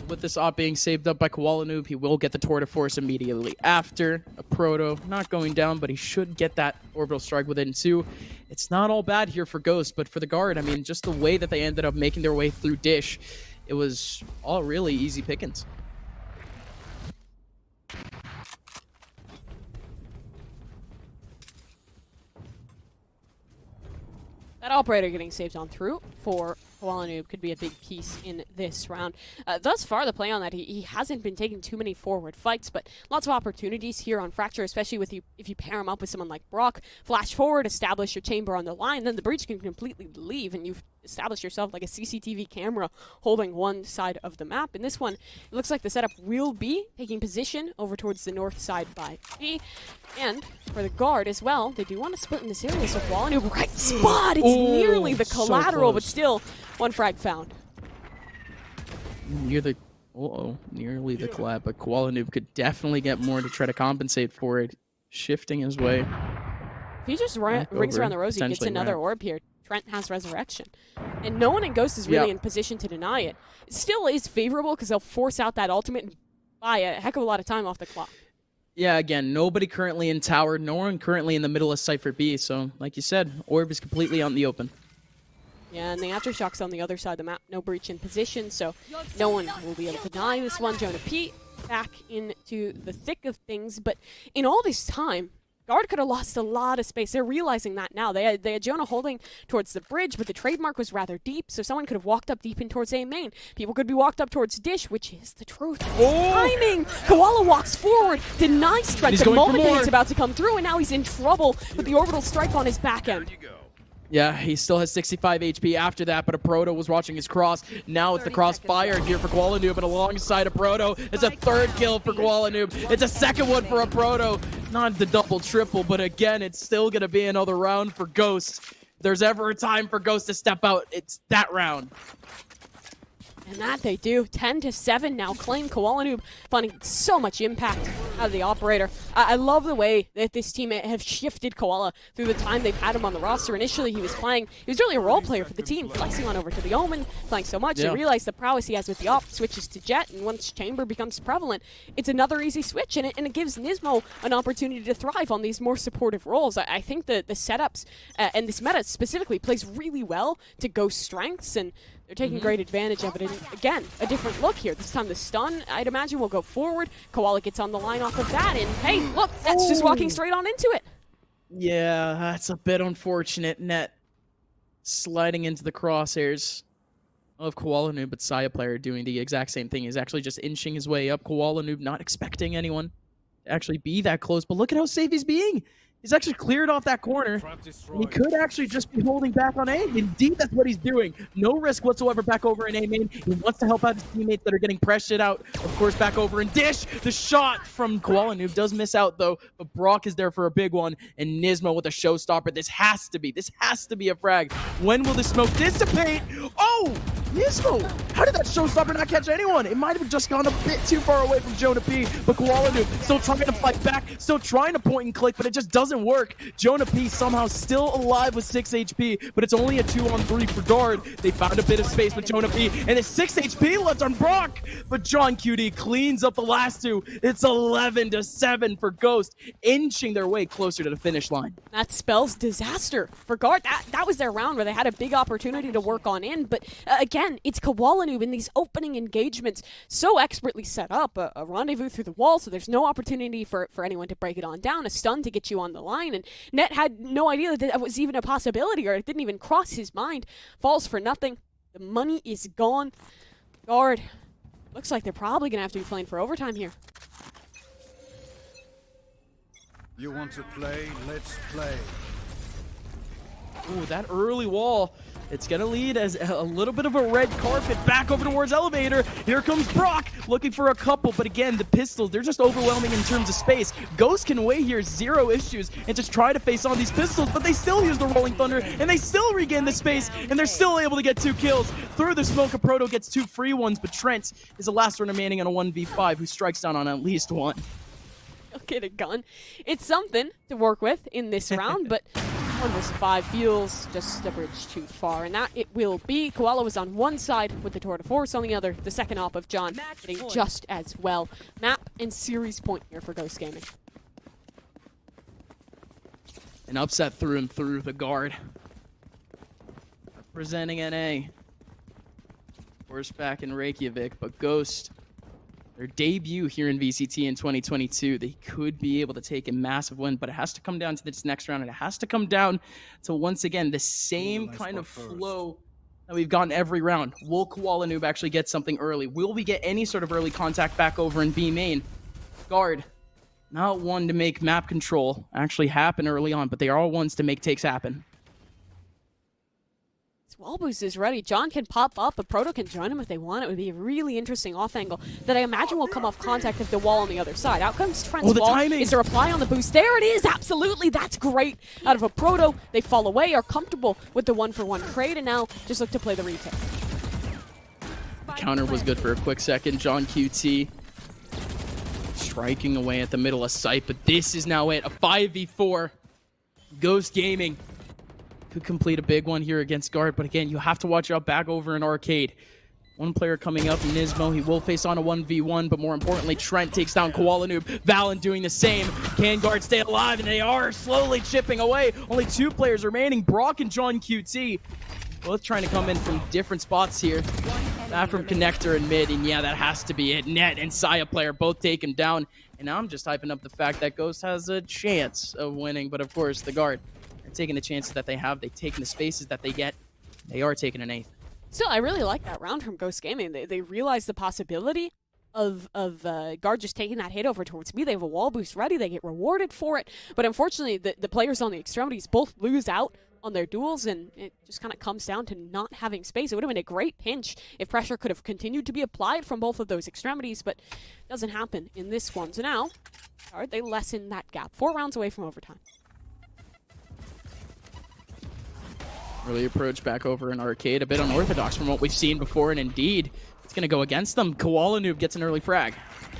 S2: With this op being saved up by Koala Noob, he will get the Tour de Force immediately after. A Proto, not going down, but he should get that Orbital Strike within 2. It's not all bad here for Ghost, but for the guard, I mean, just the way that they ended up making their way through Dish, it was all really easy pickings.
S1: That operator getting saved on through for Koala Noob could be a big piece in this round. Thus far, the play on that, he hasn't been taking too many forward fights, but lots of opportunities here on Fracture, especially with if you pair him up with someone like Brock. Flash forward, establish your chamber on the line, then the breach can completely leave, and you've established yourself like a CCTV camera holding one side of the map. In this one, it looks like the setup will be taking position over towards the north side by B. And for the guard as well, they do want to split in this area, so Koala Noob, right spot! It's nearly the collateral, but still, one frag found.
S2: Nearly the collab, but Koala Noob could definitely get more to try to compensate for it, shifting his way.
S1: If he just rings around the rosy, gets another orb here. Trent has Resurrection. And no one in Ghost is really in position to deny it. It still is favorable because they'll force out that ultimate and buy a heck of a lot of time off the clock.
S2: Yeah, again, nobody currently in tower, no one currently in the middle of Cypher B, so like you said, orb is completely out in the open.
S1: Yeah, and the Aftershocks on the other side of the map, no breach in position, so no one will be able to deny this one. Jonah P back into the thick of things, but in all this time, Guard could have lost a lot of space. They're realizing that now. They had Jonah holding towards the bridge, but the trademark was rather deep, so someone could have walked up deep in towards A main. People could be walked up towards Dish, which is the truth. Timing! Koala walks forward, denies Trent the moment that he's about to come through, and now he's in trouble with the orbital strike on his back end.
S2: Yeah, he still has 65 HP after that, but a Proto was watching his cross. Now it's the crossfire here for Koala Noob, and alongside a Proto, it's a third kill for Koala Noob. It's a second one for a Proto. Not the double, triple, but again, it's still going to be another round for Ghost. If there's ever a time for Ghost to step out, it's that round.
S1: And that they do. 10-7 now. Claim Koala Noob finding so much impact out of the operator. I love the way that this team have shifted Koala through the time they've had him on the roster. Initially, he was really a role player for the team, flexing on over to the Omen, playing so much. They realized the prowess he has with the op, switches to Jet, and once Chamber becomes prevalent, it's another easy switch, and it gives Nismo an opportunity to thrive on these more supportive roles. I think the setups, and this meta specifically, plays really well to Ghost's strengths, and they're taking great advantage of it. And again, a different look here. This time the stun, I'd imagine, will go forward. Koala gets on the line off of that. And hey, look, that's just walking straight on into it.
S2: Yeah, that's a bit unfortunate. Net sliding into the crosshairs of Koala Noob, but Saya player doing the exact same thing. He's actually just inching his way up. Koala Noob not expecting anyone to actually be that close. But look at how safe he's being. He's actually cleared off that corner. He could actually just be holding back on A. Indeed, that's what he's doing. No risk whatsoever back over in A main. He wants to help out his teammates that are getting pressured out. Of course, back over in Dish. The shot from Koala Noob does miss out, though. But Brock is there for a big one. And Nismo with a showstopper. This has to be a frag. When will the smoke dissipate? Oh! Nismo! How did that showstopper not catch anyone? It might have just gone a bit too far away from Jonah P. But Koala Noob still trying to fight back. Still trying to point and click, but it just doesn't work. Jonah P somehow still alive with 6 HP, but it's only a 2-on-3 for guard. They found a bit of space with Jonah P, and it's 6 HP left on Brock. But John QD cleans up the last two. It's 11-7 for Ghost, inching their way closer to the finish line.
S1: That spells disaster for guard. That was their round where they had a big opportunity to work on in, but again, again, it's Kowalanoob in these opening engagements, so expertly set up, a rendezvous through the wall, so there's no opportunity for anyone to break it on down, a stun to get you on the line, and Net had no idea that was even a possibility, or it didn't even cross his mind. Falls for nothing. The money is gone. Guard, looks like they're probably going to have to be playing for overtime here.
S3: You want to play? Let's play.
S2: Ooh, that early wall. It's going to lead as a little bit of a red carpet back over towards Elevator. Here comes Brock looking for a couple, but again, the pistols, they're just overwhelming in terms of space. Ghost can wait here, zero issues, and just try to face on these pistols, but they still use the Rolling Thunder, and they still regain the space, and they're still able to get 2 kills. Through the smoke, a Proto gets 2 free ones, but Trent is the last one remaining on a 1v5 who strikes down on at least 1.
S1: Get a gun. It's something to work with in this round, but 1 versus 5 feels just a bridge too far, and that it will be. Koala was on one side with the Tour de Force on the other. The second op of John getting just as well. Map and series point here for Ghost Gaming.
S2: An upset through and through the guard. Representing NA. Force back in Reykjavik, but Ghost, their debut here in VCT in 2022, they could be able to take a massive win, but it has to come down to this next round, and it has to come down to, once again, the same kind of flow that we've gotten every round. Will Kowalanoob actually get something early? Will we get any sort of early contact back over in B main? Guard, not one to make map control actually happen early on, but they are all ones to make takes happen.
S1: Wall boost is ready. John can pop up, but Proto can join him if they want. It would be a really interesting off angle that I imagine will come off contact of the wall on the other side. Out comes Trent's wall.
S2: Timing.
S1: Is there a reply on the boost? There it is! Absolutely! That's great! Out of a Proto, they fall away, are comfortable with the 1-for-1 trade, and now just look to play the retake.
S2: Counter was good for a quick second. John QT striking away at the middle of sight, but this is now it. A 5v4. Ghost Gaming could complete a big one here against Guard, but again, you have to watch out back over in Arcade. One player coming up, Nismo. He will face on a 1v1, but more importantly, Trent takes down Kowalanoob. Valen doing the same. Can Guard stay alive? And they are slowly chipping away. Only 2 players remaining, Brock and John QT. Both trying to come in from different spots here. That from Connector and mid, and yeah, that has to be it. Net and Saya player both take him down. And now I'm just hyping up the fact that Ghost has a chance of winning, but of course, the Guard are taking the chances that they have. They've taken the spaces that they get. They are taking an 8th.
S1: Still, I really like that round from Ghost Gaming. They realize the possibility of Guard just taking that hit over towards me. They have a wall boost ready. They get rewarded for it. But unfortunately, the players on the extremities both lose out on their duels, and it just kind of comes down to not having space. It would have been a great pinch if pressure could have continued to be applied from both of those extremities, but it doesn't happen in this one. So now, Guard, they lessen that gap. 4 rounds away from overtime.
S2: Early approach back over in Arcade, a bit unorthodox from what we've seen before, and indeed, it's going to go against them. Kowalanoob gets an early frag.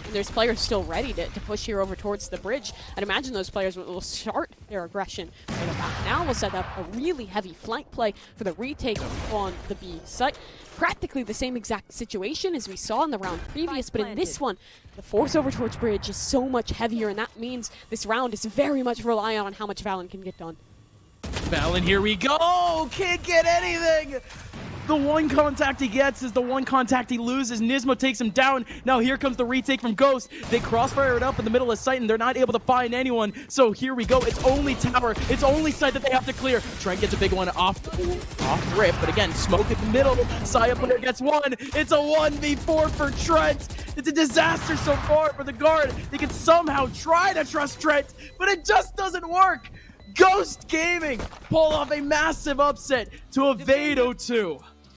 S1: And there's players still ready to push here over towards the bridge. I'd imagine those players will start their aggression right about now. We'll set up a really heavy flank play for the retake on the B site. Practically the same exact situation as we saw in the round previous, but in this one, the force over towards bridge is so much heavier, and that means this round is very much reliant on how much Valen can get done.
S2: Valen, here we go! Can't get anything! The one contact he gets is the one contact he loses. Nismo takes him down. Now here comes the retake from Ghost. They crossfire it up in the middle of sight, and they're not able to find anyone. So here we go. It's only tower. It's only site that they have to clear. Trent gets a big one off rip, but again, smoke in the middle. Saya player gets one. It's a 1v4 for Trent. It's a disaster so far for the Guard. They can somehow try to trust Trent, but it just doesn't work. Ghost Gaming pull off a massive upset to evade 0-2.